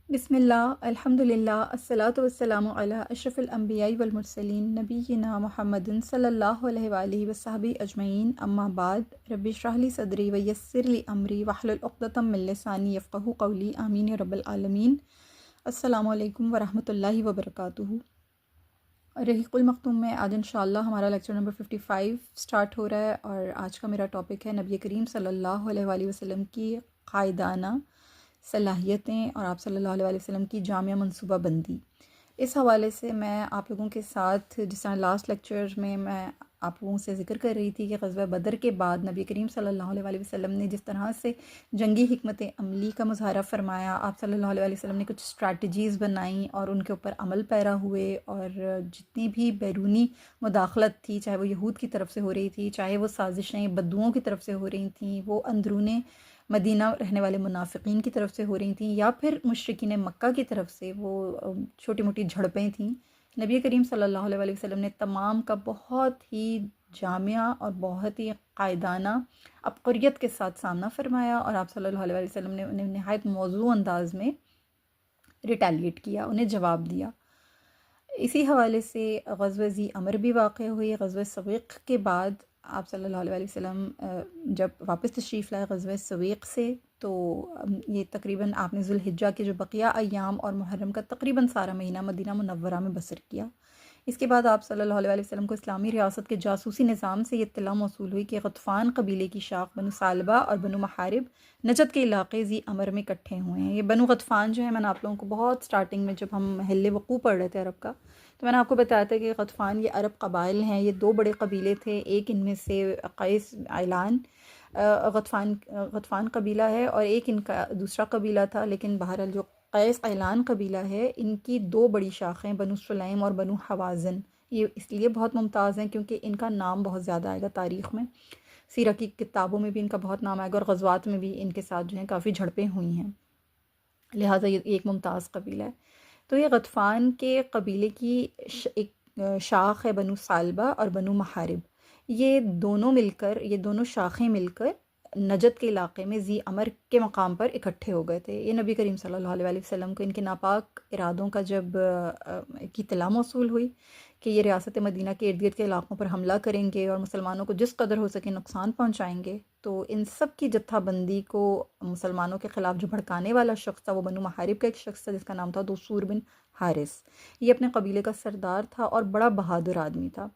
بسم اللہ الحمد للہ الصلاۃ والسلام علی اشرف الانبیاء والمرسلین نبینا محمد صلی اللہ علیہ وآلہ وصحبہ اجمعین اما بعد رب اشرح لی صدری ویسر لی امری واحلل عقدۃ من لسانی یفقہوا قولی آمین یا رب العالمین۔ السلام علیکم ورحمۃ اللہ وبرکاتہ۔ رحیق المختوم میں آج انشاءاللہ ہمارا لیکچر نمبر 55 سٹارٹ ہو رہا ہے، اور آج کا میرا ٹاپک ہے نبی کریم صلی اللہ علیہ وآلہ وسلم کی قائدانہ صلاحیتیں اور آپ صلی اللہ علیہ وآلہ وسلم کی جامع منصوبہ بندی۔ اس حوالے سے میں آپ لوگوں کے ساتھ جس طرح لاسٹ لیکچر میں آپ لوگوں سے ذکر کر رہی تھی کہ غزوہ بدر کے بعد نبی کریم صلی اللہ علیہ وآلہ وسلم نے جس طرح سے جنگی حکمت عملی کا مظاہرہ فرمایا، آپ صلی اللہ علیہ وآلہ وسلم نے کچھ اسٹریٹجیز بنائیں اور ان کے اوپر عمل پیرا ہوئے، اور جتنی بھی بیرونی مداخلت تھی، چاہے وہ یہود کی طرف سے ہو رہی تھی، چاہے وہ سازشیں بدوؤں کی طرف سے ہو رہی تھیں، وہ اندرون مدینہ رہنے والے منافقین کی طرف سے ہو رہی تھیں، یا پھر مشرکین مکہ کی طرف سے وہ چھوٹی موٹی جھڑپیں تھیں، نبی کریم صلی اللہ علیہ وآلہ وسلم نے تمام کا بہت ہی جامعہ اور بہت ہی قائدانہ عبقریت کے ساتھ سامنا فرمایا، اور آپ صلی اللہ علیہ وآلہ وسلم نے انہیں نہایت موزوں انداز میں ریٹیلیٹ کیا، انہیں جواب دیا۔ اسی حوالے سے غزوہ ذی امر بھی واقع ہوئی۔ غزوہ سویق کے بعد آپ صلی اللہ علیہ وآلہ وسلم جب واپس تشریف لائے غزوہ سویق سے، تو یہ تقریباً آپ نے ذو الحجہ کے جو بقیہ ایام اور محرم کا تقریباً سارا مہینہ مدینہ منورہ میں بسر کیا۔ اس کے بعد آپ صلی اللہ علیہ وآلہ وسلم کو اسلامی ریاست کے جاسوسی نظام سے یہ اطلاع موصول ہوئی کہ غطفان قبیلے کی شاخ بنو سالبہ اور بنو محارب نجد کے علاقے ذی امر میں اکٹھے ہوئے ہیں۔ یہ بنو غطفان جو ہے، میں نے آپ لوگوں کو بہت سٹارٹنگ میں جب ہم محل وقوع پڑھ رہے تھے عرب کا، تو میں نے آپ کو بتایا تھا کہ غطفان یہ عرب قبائل ہیں، یہ دو بڑے قبیلے تھے، ایک ان میں سے قیس اعلان غطفان قبیلہ ہے، اور ایک ان کا دوسرا قبیلہ تھا، لیکن بہرحال جو قیس اعلان قبیلہ ہے، ان کی دو بڑی شاخیں بنو سلیم اور بنو حوازن، یہ اس لیے بہت ممتاز ہیں کیونکہ ان کا نام بہت زیادہ آئے گا تاریخ میں، سیرہ کی کتابوں میں بھی ان کا بہت نام آئے گا، اور غزوات میں بھی ان کے ساتھ جو ہیں کافی جھڑپیں ہوئی ہیں، لہٰذا یہ ایک ممتاز قبیلہ ہے۔ تو یہ غطفان کے قبیلے کی ایک شاخ ہے بنو سالبہ اور بنو محارب، یہ دونوں شاخیں مل کر نجد کے علاقے میں ذی امر کے مقام پر اکٹھے ہو گئے تھے۔ یہ نبی کریم صلی اللہ علیہ وآلہ وسلم کو ان کے ناپاک ارادوں کا جب کی اطلاع موصول ہوئی کہ یہ ریاست مدینہ کے ارد گرد کے علاقوں پر حملہ کریں گے اور مسلمانوں کو جس قدر ہو سکے نقصان پہنچائیں گے، تو ان سب کی جتھا بندی کو مسلمانوں کے خلاف جو بھڑکانے والا شخص تھا، وہ بنو محارب کا ایک شخص تھا جس کا نام تھا دثور بن حارث۔ یہ اپنے قبیلے کا سردار تھا اور بڑا بہادر آدمی تھا۔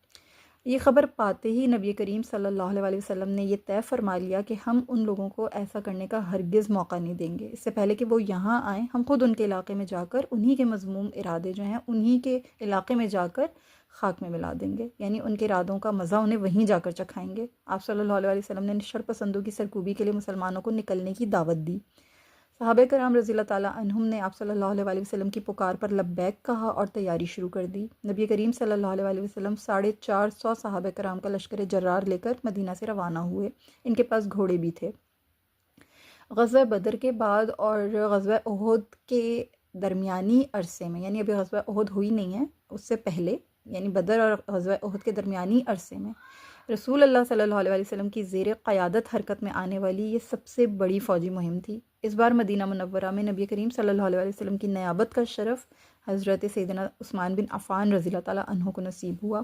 یہ خبر پاتے ہی نبی کریم صلی اللہ علیہ وآلہ وسلم نے یہ طے فرما لیا کہ ہم ان لوگوں کو ایسا کرنے کا ہرگز موقع نہیں دیں گے۔ اس سے پہلے کہ وہ یہاں آئیں، ہم خود ان کے علاقے میں جا کر انہی کے مذموم ارادے جو ہیں انہی کے علاقے میں جا کر خاک میں ملا دیں گے، یعنی ان کے ارادوں کا مزہ انہیں وہیں جا کر چکھائیں گے۔ آپ صلی اللہ علیہ وآلہ وسلم نے شر پسندوں کی سرکوبی کے لیے مسلمانوں کو نکلنے کی دعوت دی۔ صحابہ کرام رضی اللہ تعالیٰ عنہم نے آپ صلی اللہ علیہ وآلہ وسلم کی پکار پر لبیک کہا اور تیاری شروع کر دی۔ نبی کریم صلی اللہ علیہ وآلہ وسلم 450 صحابہ کرام کا لشکر جرار لے کر مدینہ سے روانہ ہوئے، ان کے پاس گھوڑے بھی تھے۔ غزوہ بدر کے بعد اور غزوہ احد کے درمیانی عرصے میں، یعنی ابھی غزوہ احد ہوئی نہیں ہے، اس سے پہلے یعنی بدر اور غزوہ احد کے درمیانی عرصے میں رسول اللہ صلی اللہ علیہ وآلہ وسلم کی زیر قیادت حرکت میں آنے والی یہ سب سے بڑی فوجی مہم تھی۔ اس بار مدینہ منورہ میں نبی کریم صلی اللہ علیہ وآلہ وسلم کی نیابت کا شرف حضرت سیدنا عثمان بن عفان رضی اللہ تعالیٰ عنہ کو نصیب ہوا۔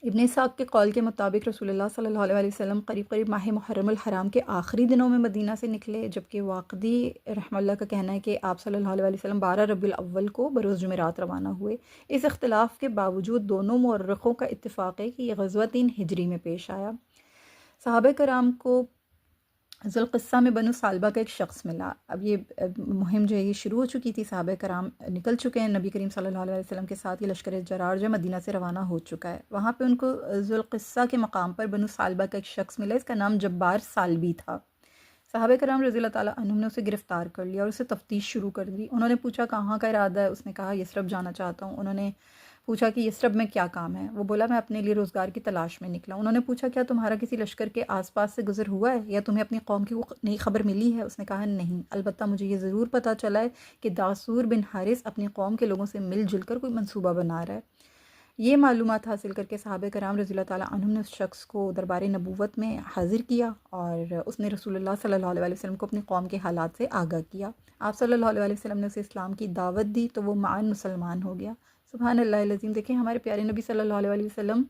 ابن اسحاق کے قول کے مطابق رسول اللہ صلی اللہ علیہ وآلہ وسلم قریب ماہ محرم الحرام کے آخری دنوں میں مدینہ سے نکلے، جبکہ واقدی رحمہ اللہ کا کہنا ہے کہ آپ صلی اللہ علیہ وآلہ وسلم 12 ربیع الاول کو بروز جمعرات روانہ ہوئے۔ اس اختلاف کے باوجود دونوں مورخوں کا اتفاق ہے کہ یہ غزوہ 3 ہجری میں پیش آیا۔ صحابہ کرام کو ذوالقصہ میں بنو سالبہ کا ایک شخص ملا۔ اب یہ مہم جو ہے یہ شروع ہو چکی تھی، صحابہ کرام نکل چکے ہیں، نبی کریم صلی اللہ علیہ وسلم کے ساتھ یہ لشکر جرار جو مدینہ سے روانہ ہو چکا ہے۔ وہاں پہ ان کو ذوالقصہ کے مقام پر بنو سالبہ کا ایک شخص ملا، اس کا نام جبار سالبی تھا۔ صحابہ کرام رضی اللہ تعالیٰ عنہم نے اسے گرفتار کر لیا اور اسے تفتیش شروع کر دی۔ انہوں نے پوچھا کہاں کا ارادہ ہے، اس نے کہا یثرب جانا چاہتا ہوں۔ انہوں نے پوچھا کہ یثرب میں کیا کام ہے، وہ بولا میں اپنے لیے روزگار کی تلاش میں نکلا۔ انہوں نے پوچھا کیا تمہارا کسی لشکر کے آس پاس سے گزر ہوا ہے یا تمہیں اپنی قوم کی نئی خبر ملی ہے؟ اس نے کہا نہیں، البتہ مجھے یہ ضرور پتہ چلا ہے کہ دثور بن حارث اپنی قوم کے لوگوں سے مل جل کر کوئی منصوبہ بنا رہا ہے۔ یہ معلومات حاصل کر کے صحابہ کرام رضی اللہ تعالیٰ عنہم نے اس شخص کو دربار نبوت میں حاضر کیا اور اس نے رسول اللہ صلی اللہ علیہ وسلم کو اپنی قوم کے حالات سے آگاہ کیا۔ آپ صلی اللہ علیہ وسلم نے اسے اسلام کی دعوت دی تو وہ معاً مسلمان ہو گیا۔ سبحان اللہ العظیم۔ دیکھیں ہمارے پیارے نبی صلی اللہ علیہ وسلم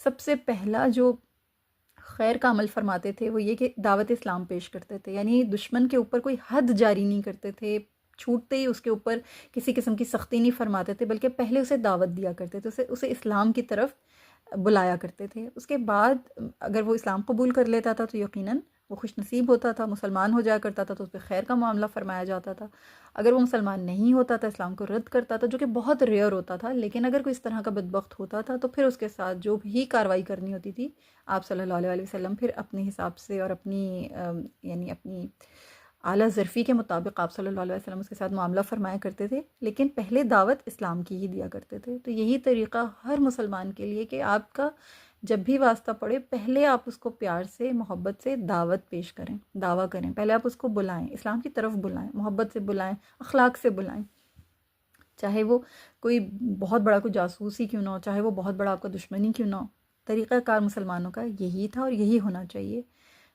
سب سے پہلا جو خیر کا عمل فرماتے تھے وہ یہ کہ دعوت اسلام پیش کرتے تھے، یعنی دشمن کے اوپر کوئی حد جاری نہیں کرتے تھے، چھوٹتے ہی اس کے اوپر کسی قسم کی سختی نہیں فرماتے تھے، بلکہ پہلے اسے دعوت دیا کرتے تھے، اسے اسلام کی طرف بلایا کرتے تھے۔ اس کے بعد اگر وہ اسلام قبول کر لیتا تھا تو یقیناً وہ خوش نصیب ہوتا تھا، مسلمان ہو جایا کرتا تھا تو اس پہ خیر کا معاملہ فرمایا جاتا تھا۔ اگر وہ مسلمان نہیں ہوتا تھا، اسلام کو رد کرتا تھا، جو کہ بہت ریئر ہوتا تھا، لیکن اگر کوئی اس طرح کا بدبخت ہوتا تھا تو پھر اس کے ساتھ جو بھی کارروائی کرنی ہوتی تھی آپ صلی اللہ علیہ وسلم پھر اپنے حساب سے اور اپنی یعنی اپنی اعلیٰ ظرفی کے مطابق آپ صلی اللہ علیہ وسلم اس کے ساتھ معاملہ فرمایا کرتے تھے، لیکن پہلے دعوت اسلام کی ہی دیا کرتے تھے۔ تو یہی طریقہ ہر مسلمان کے لیے کہ آپ کا جب بھی واسطہ پڑے پہلے آپ اس کو پیار سے محبت سے دعوت پیش کریں، دعویٰ کریں، پہلے آپ اس کو بلائیں، اسلام کی طرف بلائیں، محبت سے بلائیں، اخلاق سے بلائیں، چاہے وہ کوئی بہت بڑا کوئی جاسوس ہی کیوں نہ ہو، چاہے وہ بہت بڑا آپ کا دشمنی کیوں نہ ہو۔ طریقہ کار مسلمانوں کا یہی تھا اور یہی ہونا چاہیے۔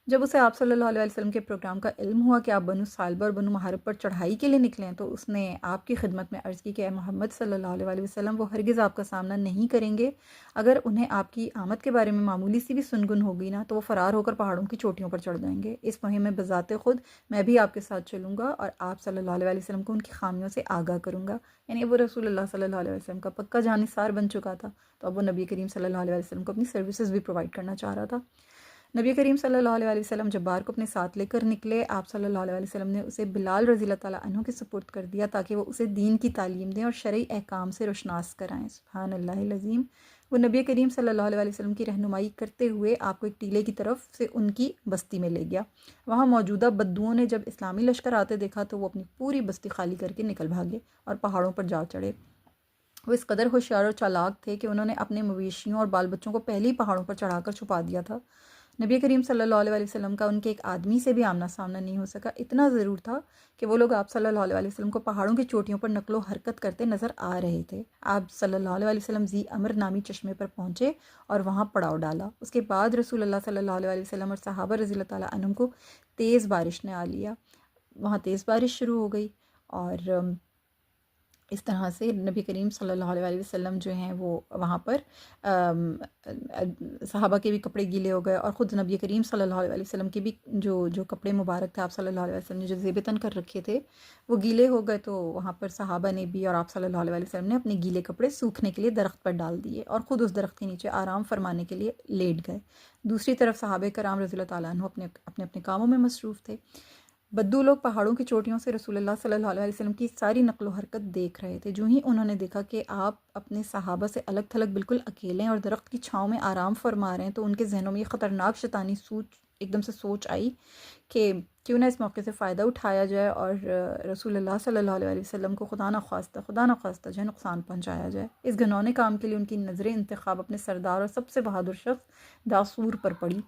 جب اسے آپ صلی اللہ علیہ وسلم کے پروگرام کا علم ہوا کہ آپ بنو سالبہ اور بنو محارب پر چڑھائی کے لیے نکلیں تو اس نے آپ کی خدمت میں عرض کی کہ اے محمد صلی اللہ علیہ وسلم، وہ ہرگز آپ کا سامنا نہیں کریں گے۔ اگر انہیں آپ کی آمد کے بارے میں معمولی سی بھی سنگن ہوگی نا تو وہ فرار ہو کر پہاڑوں کی چوٹیوں پر چڑھ جائیں گے۔ اس مہم میں بذات خود میں بھی آپ کے ساتھ چلوں گا اور آپ صلی اللہ علیہ وسلم کو ان کی خامیوں سے آگاہ کروں گا۔ یعنی وہ رسول اللہ صلی اللہ علیہ وسلم کا پکا جانثار بن چکا تھا، تو اب وہ نبی کریم صلی اللہ علیہ وسلم کو اپنی سروسز بھی پرووائڈ کرنا چاہ رہا تھا۔ نبی کریم صلی اللہ علیہ وسلم جبار کو اپنے ساتھ لے کر نکلے۔ آپ صلی اللہ علیہ وسلم نے اسے بلال رضی اللہ تعالیٰ عنہ کے سپرد کر دیا تاکہ وہ اسے دین کی تعلیم دیں اور شرعی احکام سے روشناس کرائیں۔ سبحان اللہ العظیم۔ وہ نبی کریم صلی اللہ علیہ وسلم کی رہنمائی کرتے ہوئے آپ کو ایک ٹیلے کی طرف سے ان کی بستی میں لے گیا۔ وہاں موجودہ بدوؤں نے جب اسلامی لشکر آتے دیکھا تو وہ اپنی پوری بستی خالی کر کے نکل بھاگے اور پہاڑوں پر جا چڑھے۔ وہ اس قدر ہوشیار اور چالاک تھے کہ انہوں نے اپنے مویشیوں اور بال بچوں کو پہلے ہی پہاڑوں پر چڑھا کر چھپا دیا تھا۔ نبی کریم صلی اللہ علیہ وسلم کا ان کے ایک آدمی سے بھی آمنا سامنا نہیں ہو سکا۔ اتنا ضرور تھا کہ وہ لوگ آپ صلی اللہ علیہ وسلم کو پہاڑوں کی چوٹیوں پر نقل و حرکت کرتے نظر آ رہے تھے۔ آپ صلی اللہ علیہ وسلم ذی امر نامی چشمے پر پہنچے اور وہاں پڑاؤ ڈالا۔ اس کے بعد رسول اللہ صلی اللہ علیہ وسلم اور صحابہ رضی اللہ تعالیٰ عنہم کو تیز بارش نے آ لیا۔ وہاں تیز بارش شروع ہو گئی اور اس طرح سے نبی کریم صلی اللہ علیہ وسلم جو ہیں وہ وہاں پر صحابہ کے بھی کپڑے گیلے ہو گئے اور خود نبی کریم صلی اللہ علیہ وسلم کے بھی جو کپڑے مبارک تھے آپ صلی اللہ علیہ وسلم نے جو زیب تن کر رکھے تھے وہ گیلے ہو گئے۔ تو وہاں پر صحابہ نے بھی اور آپ صلی اللہ علیہ وسلم نے اپنے گیلے کپڑے سوکھنے کے لیے درخت پر ڈال دیے اور خود اس درخت کے نیچے آرام فرمانے کے لیے لیٹ گئے۔ دوسری طرف صحابہ کرام رضی اللہ تعالیٰ عنہ اپنے کاموں میں مصروف تھے۔ بدو لوگ پہاڑوں کی چوٹیوں سے رسول اللہ صلی اللہ علیہ وسلم کی ساری نقل و حرکت دیکھ رہے تھے۔ جو ہی انہوں نے دیکھا کہ آپ اپنے صحابہ سے الگ تھلگ بالکل اکیلے ہیں اور درخت کی چھاؤں میں آرام فرما رہے ہیں تو ان کے ذہنوں میں یہ خطرناک شیطانی ایک دم سے سوچ آئی کہ کیوں نہ اس موقع سے فائدہ اٹھایا جائے اور رسول اللہ صلی اللہ علیہ وسلم کو خدا نخواستہ جو ہے نقصان پہنچایا جائے۔ اس گھنونے کام کے لیے ان کی نظر انتخاب اپنے سردار اور سب سے بہادر شخص داسور پر پڑی۔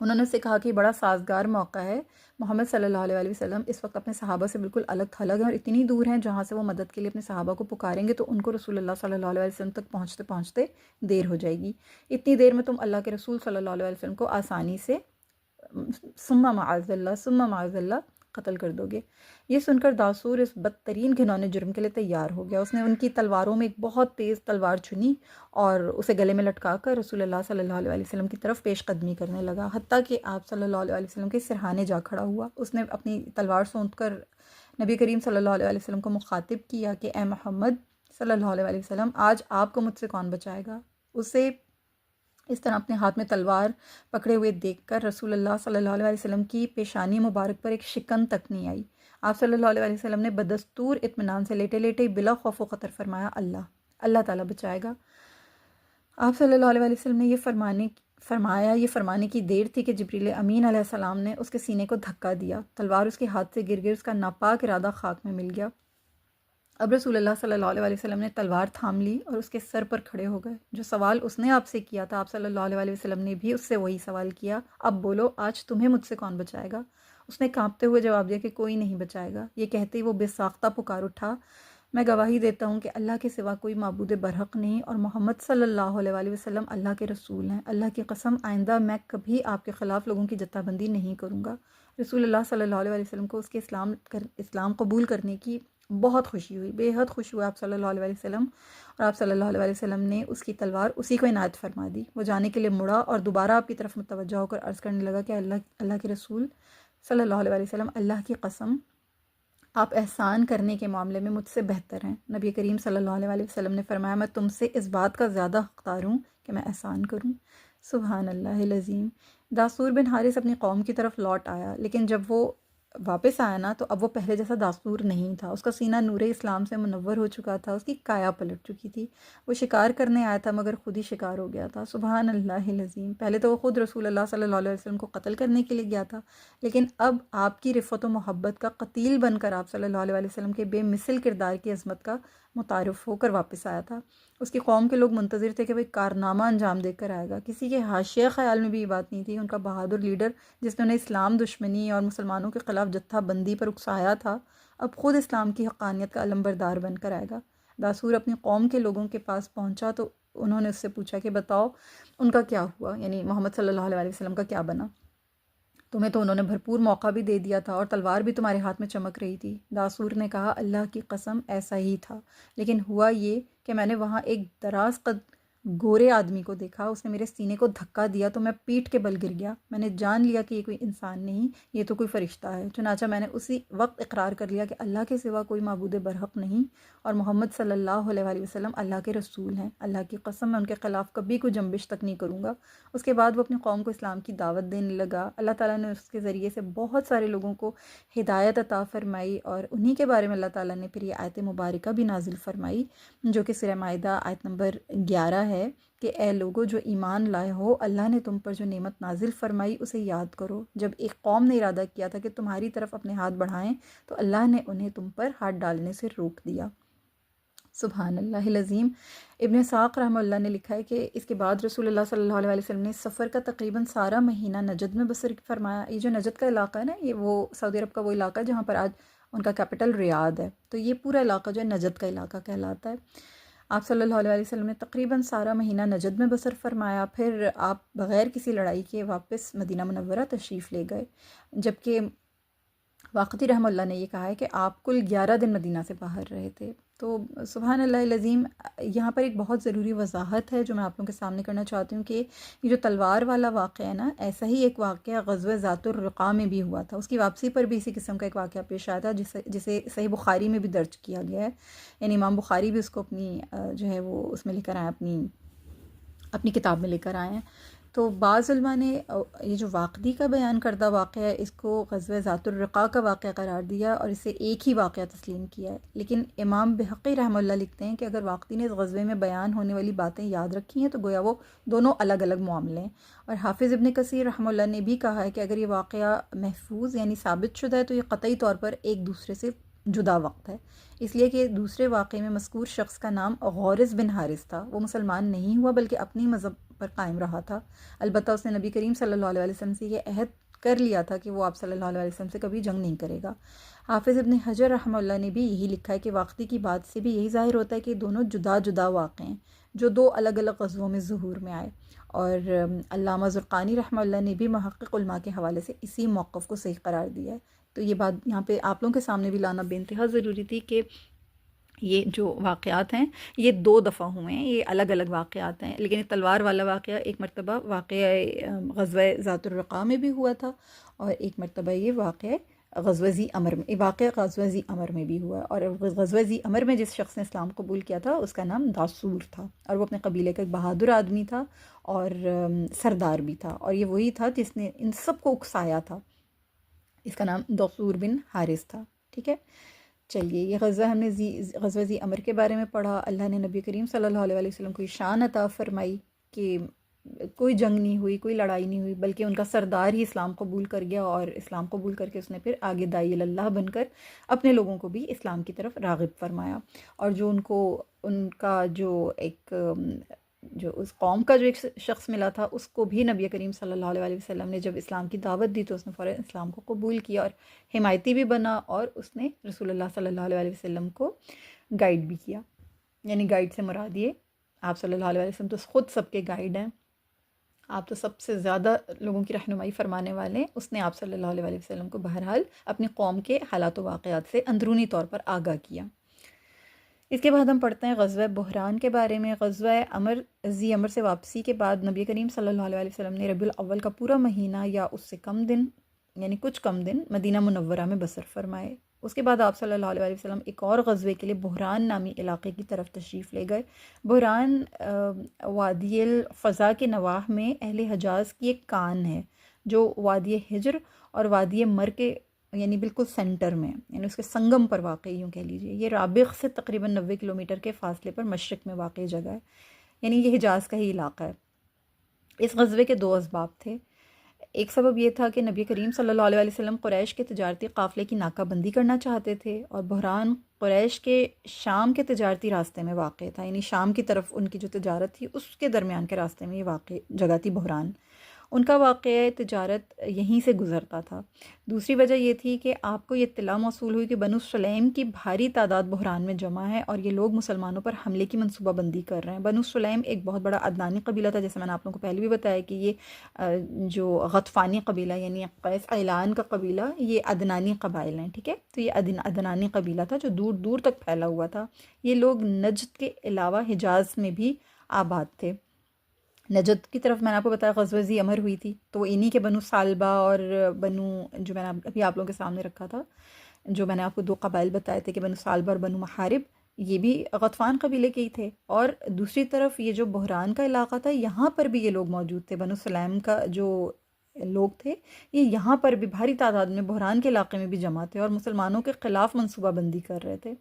انہوں نے اسے کہا کہ یہ بڑا سازگار موقع ہے، محمد صلی اللہ علیہ وسلم اس وقت اپنے صحابہ سے بالکل الگ تھلگ ہیں اور اتنی دور ہیں جہاں سے وہ مدد کے لیے اپنے صحابہ کو پکاریں گے تو ان کو رسول اللہ صلی اللہ علیہ وسلم تک پہنچتے دیر ہو جائے گی۔ اتنی دیر میں تم اللہ کے رسول صلی اللہ علیہ وسلم کو آسانی سے ثم معاذ اللہ قتل کر دو گے۔ یہ سن کر داسور اس بدترین گھنونے جرم کے لیے تیار ہو گیا۔ اس نے ان کی تلواروں میں ایک بہت تیز تلوار چنی اور اسے گلے میں لٹکا کر رسول اللہ صلی اللہ علیہ وسلم کی طرف پیش قدمی کرنے لگا، حتیٰ کہ آپ صلی اللہ علیہ وسلم کے سرہانے جا کھڑا ہوا۔ اس نے اپنی تلوار سونت کر نبی کریم صلی اللہ علیہ وسلم کو مخاطب کیا کہ اے محمد صلی اللہ علیہ وسلم، آج آپ کو مجھ سے کون بچائے گا؟ اسے اس طرح اپنے ہاتھ میں تلوار پکڑے ہوئے دیکھ کر رسول اللہ صلی اللہ علیہ وسلم کی پیشانی مبارک پر ایک شکن تک نہیں آئی۔ آپ صلی اللہ علیہ وسلم نے بدستور اطمینان سے لیٹے لیٹے بلا خوف و خطر فرمایا، اللہ تعالیٰ بچائے گا۔ آپ صلی اللہ علیہ وسلم نے یہ فرمانے کی دیر تھی کہ جبریل امین علیہ السلام نے اس کے سینے کو دھکا دیا، تلوار اس کے ہاتھ سے گر اس کا ناپاک ارادہ خاک میں مل گیا۔ اب رسول اللہ صلی اللہ علیہ وسلم نے تلوار تھام لی اور اس کے سر پر کھڑے ہو گئے۔ جو سوال اس نے آپ سے کیا تھا آپ صلی اللہ علیہ وسلم نے بھی اس سے وہی سوال کیا، اب بولو آج تمہیں مجھ سے کون بچائے گا؟ اس نے کانپتے ہوئے جواب دیا کہ کوئی نہیں بچائے گا۔ یہ کہتے ہی وہ بے ساختہ پکار اٹھا، میں گواہی دیتا ہوں کہ اللہ کے سوا کوئی معبود برحق نہیں اور محمد صلی اللہ علیہ وآلہ وسلم اللہ کے رسول ہیں۔ اللہ کی قسم آئندہ میں کبھی آپ کے خلاف لوگوں کی جتھا بندی نہیں کروں گا۔ رسول اللہ صلی اللہ علیہ وآلہ وسلم کو اس کے اسلام قبول کرنے کی بہت خوشی ہوئی، بے حد خوش ہوئے آپ صلی اللہ علیہ وآلہ وسلم، اور آپ صلی اللہ علیہ وآلہ وسلم نے اس کی تلوار اسی کو عنایت فرما دی۔ وہ جانے کے لیے مڑا اور دوبارہ آپ کی طرف متوجہ ہو کر عرض کرنے لگا کہ اللہ کے رسول صلی اللہ علیہ وآلہ وسلم، اللہ کی قسم آپ احسان کرنے کے معاملے میں مجھ سے بہتر ہیں۔ نبی کریم صلی اللہ علیہ وآلہ وسلم نے فرمایا میں تم سے اس بات کا زیادہ حقدار ہوں کہ میں احسان کروں۔ سبحان اللہ العظیم۔ داثور بن حارث اپنی قوم کی طرف لوٹ آیا، لیکن جب وہ واپس آیا نا تو اب وہ پہلے جیسا داثور نہیں تھا۔ اس کا سینہ نور اسلام سے منور ہو چکا تھا، اس کی کایا پلٹ چکی تھی۔ وہ شکار کرنے آیا تھا مگر خود ہی شکار ہو گیا تھا۔ سبحان اللہ العظیم۔ پہلے تو وہ خود رسول اللہ صلی اللہ علیہ وسلم کو قتل کرنے کے لیے گیا تھا، لیکن اب آپ کی رفت و محبت کا قتیل بن کر آپ صلی اللہ علیہ وسلم کے بے مثل کردار کی عظمت کا متعارف ہو کر واپس آیا تھا۔ اس کی قوم کے لوگ منتظر تھے کہ وہ ایک کارنامہ انجام دے کر آئے گا۔ کسی کے حاشیہ خیال میں بھی یہ بات نہیں تھی۔ ان کا بہادر لیڈر جس نے انہیں اسلام دشمنی اور مسلمانوں کے خلاف جتھا بندی پر اکسایا تھا، اب خود اسلام کی حقانیت کا علمبردار بن کر آئے گا۔ داثور اپنی قوم کے لوگوں کے پاس پہنچا تو انہوں نے اس سے پوچھا کہ بتاؤ ان کا کیا ہوا، یعنی محمد صلی اللہ علیہ وسلم کا کیا بنا؟ تمہیں تو انہوں نے بھرپور موقع بھی دے دیا تھا اور تلوار بھی تمہارے ہاتھ میں چمک رہی تھی۔ داثور نے کہا اللہ کی قسم ایسا ہی تھا، لیکن ہوا یہ کہ میں نے وہاں ایک دراز قد گورے آدمی کو دیکھا، اس نے میرے سینے کو دھکا دیا تو میں پیٹھ کے بل گر گیا۔ میں نے جان لیا کہ یہ کوئی انسان نہیں، یہ تو کوئی فرشتہ ہے۔ چنانچہ میں نے اسی وقت اقرار کر لیا کہ اللہ کے سوا کوئی معبود برحق نہیں اور محمد صلی اللہ علیہ وآلہ وسلم اللہ کے رسول ہیں۔ اللہ کی قسم میں ان کے خلاف کبھی کوئی جنبش تک نہیں کروں گا۔ اس کے بعد وہ اپنی قوم کو اسلام کی دعوت دینے لگا۔ اللہ تعالیٰ نے اس کے ذریعے سے بہت سارے لوگوں کو ہدایت عطا فرمائی، اور انہی کے بارے میں اللہ تعالیٰ نے پھر یہ آیت مبارکہ بھی نازل فرمائی جو کہ سورہ مائدہ آیت نمبر 11 ہے کہ اے لوگو جو ایمان لائے ہو، اللہ نے تم پر جو نعمت نازل فرمائی اسے یاد کرو۔ جب ایک قوم نے ارادہ کیا تھا کہ تمہاری طرف اپنے ہاتھ بڑھائیں تو اللہ نے انہیں تم پر ہاتھ ڈالنے سے روک دیا۔ سبحان اللہ العظیم۔ ابن اسحاق رحمہ اللہ نے لکھا ہے کہ اس کے بعد رسول اللہ صلی اللہ علیہ وسلم نے سفر کا تقریباً سارا مہینہ نجد میں بسر فرمایا۔ یہ جو نجد کا علاقہ ہے نا، یہ وہ سعودی عرب کا وہ علاقہ ہے جہاں پر آج ان کا کیپٹل ریاض ہے، تو یہ پورا علاقہ جو ہے نجد کا علاقہ کہلاتا ہے۔ آپ صلی اللہ علیہ وسلم نے تقریباً سارا مہینہ نجد میں بسر فرمایا، پھر آپ بغیر کسی لڑائی کے واپس مدینہ منورہ تشریف لے گئے، جبکہ واقعی رحمہ اللہ نے یہ کہا ہے کہ آپ کل 11 دن مدینہ سے باہر رہے تھے۔ تو سبحان اللہ العظیم، یہاں پر ایک بہت ضروری وضاحت ہے جو میں آپ لوگوں کے سامنے کرنا چاہتی ہوں کہ یہ جو تلوار والا واقعہ ہے نا، ایسا ہی ایک واقعہ غزوہ ذات الرقاع میں بھی ہوا تھا۔ اس کی واپسی پر بھی اسی قسم کا ایک واقعہ پیش آیا تھا جسے صحیح بخاری میں بھی درج کیا گیا ہے، یعنی امام بخاری بھی اس کو اپنی جو ہے وہ اس میں لے کر آئے، اپنی کتاب میں لے کر آئے ہیں۔ تو بعض علماء نے یہ جو واقعی کا بیان کردہ واقعہ ہے اس کو غزوہ ذات الرقاع کا واقعہ قرار دیا اور اسے ایک ہی واقعہ تسلیم کیا ہے، لیکن امام بہقی رحمہ اللہ لکھتے ہیں کہ اگر واقعی نے اس غزوے میں بیان ہونے والی باتیں یاد رکھی ہیں تو گویا وہ دونوں الگ الگ معاملے ہیں۔ اور حافظ ابن کثیر رحمہ اللہ نے بھی کہا ہے کہ اگر یہ واقعہ محفوظ یعنی ثابت شدہ ہے تو یہ قطعی طور پر ایک دوسرے سے جدا وقت ہے، اس لیے کہ دوسرے واقعے میں مذکور شخص کا نام غورث بن حارث تھا۔ وہ مسلمان نہیں ہوا بلکہ اپنی مذہب پر قائم رہا تھا، البتہ اس نے نبی کریم صلی اللہ علیہ وسلم سے یہ عہد کر لیا تھا کہ وہ آپ صلی اللہ علیہ وسلم سے کبھی جنگ نہیں کرے گا۔ حافظ ابن حجر رحمہ اللہ نے بھی یہی لکھا ہے کہ واقعی کی بات سے بھی یہی ظاہر ہوتا ہے کہ دونوں جدا جدا واقع ہیں جو دو الگ الگ غزووں میں ظہور میں آئے، اور علامہ زرقانی رحمہ اللہ نے بھی محقق علماء کے حوالے سے اسی موقف کو صحیح قرار دیا ہے۔ تو یہ بات یہاں پہ آپ لوگوں کے سامنے بھی لانا بے انتہا ضروری تھی کہ یہ جو واقعات ہیں یہ 2 دفعہ ہوئے ہیں، یہ الگ الگ واقعات ہیں، لیکن یہ تلوار والا واقعہ ایک مرتبہ واقعہ غزوہ ذات الرقاع میں بھی ہوا تھا، اور ایک مرتبہ یہ واقعہ غزوہ ذی امر میں بھی ہوا، اور غزوہ ذی امر میں جس شخص نے اسلام قبول کیا تھا اس کا نام داثور تھا، اور وہ اپنے قبیلے کا ایک بہادر آدمی تھا اور سردار بھی تھا، اور یہ وہی تھا جس نے ان سب کو اکسایا تھا۔ اس کا نام داثور بن حارث تھا۔ ٹھیک ہے، چلیے یہ غزوہ ہم نے غزوہ ذی امر کے بارے میں پڑھا۔ اللہ نے نبی کریم صلی اللہ علیہ وسلم کو شان عطا فرمائی کہ کوئی جنگ نہیں ہوئی، کوئی لڑائی نہیں ہوئی، بلکہ ان کا سردار ہی اسلام قبول کر گیا، اور اسلام قبول کر کے اس نے پھر آگے داعی اللہ بن کر اپنے لوگوں کو بھی اسلام کی طرف راغب فرمایا، اور جو ان کا جو اس قوم کا جو ایک شخص ملا تھا اس کو بھی نبی کریم صلی اللہ علیہ وسلم نے جب اسلام کی دعوت دی تو اس نے فوراً اسلام کو قبول کیا اور حمایتی بھی بنا، اور اس نے رسول اللہ صلی اللہ علیہ وسلم کو گائیڈ بھی کیا. یعنی گائیڈ سے مراد یہ آپ صلی اللہ علیہ وسلم تو خود سب کے گائیڈ ہیں، آپ تو سب سے زیادہ لوگوں کی رہنمائی فرمانے والے ہیں. اس نے آپ صلی اللہ علیہ وسلم کو بہرحال اپنی قوم کے حالات و واقعات سے اندرونی طور پر آگاہ کیا. اس کے بعد ہم پڑھتے ہیں غزوہ بحران کے بارے میں. غزوہ ذی امر سے واپسی کے بعد نبی کریم صلی اللہ علیہ وسلم نے ربیع الاول کا پورا مہینہ یا اس سے کم دن، یعنی کچھ کم دن مدینہ منورہ میں بسر فرمائے. اس کے بعد آپ صلی اللہ علیہ وسلم ایک اور غزوے کے لیے بحران نامی علاقے کی طرف تشریف لے گئے. بحران وادی الفضا کے نواح میں اہل حجاز کی ایک کان ہے جو وادی حجر اور وادی مر کے یعنی بالکل سینٹر میں، یعنی اس کے سنگم پر واقع، یوں کہہ لیجیے. یہ رابغ سے تقریباً 90 کلومیٹر کے فاصلے پر مشرق میں واقع جگہ ہے، یعنی یہ حجاز کا ہی علاقہ ہے. اس غزوے کے دو اسباب تھے. ایک سبب یہ تھا کہ نبی کریم صلی اللہ علیہ وسلم قریش کے تجارتی قافلے کی ناکہ بندی کرنا چاہتے تھے، اور بحران قریش کے شام کے تجارتی راستے میں واقع تھا، یعنی شام کی طرف ان کی جو تجارت تھی اس کے درمیان کے راستے میں یہ واقع جگہ تھی بحران. ان کا واقعہ تجارت یہیں سے گزرتا تھا. دوسری وجہ یہ تھی کہ آپ کو یہ اطلاع موصول ہوئی کہ بنو سلیم کی بھاری تعداد بحران میں جمع ہے اور یہ لوگ مسلمانوں پر حملے کی منصوبہ بندی کر رہے ہیں. بنو سلیم ایک بہت بڑا عدنانی قبیلہ تھا، جیسے میں نے آپ لوگوں کو پہلے بھی بتایا کہ یہ جو غطفانی قبیلہ یعنی قیس اعلان کا قبیلہ، یہ عدنانی قبائل ہیں. ٹھیک ہے، تو یہ عدنانی قبیلہ تھا جو دور دور تک پھیلا ہوا تھا. یہ لوگ نجد کے علاوہ حجاز میں بھی آباد تھے. نجد کی طرف میں نے آپ کو بتایا غزوہ ذی امر ہوئی تھی، تو وہ انہی کے بنو سالبہ اور بنو، جو میں نے ابھی آپ لوگوں کے سامنے رکھا تھا، جو میں نے آپ کو دو قبائل بتائے تھے کہ بنو سالبہ اور بنو محارب، یہ بھی غطفان قبیلے کے ہی تھے. اور دوسری طرف یہ جو بحران کا علاقہ تھا یہاں پر بھی یہ لوگ موجود تھے. بنو سلیم کا جو لوگ تھے یہ یہاں پر بھی بھاری تعداد میں بحران کے علاقے میں بھی جمع تھے اور مسلمانوں کے خلاف منصوبہ بندی کر رہے تھے.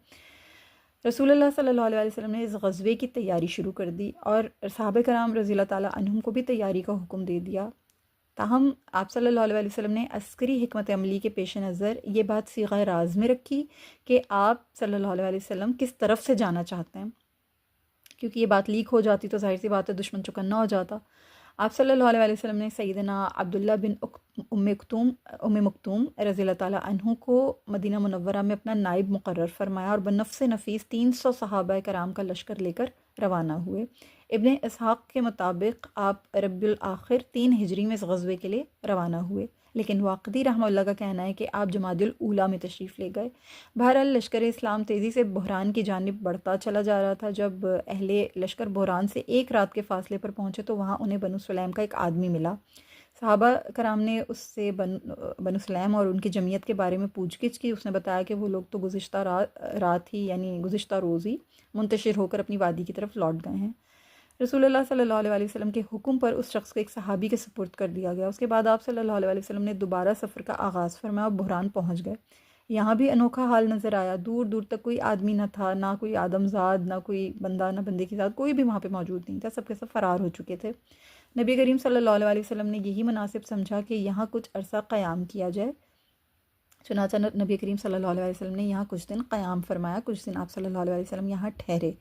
رسول اللہ صلی اللہ علیہ وسلم نے اس غزوے کی تیاری شروع کر دی اور صحابہ کرام رضی اللہ تعالیٰ عنہم کو بھی تیاری کا حکم دے دیا. تاہم آپ صلی اللہ علیہ وسلم نے عسکری حکمت عملی کے پیش نظر یہ بات صیغہ راز میں رکھی کہ آپ صلی اللہ علیہ وسلم کس طرف سے جانا چاہتے ہیں، کیونکہ یہ بات لیک ہو جاتی تو ظاہر سی بات ہے دشمن چوکنا ہو جاتا. آپ صلی اللہ علیہ وسلم نے سیدنا عبداللہ بن ام مکتوم رضی اللہ تعالیٰ عنہ کو مدینہ منورہ میں اپنا نائب مقرر فرمایا اور بنفس نفیس 300 صحابہ کرام کا لشکر لے کر روانہ ہوئے. ابن اسحاق کے مطابق آپ ربیع الاخر 3 ہجری میں اس غزوے کے لیے روانہ ہوئے، لیکن واقدی رحمہ اللہ کا کہنا ہے کہ آپ جمادی الاولیٰ میں تشریف لے گئے. بہرحال لشکر اسلام تیزی سے بحران کی جانب بڑھتا چلا جا رہا تھا. جب اہل لشکر بحران سے ایک رات کے فاصلے پر پہنچے تو وہاں انہیں بنو سلیم کا ایک آدمی ملا. صحابہ کرام نے اس سے بنو سلیم اور ان کی جمعیت کے بارے میں پوچھ گچھ کی. اس نے بتایا کہ وہ لوگ تو گزشتہ رات ہی یعنی گزشتہ روز ہی منتشر ہو کر اپنی وادی کی طرف لوٹ گئے ہیں. رسول اللہ صلی اللہ علیہ وسلم کے حکم پر اس شخص کو ایک صحابی کے سپرد کر دیا گیا. اس کے بعد آپ صلی اللہ علیہ وسلم نے دوبارہ سفر کا آغاز فرمایا اور بحران پہنچ گئے. یہاں بھی انوکھا حال نظر آیا. دور دور تک کوئی آدمی نہ تھا، نہ کوئی آدمزاد، نہ کوئی بندہ، نہ بندے کے ساتھ کوئی بھی وہاں پہ موجود نہیں تھا. سب کے سب فرار ہو چکے تھے. نبی کریم صلی اللہ علیہ وسلم نے یہی مناسب سمجھا کہ یہاں کچھ عرصہ قیام کیا جائے. چنانچہ نبی کریم صلی اللہ علیہ وسلم نے یہاں کچھ دن قیام فرمایا. کچھ دن آپ صلی اللہ علیہ وسلم یہاں ٹھہرے.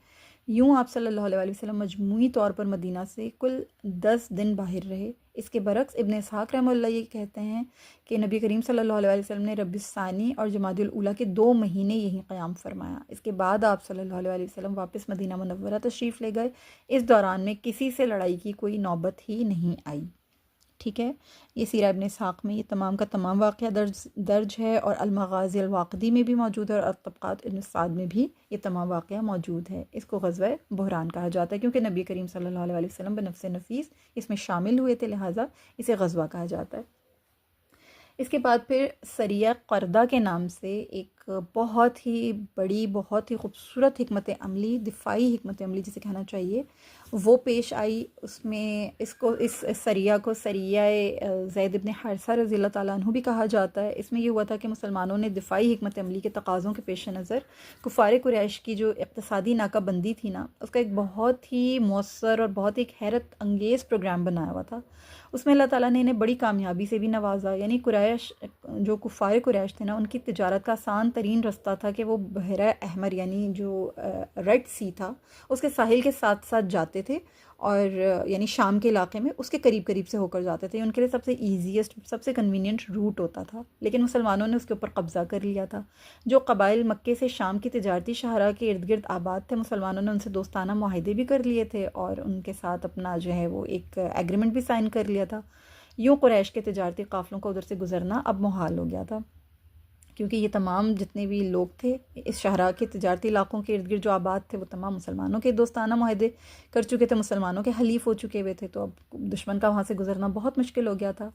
یوں آپ صلی اللہ علیہ وسلم مجموعی طور پر مدینہ سے کل 10 دن باہر رہے. اس کے برعکس ابن اسحاق رحمہ اللہ یہ کہتے ہیں کہ نبی کریم صلی اللہ علیہ وسلم نے ربیع الثانی اور جمادی الاولیٰ کے 2 مہینے یہیں قیام فرمایا. اس کے بعد آپ صلی اللہ علیہ وسلم واپس مدینہ منورہ تشریف لے گئے. اس دوران میں کسی سے لڑائی کی کوئی نوبت ہی نہیں آئی. ٹھیک ہے، یہ سیرہ ابن اسحاق میں یہ تمام کا تمام واقعہ درج ہے، اور المغازی الواقدی میں بھی موجود ہے، اور الطبقات ابن سعد میں بھی یہ تمام واقعہ موجود ہے. اس کو غزوہ بحران کہا جاتا ہے کیونکہ نبی کریم صلی اللہ علیہ وسلم بنفس نفیس اس میں شامل ہوئے تھے، لہٰذا اسے غزوہ کہا جاتا ہے. اس کے بعد پھر سریہ قردہ کے نام سے ایک بہت ہی بڑی، بہت ہی خوبصورت حکمت عملی، دفاعی حکمت عملی جسے کہنا چاہیے، وہ پیش آئی. اس میں اس سریہ کو سریہ زید بن حارثہ رضی اللہ تعالیٰ عنہ بھی کہا جاتا ہے. اس میں یہ ہوا تھا کہ مسلمانوں نے دفاعی حکمت عملی کے تقاضوں کے پیش نظر کفار قریش کی جو اقتصادی ناکہ بندی تھی نا، اس کا ایک بہت ہی مؤثر اور بہت ایک حیرت انگیز پروگرام بنایا ہوا تھا. اس میں اللہ تعالیٰ نے انہیں بڑی کامیابی سے بھی نوازا. یعنی قریش جو کفار قریش تھے نا، ان کی تجارت کا آسان ترین رستہ تھا کہ وہ بحیرہ احمر یعنی جو ریڈ سی تھا اس کے ساحل کے ساتھ ساتھ جاتے تھے، اور یعنی شام کے علاقے میں اس کے قریب قریب سے ہو کر جاتے تھے. ان کے لیے سب سے ایزیسٹ، سب سے کنوینئنٹ روٹ ہوتا تھا. لیکن مسلمانوں نے اس کے اوپر قبضہ کر لیا تھا. جو قبائل مکے سے شام کی تجارتی شاہراہ کے ارد گرد آباد تھے، مسلمانوں نے ان سے دوستانہ معاہدے بھی کر لیے تھے اور ان کے ساتھ اپنا جو ہے وہ ایک ایگریمنٹ بھی سائن کر لیا تھا. یوں قریش کے تجارتی قافلوں کا ادھر سے گزرنا اب محال ہو گیا تھا، کیونکہ یہ تمام جتنے بھی لوگ تھے اس شاہراہ کے تجارتی علاقوں کے ارد گرد جو آباد تھے وہ تمام مسلمانوں کے دوستانہ معاہدے کر چکے تھے، مسلمانوں کے حلیف ہو چکے ہوئے تھے. تو اب دشمن کا وہاں سے گزرنا بہت مشکل ہو گیا تھا.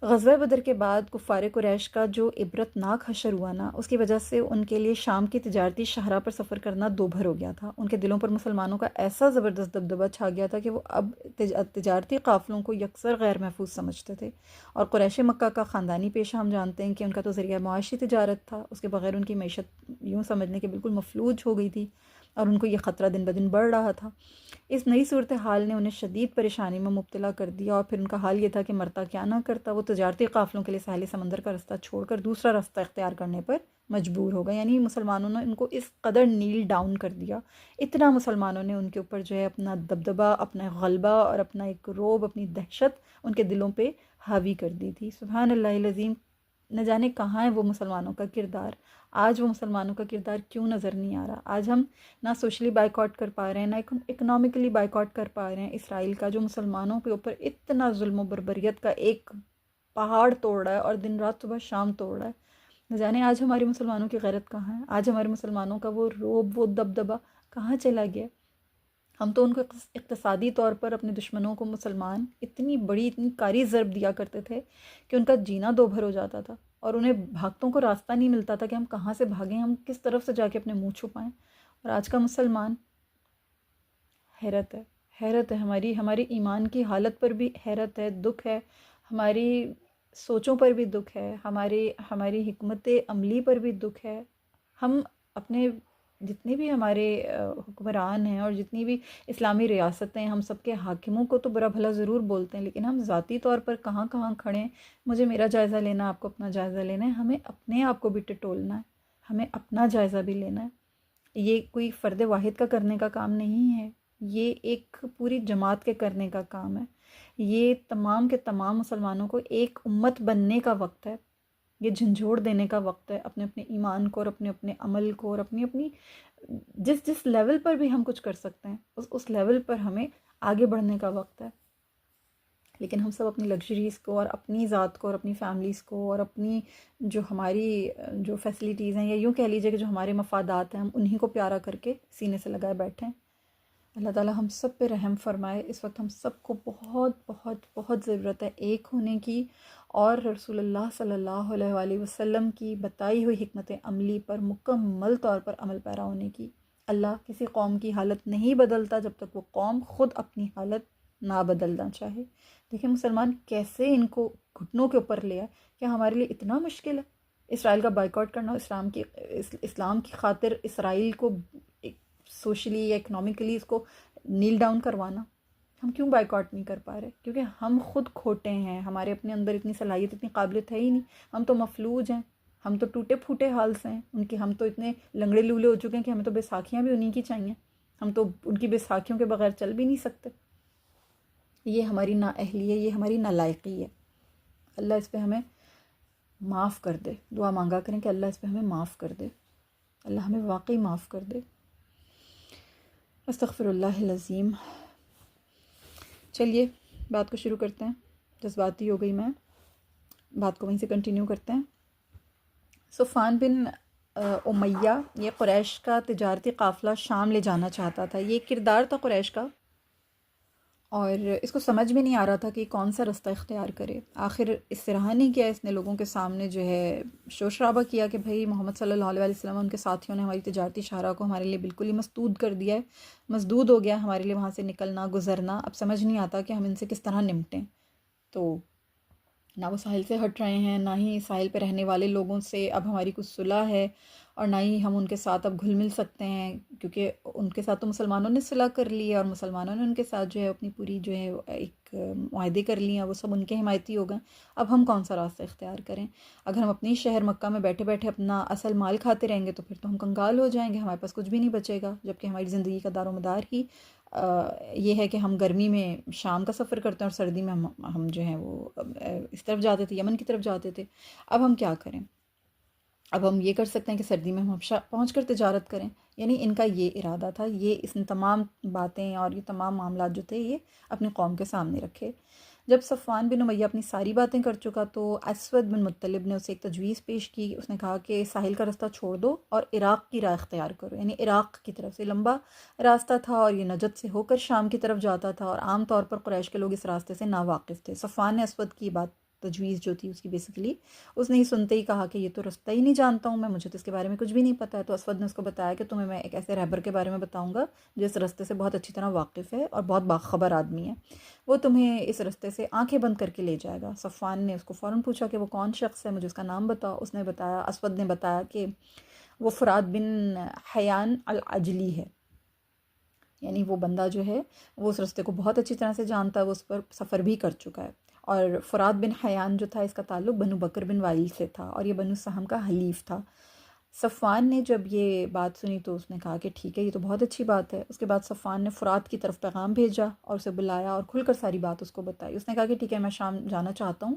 غزوہ بدر کے بعد کفار قریش کا جو عبرت ناک حشر ہوا نا، اس کی وجہ سے ان کے لیے شام کی تجارتی شاہراہ پر سفر کرنا دو بھر ہو گیا تھا. ان کے دلوں پر مسلمانوں کا ایسا زبردست دبدبہ چھا گیا تھا کہ وہ اب تجارتی قافلوں کو یکسر غیر محفوظ سمجھتے تھے. اور قریش مکہ کا خاندانی پیشہ ہم جانتے ہیں کہ ان کا تو ذریعہ معاشی تجارت تھا، اس کے بغیر ان کی معیشت یوں سمجھنے کے بالکل مفلوج ہو گئی تھی، اور ان کو یہ خطرہ دن بدن بڑھ رہا تھا. اس نئی صورتحال نے انہیں شدید پریشانی میں مبتلا کر دیا، اور پھر ان کا حال یہ تھا کہ مرتا کیا نہ کرتا، وہ تجارتی قافلوں کے لیے ساحل سمندر کا رستہ چھوڑ کر دوسرا رستہ اختیار کرنے پر مجبور ہو گئے. یعنی مسلمانوں نے ان کو اس قدر نیل ڈاؤن کر دیا، اتنا مسلمانوں نے ان کے اوپر جو ہے اپنا دبدبہ، اپنا غلبہ اور اپنا ایک رعب، اپنی دہشت ان کے دلوں پہ حاوی کر دی تھی. سبحان اللہ العظیم. نہ جانے کہاں ہے وہ مسلمانوں کا کردار. آج وہ مسلمانوں کا کردار کیوں نظر نہیں آ رہا؟ آج ہم نہ سوشلی بائیکاٹ کر پا رہے ہیں، نہ اکنامکلی بائیکاٹ کر پا رہے ہیں اسرائیل کا، جو مسلمانوں کے اوپر اتنا ظلم و بربریت کا ایک پہاڑ توڑ رہا ہے اور دن رات صبح شام توڑ رہا ہے. نہ جانے آج ہمارے مسلمانوں کی غیرت کہاں ہے؟ آج ہمارے مسلمانوں کا وہ رعب، وہ دبدبہ کہاں چلا گیا؟ ہم تو ان کو اقتصادی طور پر اپنے دشمنوں کو مسلمان اتنی بڑی، اتنی کاری ضرب دیا کرتے تھے کہ ان کا جینا دو بھر ہو جاتا تھا، اور انہیں بھاگتوں کو راستہ نہیں ملتا تھا کہ ہم کہاں سے بھاگیں، ہم کس طرف سے جا کے اپنے منہ چھپائیں. اور آج کا مسلمان، حیرت ہے، حیرت ہے. ہماری ایمان کی حالت پر بھی حیرت ہے، دکھ ہے، ہماری سوچوں پر بھی دکھ ہے، ہماری حکمت عملی پر بھی دکھ ہے. ہم اپنے جتنے بھی ہمارے حکمران ہیں اور جتنی بھی اسلامی ریاستیں، ہم سب کے حاکموں کو تو برا بھلا ضرور بولتے ہیں، لیکن ہم ذاتی طور پر کہاں کہاں کھڑے ہیں. مجھے میرا جائزہ لینا، آپ کو اپنا جائزہ لینا ہے. ہمیں اپنے آپ کو بھی ٹٹولنا ہے، ہمیں اپنا جائزہ بھی لینا ہے. یہ کوئی فرد واحد کا کرنے کا کام نہیں ہے، یہ ایک پوری جماعت کے کرنے کا کام ہے. یہ تمام کے تمام مسلمانوں کو ایک امت بننے کا وقت ہے. یہ جھنجھوڑ دینے کا وقت ہے اپنے اپنے ایمان کو اور اپنے اپنے عمل کو، اور اپنی جس لیول پر بھی ہم کچھ کر سکتے ہیں اس لیول پر ہمیں آگے بڑھنے کا وقت ہے. لیکن ہم سب اپنی لگژریز کو اور اپنی ذات کو اور اپنی فیملیز کو اور اپنی جو ہماری جو فیسلٹیز ہیں، یا یوں کہہ لیجیے کہ جو ہمارے مفادات ہیں، ہم انہی کو پیارا کر کے سینے سے لگائے بیٹھے ہیں. اللہ تعالیٰ ہم سب پہ رحم فرمائے. اس وقت ہم سب کو بہت بہت بہت ضرورت ہے ایک ہونے کی، اور رسول اللہ صلی اللہ علیہ وآلہ وسلم کی بتائی ہوئی حکمت عملی پر مکمل طور پر عمل پیرا ہونے کی. اللہ کسی قوم کی حالت نہیں بدلتا جب تک وہ قوم خود اپنی حالت نہ بدلنا چاہے. دیکھیں مسلمان کیسے ان کو گھٹنوں کے اوپر لے آئے. کیا ہمارے لیے اتنا مشکل ہے اسرائیل کا بائیکاٹ کرنا، اسلام کی خاطر اسرائیل کو سوشلی یا اکنامکلی اس کو نیل ڈاؤن کروانا؟ ہم کیوں بائیکاٹ نہیں کر پا رہے؟ کیونکہ ہم خود کھوٹے ہیں، ہمارے اپنے اندر اتنی صلاحیت، اتنی قابلیت ہے ہی نہیں. ہم تو مفلوج ہیں، ہم تو ٹوٹے پھوٹے حال سے ہیں ان کے. ہم تو اتنے لنگڑے لولے ہو چکے ہیں کہ ہمیں تو بیساکھیاں بھی انہی کی چاہیے. ہم تو ان کی بیساکھیوں کے بغیر چل بھی نہیں سکتے. یہ ہماری نااہلی ہے، یہ ہماری نالائقی ہے. اللہ اس پہ ہمیں معاف کر دے. دعا مانگا کریں کہ اللہ اس پہ ہمیں معاف کر دے، اللہ ہمیں واقعی معاف کر دے. استغفر اللہ العظیم. چلیے بات کو شروع کرتے ہیں. جذباتی ہو گئی میں، بات کو وہیں سے کنٹینیو کرتے ہیں. صفوان بن امیہ یہ قریش کا تجارتی قافلہ شام لے جانا چاہتا تھا. یہ کردار تھا قریش کا، اور اس کو سمجھ میں نہیں آ رہا تھا کہ کون سا رستہ اختیار کرے. آخر اس سے رہا نہیں کیا، اس نے لوگوں کے سامنے جو ہے شور شرابہ کیا کہ بھئی محمد صلی اللہ علیہ وسلم اور ان کے ساتھیوں نے ہماری تجارتی شاہراہ کو ہمارے لیے بالکل ہی مسدود کر دیا ہے، مسدود ہو گیا ہمارے لیے وہاں سے نکلنا، گزرنا. اب سمجھ نہیں آتا کہ ہم ان سے کس طرح نمٹیں. تو نہ وہ ساحل سے ہٹ رہے ہیں، نہ ہی ساحل پہ رہنے والے لوگوں سے اب ہماری کچھ صلح ہے، اور نہ ہی ہم ان کے ساتھ اب گھل مل سکتے ہیں، کیونکہ ان کے ساتھ تو مسلمانوں نے صلح کر لی ہے، اور مسلمانوں نے ان کے ساتھ جو ہے اپنی پوری جو ہے ایک معاہدے کر لیے ہیں، وہ سب ان کے حمایتی ہو گئے۔ اب ہم کون سا راستہ اختیار کریں؟ اگر ہم اپنی شہر مکہ میں بیٹھے بیٹھے اپنا اصل مال کھاتے رہیں گے تو پھر تو ہم کنگال ہو جائیں گے، ہمارے پاس کچھ بھی نہیں بچے گا، جبکہ ہماری زندگی کا دار و مدار ہی یہ ہے کہ ہم گرمی میں شام کا سفر کرتے ہیں اور سردی میں ہم جو ہیں وہ اس طرف جاتے تھے، یمن کی طرف جاتے تھے۔ اب ہم کیا کریں؟ اب ہم یہ کر سکتے ہیں کہ سردی میں ہم پہنچ کر تجارت کریں، یعنی ان کا یہ ارادہ تھا، یہ اس نے تمام باتیں اور یہ تمام معاملات جو تھے یہ اپنی قوم کے سامنے رکھے۔ جب صفوان بن امیہ اپنی ساری باتیں کر چکا تو اسود بن مطلب نے اسے ایک تجویز پیش کی۔ اس نے کہا کہ ساحل کا راستہ چھوڑ دو اور عراق کی راہ اختیار کرو، یعنی عراق کی طرف سے لمبا راستہ تھا اور یہ نجد سے ہو کر شام کی طرف جاتا تھا، اور عام طور پر قریش کے لوگ اس راستے سے ناواقف تھے۔ صفوان نے اسود کی بات تجویز جو تھی اس کی بیسیکلی اس نے ہی سنتے ہی کہا کہ یہ تو راستہ ہی نہیں جانتا ہوں میں، مجھے تو اس کے بارے میں کچھ بھی نہیں پتہ ہے۔ تو اسود نے اس کو بتایا کہ تمہیں میں ایک ایسے رہبر کے بارے میں بتاؤں گا جو اس راستے سے بہت اچھی طرح واقف ہے اور بہت باخبر آدمی ہے، وہ تمہیں اس راستے سے آنکھیں بند کر کے لے جائے گا۔ صفوان نے اس کو فوراً پوچھا کہ وہ کون شخص ہے، مجھے اس کا نام بتاؤ۔ اس نے بتایا، اسود نے بتایا کہ وہ فرات بن حیان العجلی ہے، یعنی وہ بندہ جو ہے وہ اس راستے کو بہت اچھی طرح سے جانتا ہے، وہ اس پر سفر بھی کر چکا ہے۔ اور فرات بن حیان جو تھا اس کا تعلق بنو بکر بن وائل سے تھا، اور یہ بنو سہم کا حلیف تھا۔ صفوان نے جب یہ بات سنی تو اس نے کہا کہ ٹھیک ہے، یہ تو بہت اچھی بات ہے۔ اس کے بعد صفوان نے فرات کی طرف پیغام بھیجا اور اسے بلایا اور کھل کر ساری بات اس کو بتائی۔ اس نے کہا کہ ٹھیک ہے، میں شام جانا چاہتا ہوں،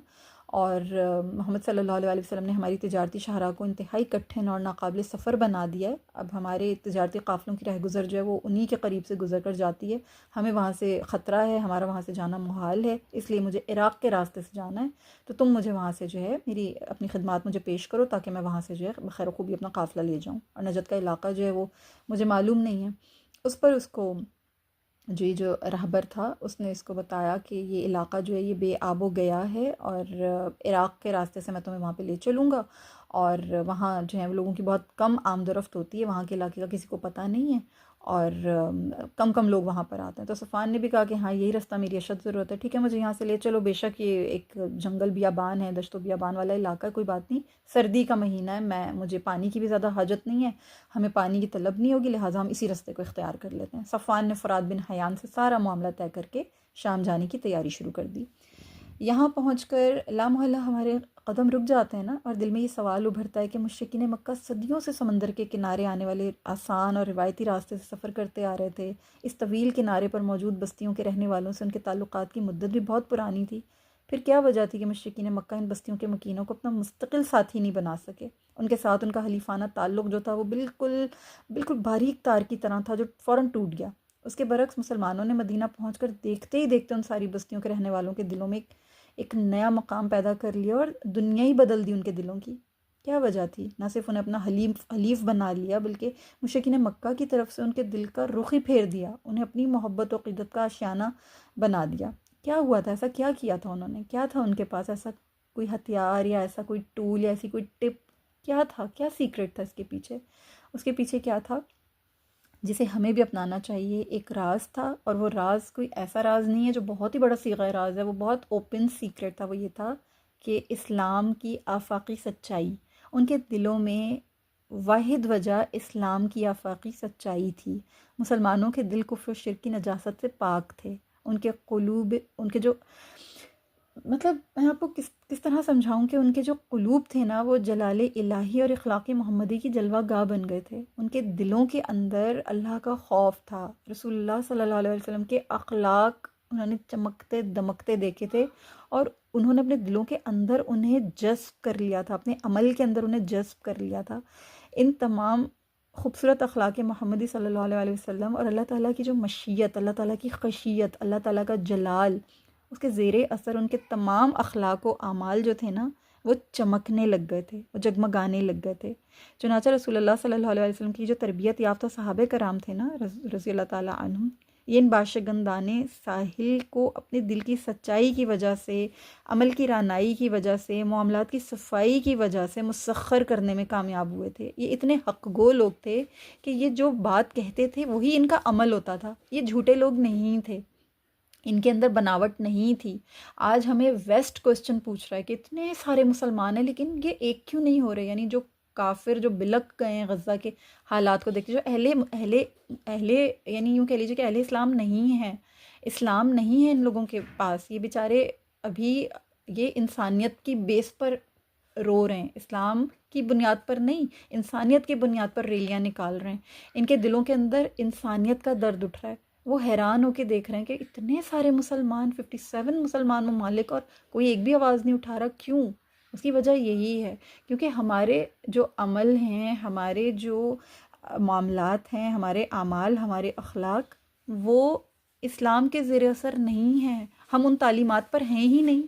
اور محمد صلی اللہ علیہ وسلم نے ہماری تجارتی شاہراہ کو انتہائی کٹھن اور ناقابل سفر بنا دیا ہے۔ اب ہمارے تجارتی قافلوں کی رہ گزر جو ہے وہ انہی کے قریب سے گزر کر جاتی ہے، ہمیں وہاں سے خطرہ ہے، ہمارا وہاں سے جانا محال ہے، اس لیے مجھے عراق کے راستے سے جانا ہے۔ تو تم مجھے وہاں سے جو ہے میری اپنی خدمات مجھے پیش کرو تاکہ میں وہاں سے جو ہے بخیر و خوبی اپنا قافلہ لے جاؤں، اور نجد کا علاقہ جو ہے وہ مجھے معلوم نہیں ہے۔ اس پر اس کو جو رہبر تھا اس نے اس کو بتایا کہ یہ علاقہ جو ہے یہ بے آب و گیا ہے، اور عراق کے راستے سے میں تمہیں وہاں پہ لے چلوں گا، اور وہاں جو ہے لوگوں کی بہت کم آمد و رفت ہوتی ہے، وہاں کے علاقے کا کسی کو پتہ نہیں ہے، اور کم کم لوگ وہاں پر آتے ہیں۔ تو صفوان نے بھی کہا کہ ہاں یہی راستہ میری اشد ضرورت ہے، ٹھیک ہے مجھے یہاں سے لے چلو، بے شک یہ ایک جنگل بیابان ہے، دشت و بیابان والا علاقہ ہے، کوئی بات نہیں، سردی کا مہینہ ہے، مجھے پانی کی بھی زیادہ حاجت نہیں ہے، ہمیں پانی کی طلب نہیں ہوگی، لہٰذا ہم اسی راستے کو اختیار کر لیتے ہیں۔ صفوان نے فرات بن حیان سے سارا معاملہ طے کر کے شام جانے کی تیاری شروع کر دی۔ یہاں پہنچ کر لامحالہ ہمارے قدم رک جاتے ہیں نا، اور دل میں یہ سوال ابھرتا ہے کہ مشرکین مکہ صدیوں سے سمندر کے کنارے آنے والے آسان اور روایتی راستے سے سفر کرتے آ رہے تھے، اس طویل کنارے پر موجود بستیوں کے رہنے والوں سے ان کے تعلقات کی مدت بھی بہت پرانی تھی، پھر کیا وجہ تھی کہ مشرکین مکہ ان بستیوں کے مکینوں کو اپنا مستقل ساتھی نہیں بنا سکے؟ ان کے ساتھ ان کا حلیفانہ تعلق جو تھا وہ بالکل بالکل باریک تار کی طرح تھا جو فوراً ٹوٹ گیا۔ اس کے برعکس مسلمانوں نے مدینہ پہنچ کر دیکھتے ہی دیکھتے ان ساری بستیوں کے رہنے والوں کے دلوں میں ایک نیا مقام پیدا کر لیا، اور دنیا ہی بدل دی ان کے دلوں کی۔ کیا وجہ تھی؟ نہ صرف انہیں اپنا حلیف بنا لیا، بلکہ مشرکین مکہ کی طرف سے ان کے دل کا رخ ہی پھیر دیا، انہیں اپنی محبت و عقیدت کا آشیانہ بنا دیا۔ کیا ہوا تھا؟ ایسا کیا کیا تھا انہوں نے؟ کیا تھا ان کے پاس ایسا کوئی ہتھیار یا ایسا کوئی ٹول یا ایسی کوئی ٹپ؟ کیا تھا؟ کیا سیکرٹ تھا اس کے پیچھے؟ اس کے پیچھے کیا تھا جسے ہمیں بھی اپنانا چاہیے؟ ایک راز تھا، اور وہ راز کوئی ایسا راز نہیں ہے جو بہت ہی بڑا صیغہ راز ہے، وہ بہت اوپن سیکرٹ تھا۔ وہ یہ تھا کہ اسلام کی آفاقی سچائی، ان کے دلوں میں واحد وجہ اسلام کی آفاقی سچائی تھی۔ مسلمانوں کے دل کفر و شرک کی نجاست سے پاک تھے، ان کے قلوب، ان کے جو مطلب میں آپ کو کس طرح سمجھاؤں کہ ان کے جو قلوب تھے نا وہ جلال الہی اور اخلاق محمدی کی جلوہ گاہ بن گئے تھے۔ ان کے دلوں کے اندر اللہ کا خوف تھا، رسول اللہ صلی اللہ علیہ وسلم کے اخلاق انہوں نے چمکتے دمکتے دیکھے تھے، اور انہوں نے اپنے دلوں کے اندر انہیں جذب کر لیا تھا، اپنے عمل کے اندر انہیں جذب کر لیا تھا۔ ان تمام خوبصورت اخلاق محمدی صلی اللہ علیہ وسلم اور اللہ تعالیٰ کی جو مشیت، اللہ تعالیٰ کی خشیت، اللہ تعالیٰ کا جلال، اس کے زیر اثر ان کے تمام اخلاق و اعمال جو تھے نا وہ چمکنے لگ گئے تھے، وہ جگمگانے لگ گئے تھے۔ چنانچہ رسول اللہ صلی اللہ علیہ وسلم کی جو تربیت یافتہ صحابہ کرام تھے نا رضی اللہ تعالیٰ عنہم، یہ ان باشگندانے ساحل کو اپنے دل کی سچائی کی وجہ سے، عمل کی رانائی کی وجہ سے، معاملات کی صفائی کی وجہ سے مسخر کرنے میں کامیاب ہوئے تھے۔ یہ اتنے حق گو لوگ تھے کہ یہ جو بات کہتے تھے وہی ان کا عمل ہوتا تھا، یہ جھوٹے لوگ نہیں تھے۔ ان کے اندر بناوٹ نہیں تھی. آج ہمیں ویسٹ کوسچن پوچھ رہا ہے کہ اتنے سارے مسلمان ہیں لیکن یہ ایک کیوں نہیں ہو رہے. یعنی جو کافر جو بلک گئے ہیں غزہ کے حالات کو دیکھ کے، جو اہل یعنی یوں کہہ لیجیے کہ اہل اسلام نہیں ہیں، اسلام نہیں ہے ان لوگوں کے پاس، یہ بیچارے ابھی یہ انسانیت کی بیس پر رو رہے ہیں، اسلام کی بنیاد پر نہیں، انسانیت کی بنیاد پر ریلیاں نکال رہے ہیں. ان کے دلوں کے اندر انسانیت کا درد اٹھ رہا ہے. وہ حیران ہو کے دیکھ رہے ہیں کہ اتنے سارے مسلمان، 57 مسلمان ممالک، اور کوئی ایک بھی آواز نہیں اٹھا رہا. کیوں؟ اس کی وجہ یہی ہے کیونکہ ہمارے جو عمل ہیں، ہمارے جو معاملات ہیں، ہمارے اعمال، ہمارے اخلاق، وہ اسلام کے زیر اثر نہیں ہیں. ہم ان تعلیمات پر ہیں ہی نہیں.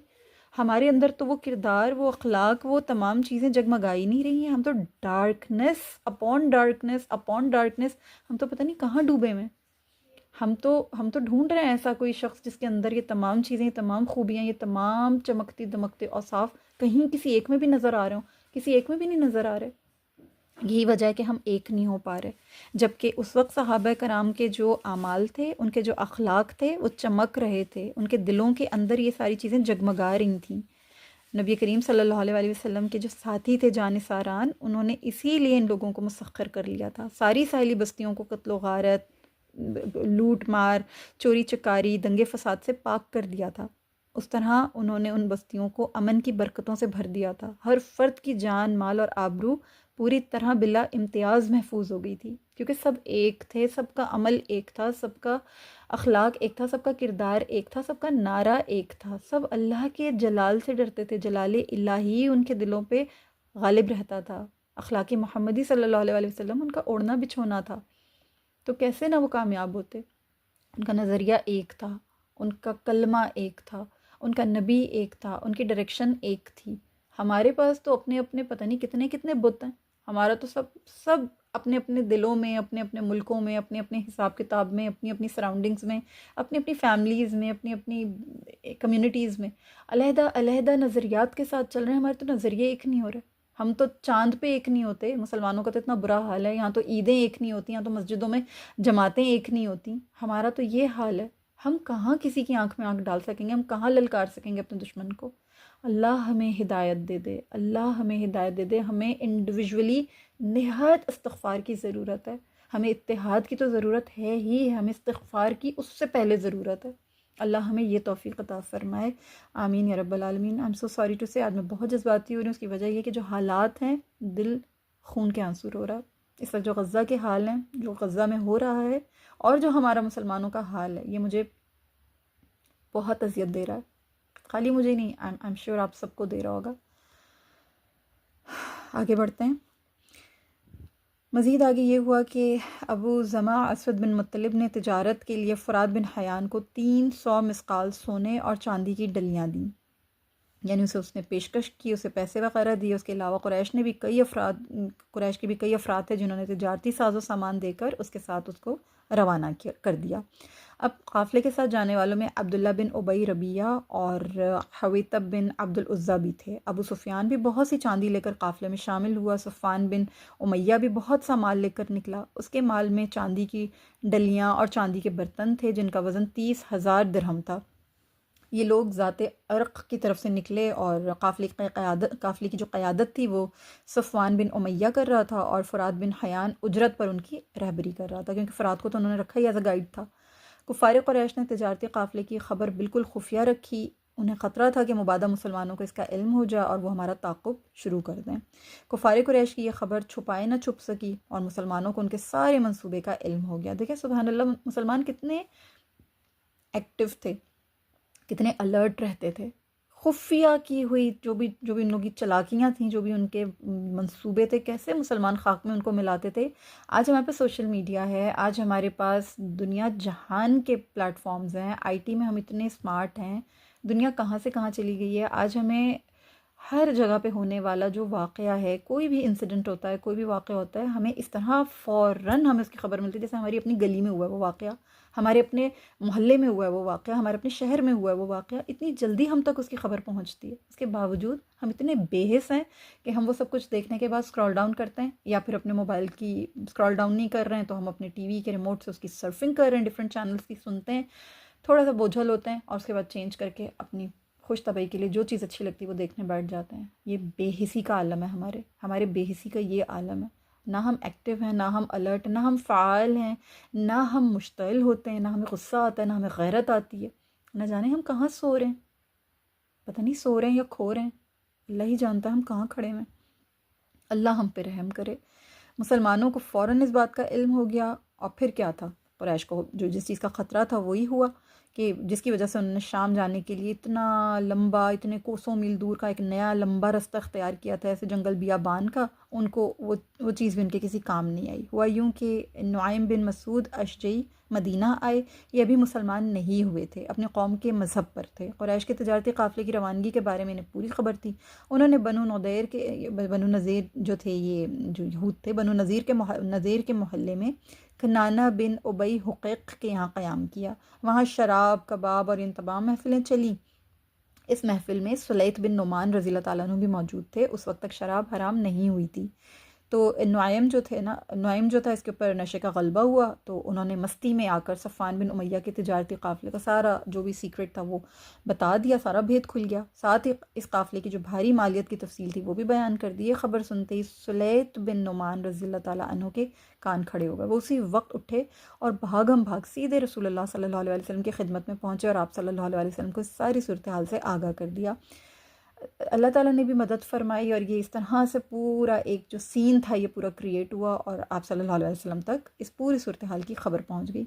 ہمارے اندر تو وہ کردار، وہ اخلاق، وہ تمام چیزیں جگمگائی نہیں رہی ہیں. ہم تو darkness upon darkness upon darkness, ہم تو پتہ نہیں کہاں ڈوبے ہوئے ہیں. ہم تو ڈھونڈ رہے ہیں ایسا کوئی شخص جس کے اندر یہ تمام چیزیں، یہ تمام خوبیاں، یہ تمام چمکتی دمکتے اوصاف کہیں کسی ایک میں بھی نظر آ رہے ہوں. کسی ایک میں بھی نہیں نظر آ رہے. یہی وجہ ہے کہ ہم ایک نہیں ہو پا رہے. جبکہ اس وقت صحابہ کرام کے جو اعمال تھے، ان کے جو اخلاق تھے، وہ چمک رہے تھے. ان کے دلوں کے اندر یہ ساری چیزیں جگمگا رہی تھیں. نبی کریم صلی اللہ علیہ وسلم کے جو ساتھی تھے جانثاران، انہوں نے اسی لیے ان لوگوں کو مسخر کر لیا تھا. ساری ساحلی بستیوں کو قتل و غارت، لوٹ مار، چوری چکاری، دنگے فساد سے پاک کر دیا تھا. اس طرح انہوں نے ان بستیوں کو امن کی برکتوں سے بھر دیا تھا. ہر فرد کی جان، مال اور آبرو پوری طرح بلا امتیاز محفوظ ہو گئی تھی، کیونکہ سب ایک تھے، سب کا عمل ایک تھا، سب کا اخلاق ایک تھا، سب کا کردار ایک تھا، سب کا نعرہ ایک تھا. سب اللہ کے جلال سے ڈرتے تھے. جلال الہی ان کے دلوں پہ غالب رہتا تھا. اخلاق محمدی صلی اللہ علیہ وسلم ان کا اوڑھنا بچھونا تھا. تو کیسے نہ وہ کامیاب ہوتے. ان کا نظریہ ایک تھا، ان کا کلمہ ایک تھا، ان کا نبی ایک تھا، ان کی ڈائریکشن ایک تھی. ہمارے پاس تو اپنے اپنے پتہ نہیں کتنے کتنے بت ہیں. ہمارا تو سب اپنے اپنے دلوں میں، اپنے اپنے ملکوں میں، اپنے اپنے حساب کتاب میں، اپنی اپنی سراؤنڈنگز میں، اپنی اپنی فیملیز میں، اپنی اپنی کمیونٹیز میں علیحدہ علیحدہ نظریات کے ساتھ چل رہے ہیں. ہمارے تو نظریے ایک نہیں ہو رہے. ہم تو چاند پہ ایک نہیں ہوتے. مسلمانوں کا تو اتنا برا حال ہے. یہاں تو عیدیں ایک نہیں ہوتی، یہاں تو مسجدوں میں جماعتیں ایک نہیں ہوتی. ہمارا تو یہ حال ہے. ہم کہاں کسی کی آنکھ میں آنکھ ڈال سکیں گے؟ ہم کہاں للکار سکیں گے اپنے دشمن کو؟ اللہ ہمیں ہدایت دے دے، اللہ ہمیں ہدایت دے دے. ہمیں انڈیویجولی نہایت استغفار کی ضرورت ہے. ہمیں اتحاد کی تو ضرورت ہے ہی، ہمیں استغفار کی اس سے پہلے ضرورت ہے. اللہ ہمیں یہ توفیق عطا فرمائے. آمین یا رب العالمین. I am so sorry to say, آج میں بہت جذباتی ہو رہی ہوں. اس کی وجہ یہ کہ جو حالات ہیں، دل خون کے آنسو رو رہا ہے. اس وقت جو غزہ کے حال ہیں، جو غزہ میں ہو رہا ہے، اور جو ہمارا مسلمانوں کا حال ہے، یہ مجھے بہت اذیت دے رہا ہے. خالی مجھے نہیں، آئی ایم شیور آپ سب کو دے رہا ہوگا. آگے بڑھتے ہیں. مزید آگے یہ ہوا کہ ابو زمع اسود بن مطلب نے تجارت کے لیے فرات بن حیان کو 300 مسقال سونے اور چاندی کی ڈلیاں دیں. یعنی اس نے پیشکش کی، اسے پیسے وغیرہ دیے. اس کے علاوہ قریش کے بھی کئی افراد تھے جنہوں نے تجارتی ساز و سامان دے کر اس کے ساتھ اس کو روانہ کر دیا. اب قافلے کے ساتھ جانے والوں میں عبداللہ بن ابی ربیعہ اور حویطب بن عبد العزیٰ بھی تھے. ابو سفیان بھی بہت سی چاندی لے کر قافلے میں شامل ہوا. صفوان بن امیہ بھی بہت سا مال لے کر نکلا. اس کے مال میں چاندی کی ڈلیاں اور چاندی کے برتن تھے جن کا وزن 30,000 درہم تھا. یہ لوگ ذات عرق کی طرف سے نکلے اور قافلے کی جو قیادت تھی وہ صفوان بن امیہ کر رہا تھا، اور فرات بن حیان اجرت پر ان کی رہبری کر رہا تھا، کیونکہ فرات کو تو انہوں نے رکھا ہی ایز اے گائیڈ تھا. کفار قریش نے تجارتی قافلے کی خبر بالکل خفیہ رکھی. انہیں خطرہ تھا کہ مبادہ مسلمانوں کو اس کا علم ہو جائے اور وہ ہمارا تعاقب شروع کر دیں. کفار قریش کی یہ خبر چھپائے نہ چھپ سکی اور مسلمانوں کو ان کے سارے منصوبے کا علم ہو گیا. دیکھیں سبحان اللہ، مسلمان کتنے ایکٹیو تھے، کتنے الرٹ رہتے تھے. خفیہ کی ہوئی جو بھی ان لوگوں کی چلاکیاں تھیں، جو بھی ان کے منصوبے تھے، کیسے مسلمان خاک میں ان کو ملاتے تھے. آج ہمارے پاس سوشل میڈیا ہے، آج ہمارے پاس دنیا جہان کے پلیٹ فارمز ہیں. آئی ٹی میں ہم اتنے اسمارٹ ہیں. دنیا کہاں سے کہاں چلی گئی ہے. آج ہمیں ہر جگہ پہ ہونے والا جو واقعہ ہے، کوئی بھی انسیڈنٹ ہوتا ہے، کوئی بھی واقعہ ہوتا ہے، ہمیں اس طرح فوراً ہمیں اس کی خبر ملتی ہے جیسے ہماری اپنی گلی میں ہوا ہے وہ واقعہ، ہمارے اپنے محلے میں ہوا ہے وہ واقعہ، ہمارے اپنے شہر میں ہوا ہے وہ واقعہ. اتنی جلدی ہم تک اس کی خبر پہنچتی ہے. اس کے باوجود ہم اتنے بے حس ہیں کہ ہم وہ سب کچھ دیکھنے کے بعد اسکرول ڈاؤن کرتے ہیں، یا پھر اپنے موبائل کی اسکرول ڈاؤن نہیں کر رہے ہیں تو ہم اپنے ٹی وی کے ریموٹ سے اس کی سرفنگ کر رہے ہیں، ڈفرینٹ چینلز کی سنتے ہیں. تھوڑا سا بوجھل ہوتے ہیں اور اس کے بعد چینج کر کے اپنی خوش طبعی کے لیے جو چیز اچھی لگتی ہے وہ دیکھنے بیٹھ جاتے ہیں۔ یہ بے حسی کا عالم ہے، ہمارے بے حسی کا یہ عالم ہے۔ نہ ہم ایکٹیو ہیں، نہ ہم الرٹ، نہ ہم فعال ہیں، نہ ہم مشتعل ہوتے ہیں، نہ ہمیں غصہ آتا ہے، نہ ہمیں غیرت آتی ہے۔ نہ جانے ہم کہاں سو رہے ہیں، پتہ نہیں سو رہے ہیں یا کھو رہے ہیں، اللہ ہی جانتا ہے ہم کہاں کھڑے ہیں۔ اللہ ہم پہ رحم کرے۔ مسلمانوں کو فوراً اس بات کا علم ہو گیا، اور پھر کیا تھا، قریش کو جو جس چیز کا خطرہ تھا وہی ہوا، کہ جس کی وجہ سے انہوں نے شام جانے کے لیے اتنا لمبا، اتنے کوسوں میل دور کا ایک نیا لمبا رستہ اختیار کیا تھا، ایسے جنگل بیابان کا، ان کو وہ چیز بھی ان کے کسی کام نہیں آئی۔ ہوا یوں کہ نعیم بن مسعود اشجعی مدینہ آئے، یہ ابھی مسلمان نہیں ہوئے تھے، اپنے قوم کے مذہب پر تھے۔ قریش کے تجارتی قافلے کی روانگی کے بارے میں انہیں پوری خبر تھی۔ انہوں نے بنو نذیر جو تھے، یہ جو یہود تھے، بنو نذیر کے محلے میں کنانہ بن ابی حقیق کے یہاں قیام کیا۔ وہاں شراب، کباب اور ان تمام محفلیں چلیں۔ اس محفل میں سلیت بن نعمان رضی اللہ تعالیٰ عنہ بھی موجود تھے۔ اس وقت تک شراب حرام نہیں ہوئی تھی۔ تو نعیم جو تھا، اس کے اوپر نشے کا غلبہ ہوا، تو انہوں نے مستی میں آ کر صفوان بن امیہ کے تجارتی قافلے کا سارا جو بھی سیکرٹ تھا وہ بتا دیا، سارا بھید کھل گیا۔ ساتھ ہی اس قافلے کی جو بھاری مالیت کی تفصیل تھی وہ بھی بیان کر دی۔ یہ خبر سنتے ہی سلیت بن نعمان رضی اللہ تعالیٰ عنہ کے کان کھڑے ہو گئے۔ وہ اسی وقت اٹھے اور بھاگم بھاگ سیدھے رسول اللہ صلی اللہ علیہ وسلم کی خدمت میں پہنچے اور آپ صلی اللہ علیہ وسلم کو اس ساری صورتحال سے آگاہ کر دیا۔ اللہ تعالیٰ نے بھی مدد فرمائی، اور یہ اس طرح سے پورا ایک جو سین تھا یہ پورا کریٹ ہوا، اور آپ صلی اللہ علیہ وسلم تک اس پوری صورتحال کی خبر پہنچ گئی۔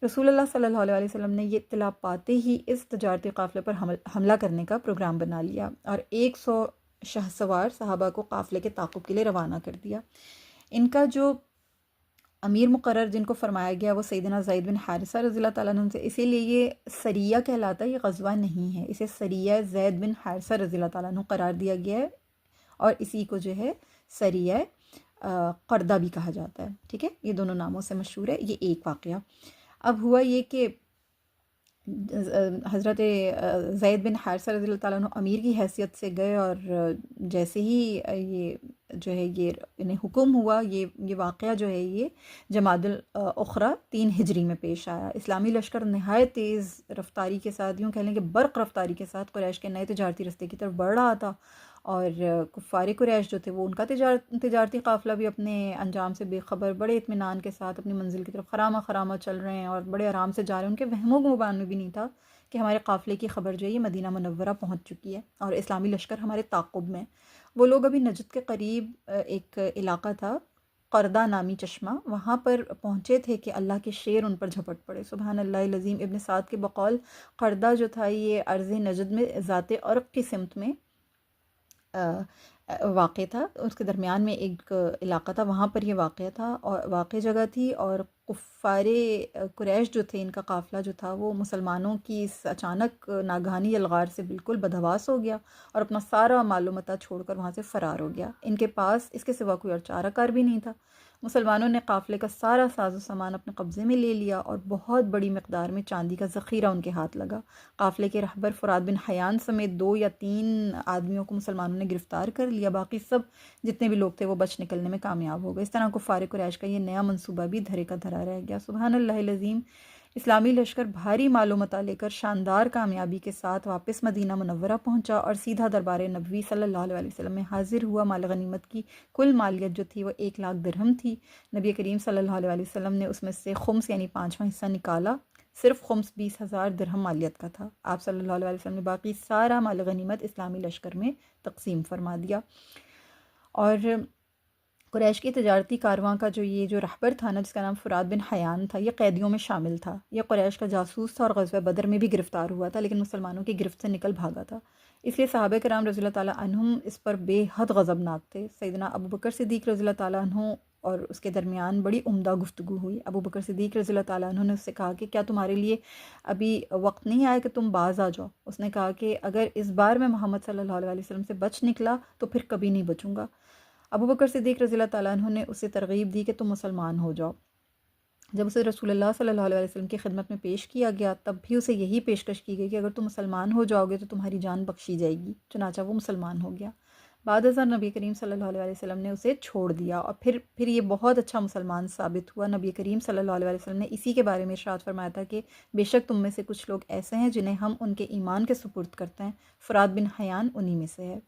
رسول اللہ صلی اللہ علیہ وسلم نے یہ اطلاع پاتے ہی اس تجارتی قافلے پر حملہ کرنے کا پروگرام بنا لیا، اور 100 شہسوار صحابہ کو قافلے کے تعاقب کے لیے روانہ کر دیا۔ ان کا جو امیر مقرر جن کو فرمایا گیا وہ سیدنا زید بن حارثہ رضی اللہ تعالیٰ عنہ سے، اسی لیے یہ سریہ کہلاتا ہے، یہ غزوہ نہیں ہے، اسے سریہ زید بن حارثہ رضی اللہ تعالیٰ عنہ قرار دیا گیا ہے، اور اسی کو جو ہے سریہ قردہ بھی کہا جاتا ہے۔ ٹھیک ہے، یہ دونوں ناموں سے مشہور ہے۔ یہ ایک واقعہ۔ اب ہوا یہ کہ حضرت زید بن حارثہ رضی اللہ تعالیٰ عنہ امیر کی حیثیت سے گئے، اور جیسے ہی یہ جو ہے یہ انہیں حکم ہوا، یہ واقعہ جو ہے یہ جمادی الاخری 3 ہجری میں پیش آیا۔ اسلامی لشکر نہایت تیز رفتاری کے ساتھ، یوں کہہ لیں کہ برق رفتاری کے ساتھ قریش کے نئے تجارتی رستے کی طرف بڑھ رہا تھا، اور کفار قریش جو تھے وہ ان کا تجارتی قافلہ بھی اپنے انجام سے بے خبر بڑے اطمینان کے ساتھ اپنی منزل کی طرف خرامہ چل رہے ہیں، اور بڑے آرام سے جا رہے ہیں۔ ان کے وہم و گمان میں بھی نہیں تھا کہ ہمارے قافلے کی خبر جو ہے یہ مدینہ منورہ پہنچ چکی ہے، اور اسلامی لشکر ہمارے تعاقب میں۔ وہ لوگ ابھی نجد کے قریب ایک علاقہ تھا قردہ نامی چشمہ، وہاں پر پہنچے تھے کہ اللہ کے شیر ان پر جھپٹ پڑے۔ سبحان اللہ العظیم۔ ابن سعد کے بقول قردہ جو تھا یہ ارض نجد میں ذات عرق کی سمت میں واقع تھا، اس کے درمیان میں ایک علاقہ تھا، وہاں پر یہ واقع تھا اور واقع جگہ تھی۔ اور کفار قریش جو تھے، ان کا قافلہ جو تھا وہ مسلمانوں کی اس اچانک ناگہانی الغار سے بالکل بدحواس ہو گیا، اور اپنا سارا مال و متاع چھوڑ کر وہاں سے فرار ہو گیا۔ ان کے پاس اس کے سوا کوئی اور چارہ کار بھی نہیں تھا۔ مسلمانوں نے قافلے کا سارا ساز و سامان اپنے قبضے میں لے لیا، اور بہت بڑی مقدار میں چاندی کا ذخیرہ ان کے ہاتھ لگا۔ قافلے کے رہبر فرات بن حیان سمیت 2 یا 3 آدمیوں کو مسلمانوں نے گرفتار کر لیا، باقی سب جتنے بھی لوگ تھے وہ بچ نکلنے میں کامیاب ہو گئے۔ اس طرح کفار قریش کا یہ نیا منصوبہ بھی دھرے کا دھرا رہ گیا۔ سبحان اللہ العظیم۔ اسلامی لشکر بھاری مال و متاع لے کر شاندار کامیابی کے ساتھ واپس مدینہ منورہ پہنچا، اور سیدھا دربار نبوی صلی اللہ علیہ وسلم میں حاضر ہوا۔ مال غنیمت کی کل مالیت جو تھی وہ 1,00,000 درہم تھی۔ نبی کریم صلی اللہ علیہ وسلم نے اس میں سے خمس یعنی 5واں حصہ نکالا، صرف خمس 20,000 درہم مالیت کا تھا۔ آپ صلی اللہ علیہ وسلم نے باقی سارا مال غنیمت اسلامی لشکر میں تقسیم فرما دیا۔ اور قریش کی تجارتی کارواں کا جو رہبر تھا نا، جس کا نام فرات بن حیان تھا، یہ قیدیوں میں شامل تھا۔ یہ قریش کا جاسوس تھا، اور غزوہ بدر میں بھی گرفتار ہوا تھا، لیکن مسلمانوں کی گرفت سے نکل بھاگا تھا۔ اس لیے صحابہ کرام رضی اللہ تعالیٰ عنہم اس پر بے حد غضبناک تھے۔ سیدنا ابو بکر صدیق رضی اللہ تعالیٰ عنہ اور اس کے درمیان بڑی عمدہ گفتگو ہوئی۔ ابو بکر صدیق رضی اللہ تعالیٰ عنہ نے اس سے کہا کہ کیا تمہارے لیے ابھی وقت نہیں آیا کہ تم باز آ جاؤ؟ اس نے کہا کہ اگر اس بار میں محمد صلی اللہ علیہ وسلم سے بچ نکلا تو پھر کبھی نہیں بچوں گا۔ ابو بکر صدیق رضی اللہ تعالیٰ عنہ نے اسے ترغیب دی کہ تم مسلمان ہو جاؤ۔ جب اسے رسول اللہ صلی اللہ علیہ وسلم کی خدمت میں پیش کیا گیا، تب بھی اسے یہی پیشکش کی گئی کہ اگر تم مسلمان ہو جاؤ گے تو تمہاری جان بخشی جائے گی۔ چنانچہ وہ مسلمان ہو گیا۔ بعد ازاں نبی کریم صلی اللہ علیہ وسلم نے اسے چھوڑ دیا، اور پھر یہ بہت اچھا مسلمان ثابت ہوا۔ نبی کریم صلی اللہ علیہ وسلم نے اسی کے بارے میں ارشاد فرمایا تھا کہ بے شک تم میں سے کچھ لوگ ایسے ہیں جنہیں ہم ان کے ایمان کے سپرد کرتے ہیں، فرات بن حیان انہی میں سے ہے۔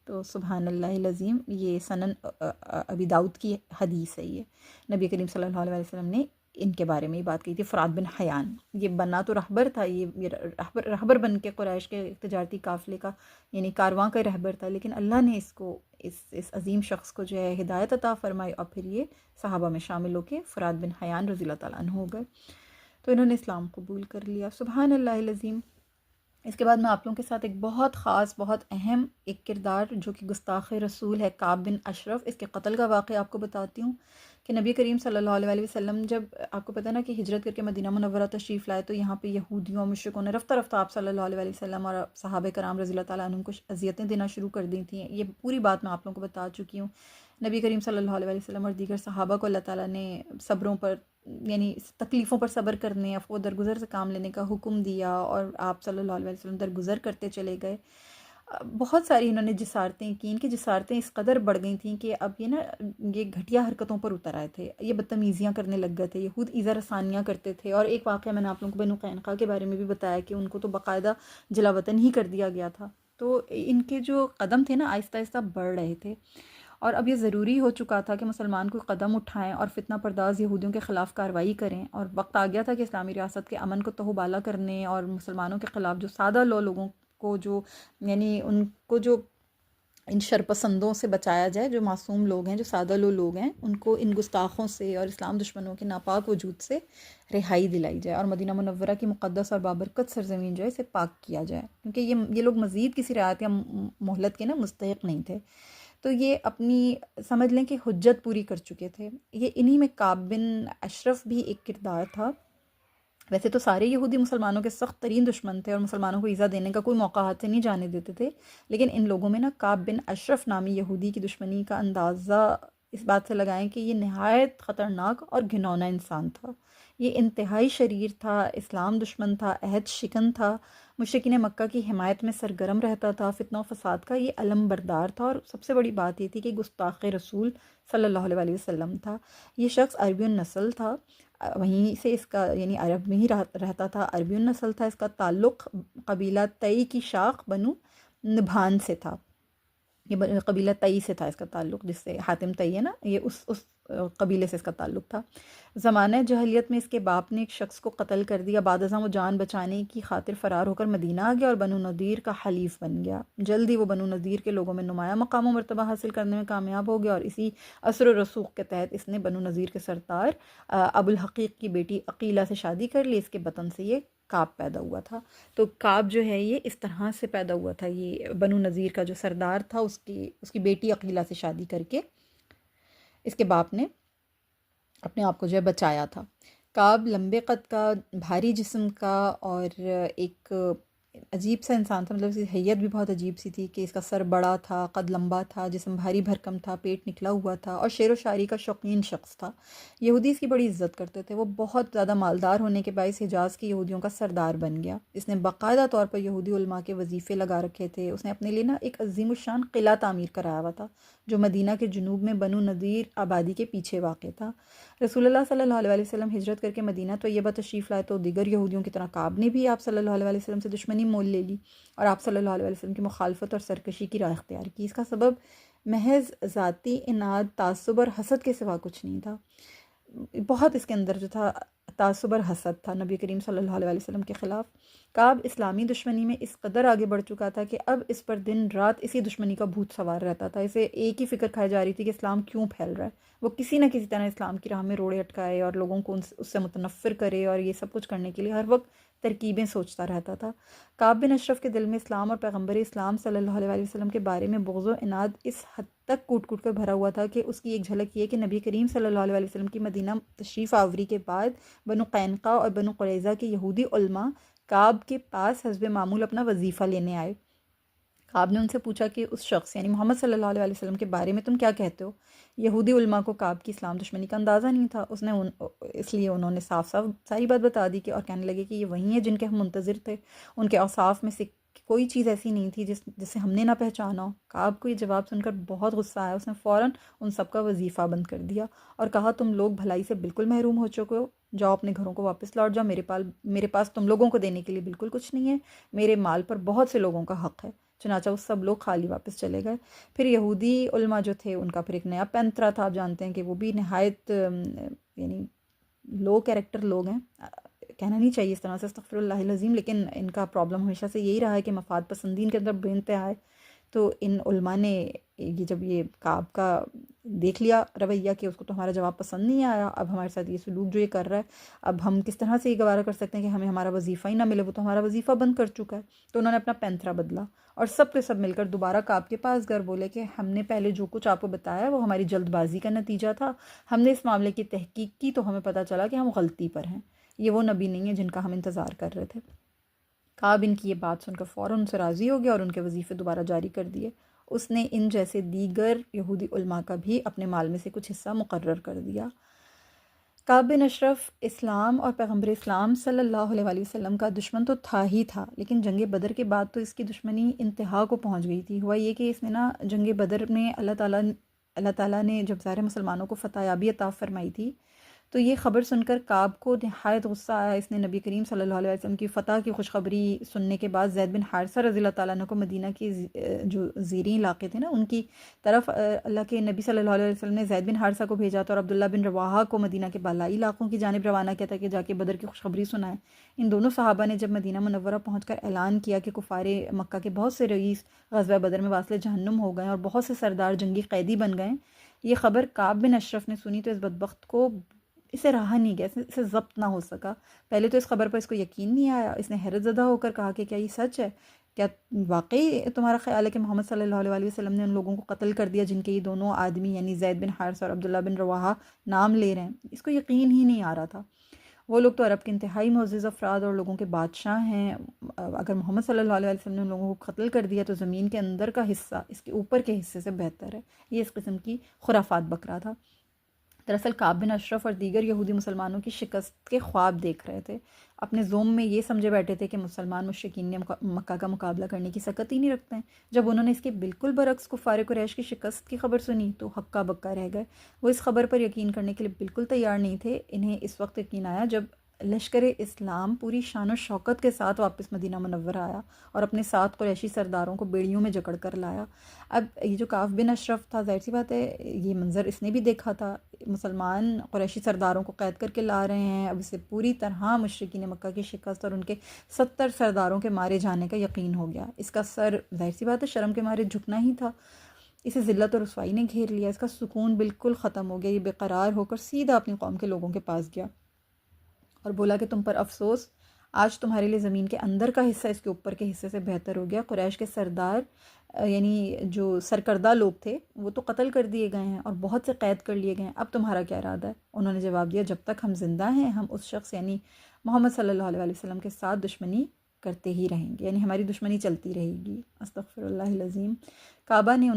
تو سبحان اللہ العظیم، یہ سنن ابی داؤد کی حدیث ہے۔ یہ نبی کریم صلی اللہ علیہ وسلم نے ان کے بارے میں یہ بات کہی تھی، فرات بن حیان۔ یہ بنا تو رہبر تھا، یہ رہبر بن کے قریش کے تجارتی قافلے کا یعنی کارواں کا رہبر تھا، لیکن اللہ نے اس کو اس عظیم شخص کو جو ہے ہدایت عطا فرمائی، اور پھر یہ صحابہ میں شامل ہو کے فرات بن حیان رضی اللہ تعالیٰ عنہ ہو گئے، تو انہوں نے اسلام قبول کر لیا۔ سبحان اللہ العظیم۔ اس کے بعد میں آپ لوگوں کے ساتھ ایک بہت خاص، بہت اہم ایک کردار جو کہ گستاخ رسول ہے، کعب بن اشرف، اس کے قتل کا واقعہ آپ کو بتاتی ہوں کہ نبی کریم صلی اللہ علیہ وسلم جب آپ کو پتہ ہے نا کہ ہجرت کر کے مدینہ منورہ تشریف لائے، تو یہاں پہ یہودیوں مشرکوں نے رفتہ رفتہ آپ صلی اللہ علیہ وسلم اور صحابہ کرام رضی اللہ تعالیٰ عنہ کو اذیتیں دینا شروع کر دی تھیں۔ یہ پوری بات میں آپ لوگوں کو بتا چکی ہوں۔ نبی کریم صلی اللہ علیہ وسلم اور دیگر صحابہ کو اللہ تعالیٰ نے صبروں پر یعنی تکلیفوں پر صبر کرنے، عفو و درگزر سے کام لینے کا حکم دیا، اور آپ صلی اللہ علیہ وسلم درگزر کرتے چلے گئے۔ بہت ساری انہوں نے جسارتیں کی، ان کی جسارتیں اس قدر بڑھ گئی تھیں کہ اب یہ گھٹیا حرکتوں پر اتر آئے تھے، یہ بدتمیزیاں کرنے لگ گئے تھے، یہود ایذا رسانیاں کرتے تھے۔ اور ایک واقعہ میں نے آپ لوگوں کو بنو قینقاع کے بارے میں بھی بتایا کہ ان کو تو باقاعدہ جلا وطن ہی کر دیا گیا تھا۔ تو ان کے جو قدم تھے نا آہستہ آہستہ بڑھ رہے تھے، اور اب یہ ضروری ہو چکا تھا کہ مسلمان کوئی قدم اٹھائیں اور فتنہ پرداز یہودیوں کے خلاف کارروائی کریں، اور وقت آ گیا تھا کہ اسلامی ریاست کے امن کو تہو بالا کرنے اور مسلمانوں کے خلاف جو سادہ لوگوں کو جو یعنی ان کو جو ان شرپسندوں سے بچایا جائے، جو معصوم لوگ ہیں، جو سادہ لوگ ہیں، ان کو ان گستاخوں سے اور اسلام دشمنوں کے ناپاک وجود سے رہائی دلائی جائے، اور مدینہ منورہ کی مقدس اور بابرکت سرزمین جو ہے اسے پاک کیا جائے، کیونکہ یہ لوگ مزید کسی رعایت یا مہلت کے نا مستحق نہیں تھے۔ تو یہ اپنی سمجھ لیں کہ حجت پوری کر چکے تھے۔ یہ انہی میں کعب بن اشرف بھی ایک کردار تھا۔ ویسے تو سارے یہودی مسلمانوں کے سخت ترین دشمن تھے اور مسلمانوں کو ایذا دینے کا کوئی موقع ہاتھ سے نہیں جانے دیتے تھے، لیکن ان لوگوں میں نا کعب بن اشرف نامی یہودی کی دشمنی کا اندازہ اس بات سے لگائیں کہ یہ نہایت خطرناک اور گھنونا انسان تھا۔ یہ انتہائی شریر تھا، اسلام دشمن تھا، عہد شکن تھا، مشرکین مکہ کی حمایت میں سرگرم رہتا تھا، فتنہ و فساد کا یہ علم بردار تھا، اور سب سے بڑی بات یہ تھی کہ گستاخ رسول صلی اللہ علیہ وسلم تھا۔ یہ شخص عربی النسل تھا، وہیں سے اس کا یعنی عرب میں ہی رہتا تھا، عربی النسل تھا۔ اس کا تعلق قبیلہ تئی کی شاخ بنو نبھان سے تھا، یہ قبیلہ تئی سے تھا اس کا تعلق، جس سے حاتم تئی ہے نا، یہ اس قبیلے سے اس کا تعلق تھا۔ زمانہ جاہلیت میں اس کے باپ نے ایک شخص کو قتل کر دیا، بعد ازاں وہ جان بچانے کی خاطر فرار ہو کر مدینہ آ گیا اور بنو نذیر کا حلیف بن گیا۔ جلد ہی وہ بنو نذیر کے لوگوں میں نمایاں مقام و مرتبہ حاصل کرنے میں کامیاب ہو گیا، اور اسی اثر و رسوخ کے تحت اس نے بنو نذیر کے سردار ابو الحقیق کی بیٹی عقیلہ سے شادی کر لی۔ اس کے بطن سے یہ کعب پیدا ہوا تھا۔ تو کعب جو ہے یہ اس طرح سے پیدا ہوا تھا، یہ بنو نذیر کا جو سردار تھا اس کی بیٹی عقیلہ سے شادی کر کے اس کے باپ نے اپنے آپ کو جو ہے بچایا تھا۔ کعب لمبے قد کا، بھاری جسم کا، اور ایک عجیب سا انسان تھا، مطلب اس کی حیت بھی بہت عجیب سی تھی کہ اس کا سر بڑا تھا، قد لمبا تھا، جسم بھاری بھرکم تھا، پیٹ نکلا ہوا تھا، اور شعر و شاعری کا شوقین شخص تھا۔ یہودی اس کی بڑی عزت کرتے تھے، وہ بہت زیادہ مالدار ہونے کے باعث حجاز کے یہودیوں کا سردار بن گیا۔ اس نے باقاعدہ طور پر یہودی علماء کے وظیفے لگا رکھے تھے۔ اس نے اپنے لیے نا ایک عظیم الشان قلعہ تعمیر کرایا ہوا تھا، جو مدینہ کے جنوب میں بنو نذیر آبادی کے پیچھے واقع تھا۔ رسول اللہ صلی اللہ علیہ وسلم ہجرت کر کے مدینہ طیبہ تشریف لائے تو دیگر یہودیوں کی طرح کعب نے بھی آپ صلی اللہ علیہ وسلم سے دشمنی مول لے لی، اور آپ صلی اللہ علیہ وسلم کی مخالفت اور سرکشی کی راہ اختیار کی۔ اس کا سبب محض ذاتی اناد، تعصب اور حسد کے سوا کچھ نہیں تھا۔ بہت اس کے اندر جو تھا تعصب اور حسد تھا نبی کریم صلی اللہ علیہ وسلم کے خلاف۔ کعب اسلامی دشمنی میں اس قدر آگے بڑھ چکا تھا کہ اب اس پر دن رات اسی دشمنی کا بھوت سوار رہتا تھا۔ اسے ایک ہی فکر کھائی جا رہی تھی کہ اسلام کیوں پھیل رہا ہے، وہ کسی نہ کسی طرح اسلام کی راہ میں روڑے اٹکائے اور لوگوں کو اس سے متنفر کرے، اور یہ سب کچھ کرنے کے لیے ہر وقت ترکیبیں سوچتا رہتا تھا۔ کعب بن اشرف کے دل میں اسلام اور پیغمبر اسلام صلی اللہ علیہ وسلم کے بارے میں بغض و عناد اس حد تک کوٹ کوٹ کر بھرا ہوا تھا کہ اس کی ایک جھلک یہ کہ نبی کریم صلی اللہ علیہ وسلم کی مدینہ تشریف آوری کے بعد بنو قینقاع اور بنو قریظہ کے یہودی علماء کعب کے پاس حسب معمول اپنا وظیفہ لینے آئے۔ کعب نے ان سے پوچھا کہ اس شخص یعنی محمد صلی اللہ علیہ وسلم کے بارے میں تم کیا کہتے ہو؟ یہودی علماء کو کعب کی اسلام دشمنی کا اندازہ نہیں تھا، اس لیے انہوں نے صاف صاف ساری بات بتا دی کہ اور کہنے لگے کہ یہ وہی ہیں جن کے ہم منتظر تھے، ان کے اوصاف میں سے کوئی چیز ایسی نہیں تھی جسے ہم نے نہ پہچانا ہو۔ کعب کو یہ جواب سن کر بہت غصہ آیا، اس نے فوراً ان سب کا وظیفہ بند کر دیا اور کہا تم لوگ بھلائی سے بالکل محروم ہو چکے ہو، جاؤ اپنے گھروں کو واپس لوٹ جاؤ، میرے پاس تم لوگوں کو دینے کے لیے بالکل کچھ نہیں ہے، میرے مال پر بہت سے لوگوں کا حق ہے۔ چنانچہ وہ سب لوگ خالی واپس چلے گئے۔ پھر یہودی علماء جو تھے ان کا پھر ایک نیا پینترا تھا، آپ جانتے ہیں کہ وہ بھی نہایت یعنی لو کیریکٹر لوگ ہیں، کہنا نہیں چاہیے اس طرح سے، استغفر اللہ العظیم، لیکن ان کا پرابلم ہمیشہ سے یہی رہا ہے کہ مفاد پسندی ان کے اندر بے انتہا ہے۔ تو ان علماء نے جب یہ کعب کا دیکھ لیا رویہ کہ اس کو تو ہمارا جواب پسند نہیں آیا، اب ہمارے ساتھ یہ سلوک جو یہ کر رہا ہے، اب ہم کس طرح سے یہ گوارہ کر سکتے ہیں کہ ہمیں ہمارا وظیفہ ہی نہ ملے، وہ تو ہمارا وظیفہ بند کر چکا ہے۔ تو انہوں نے اپنا پینترا بدلا اور سب کے سب مل کر دوبارہ کعب کے پاس گئے، بولے کہ ہم نے پہلے جو کچھ آپ کو بتایا وہ ہماری جلد بازی کا نتیجہ تھا، ہم نے اس معاملے کی تحقیق کی تو ہمیں پتہ چلا کہ ہم غلطی پر ہیں، یہ وہ نبی نہیں ہے جن کا ہم انتظار کر رہے تھے۔ کعب ان کی یہ بات سن کر فوراً ان سے راضی ہو گیا اور ان کے وظیفے دوبارہ جاری کر دیے۔ اس نے ان جیسے دیگر یہودی علماء کا بھی اپنے مال میں سے کچھ حصہ مقرر کر دیا۔ کعب بن اشرف اسلام اور پیغمبر اسلام صلی اللہ علیہ وآلہ وسلم کا دشمن تو تھا ہی تھا، لیکن جنگ بدر کے بعد تو اس کی دشمنی انتہا کو پہنچ گئی تھی۔ ہوا یہ کہ اس نے نا جنگ بدر میں اللہ تعالیٰ نے جب ظاہر مسلمانوں کو فتح یابی عطا فرمائی تھی، تو یہ خبر سن کر کعب کو نہایت غصہ آیا۔ اس نے نبی کریم صلی اللہ علیہ وسلم کی فتح کی خوشخبری سننے کے بعد زید بن حارثہ رضی اللہ تعالیٰ عنہ کو مدینہ کے جو زیریں علاقے تھے نا ان کی طرف اللہ کے نبی صلی اللہ علیہ وسلم نے زید بن حارثہ کو بھیجا تھا اور عبداللہ بن رواحہ کو مدینہ کے بالائی علاقوں کی جانب روانہ کیا تھا کہ جا کے بدر کی خوشخبری سنائے۔ ان دونوں صحابہ نے جب مدینہ منورہ پہنچ کر اعلان کیا کہ کفار مکہ کے بہت سے رئیس غزوہ بدر میں واصل جہنم ہو گئے اور بہت سے سردار جنگی قیدی بن گئے، یہ خبر کعب بن اشرف نے سنی تو اس بدبخت کو اسے رہا نہیں گیا، اسے ضبط نہ ہو سکا۔ پہلے تو اس خبر پر اس کو یقین نہیں آیا، اس نے حیرت زدہ ہو کر کہا کہ کیا یہ سچ ہے؟ کیا واقعی تمہارا خیال ہے کہ محمد صلی اللہ علیہ وسلم نے ان لوگوں کو قتل کر دیا جن کے یہ دونوں آدمی یعنی زید بن حارثہ اور عبداللہ بن رواحہ نام لے رہے ہیں؟ اس کو یقین ہی نہیں آ رہا تھا۔ وہ لوگ تو عرب کے انتہائی معزز افراد اور لوگوں کے بادشاہ ہیں، اگر محمد صلی اللہ علیہ وسلم نے ان لوگوں کو قتل کر دیا تو زمین کے اندر کا حصہ اس کے اوپر کے حصے سے بہتر ہے۔ یہ اس قسم کی خرافات بک رہا تھا۔ دراصل کعب بن اشرف اور دیگر یہودی مسلمانوں کی شکست کے خواب دیکھ رہے تھے، اپنے زوم میں یہ سمجھے بیٹھے تھے کہ مسلمان مشرکین نے مکہ کا مقابلہ کرنے کی سکت ہی نہیں رکھتے ہیں۔ جب انہوں نے اس کے بالکل برعکس کفار قریش کی شکست کی خبر سنی تو ہکا بکا رہ گئے، وہ اس خبر پر یقین کرنے کے لیے بالکل تیار نہیں تھے۔ انہیں اس وقت یقین آیا جب لشکر اسلام پوری شان و شوکت کے ساتھ واپس مدینہ منورہ آیا اور اپنے ساتھ قریشی سرداروں کو بیڑیوں میں جکڑ کر لایا۔ اب یہ جو کعب بن اشرف تھا، ظاہر سی بات ہے یہ منظر اس نے بھی دیکھا تھا، مسلمان قریشی سرداروں کو قید کر کے لا رہے ہیں، اب اسے پوری طرح مشرکین مکہ کی شکست اور ان کے 70 سرداروں کے مارے جانے کا یقین ہو گیا۔ اس کا سر ظاہر سی بات ہے شرم کے مارے جھکنا ہی تھا، اسے ذلت اور رسوائی نے گھیر لیا، اس کا سکون بالکل ختم ہو گیا۔ یہ بے قرار ہو کر سیدھا اپنی قوم کے لوگوں کے پاس گیا اور بولا کہ تم پر افسوس، آج تمہارے لیے زمین کے اندر کا حصہ اس کے اوپر کے حصے سے بہتر ہو گیا۔ قریش کے سردار یعنی جو سرکردہ لوگ تھے وہ تو قتل کر دیے گئے ہیں اور بہت سے قید کر لیے گئے ہیں، اب تمہارا کیا ارادہ ہے؟ انہوں نے جواب دیا، جب تک ہم زندہ ہیں ہم اس شخص یعنی محمد صلی اللہ علیہ وسلم کے ساتھ دشمنی کرتے ہی رہیں گے، یعنی ہماری دشمنی چلتی رہے گی۔ استغفر اللہ العظیم۔ کعب نے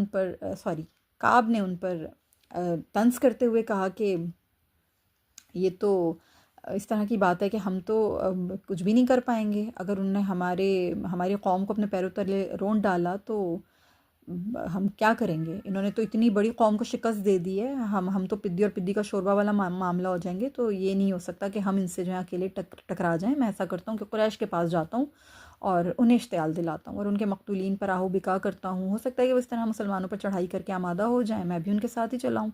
ان پر طنز کرتے ہوئے کہا کہ یہ تو اس طرح کی بات ہے کہ ہم تو کچھ بھی نہیں کر پائیں گے، اگر انہوں نے ہماری قوم کو اپنے پیروں تلے رونٹ ڈالا تو ہم کیا کریں گے؟ انہوں نے تو اتنی بڑی قوم کو شکست دے دی ہے، ہم تو پدی اور پدی کا شوربہ والا معاملہ ہو جائیں گے، تو یہ نہیں ہو سکتا کہ ہم ان سے جو ہے اکیلے ٹکرا جائیں۔ میں ایسا کرتا ہوں کہ قریش کے پاس جاتا ہوں اور انہیں اشتعال دلاتا ہوں اور ان کے مقتولین پر آہو بکا کرتا ہوں، ہو سکتا ہے کہ وہ اس طرح مسلمانوں پر چڑھائی کر کے آمادہ ہو جائیں، میں بھی ان کے ساتھ ہی چلاؤں،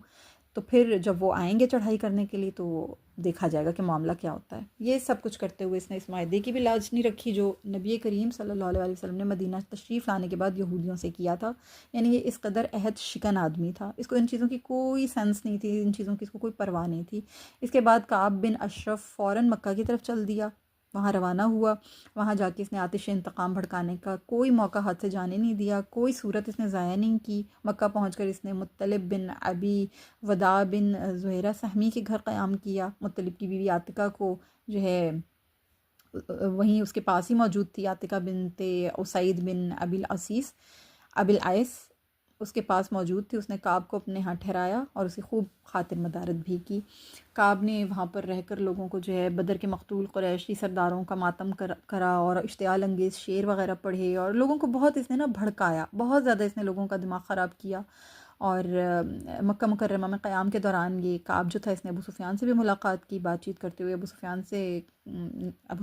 تو پھر جب وہ آئیں گے چڑھائی کرنے کے لیے تو دیکھا جائے گا کہ معاملہ کیا ہوتا ہے۔ یہ سب کچھ کرتے ہوئے اس نے اس معاہدے کی بھی لاج نہیں رکھی جو نبی کریم صلی اللہ علیہ وسلم نے مدینہ تشریف لانے کے بعد یہودیوں سے کیا تھا، یعنی یہ اس قدر عہد شکن آدمی تھا، اس کو ان چیزوں کی کوئی سینس نہیں تھی، ان چیزوں کی اس کو کوئی پرواہ نہیں تھی۔ اس کے بعد کعب بن اشرف فوراً مکہ کی طرف چل دیا، وہاں روانہ ہوا، وہاں جا کے اس نے آتش انتقام بھڑکانے کا کوئی موقع ہاتھ سے جانے نہیں دیا، کوئی صورت اس نے ضائع نہیں کی۔ مکہ پہنچ کر اس نے مطلب بن ابی وداع بن زہیرہ سہمی کے گھر قیام کیا۔ مطلب کی بیوی عاتقہ کو جو ہے وہیں اس کے پاس ہی موجود تھی، عاتقہ بنت اسید بن ابی العیس، اس کے پاس موجود تھی، اس نے کعب کو اپنے ہاں ٹھہرایا اور اسے خوب خاطر مدارت بھی کی۔ کعب نے وہاں پر رہ کر لوگوں کو جو ہے بدر کے مقتول قریشی سرداروں کا ماتم کرا اور اشتعال انگیز شعر وغیرہ پڑھے، اور لوگوں کو بہت اس نے نا بھڑکایا، بہت زیادہ اس نے لوگوں کا دماغ خراب کیا۔ اور مکہ مکرمہ میں قیام کے دوران یہ کعب جو تھا، اس نے ابو سفیان سے بھی ملاقات کی، بات چیت کرتے ہوئے ابو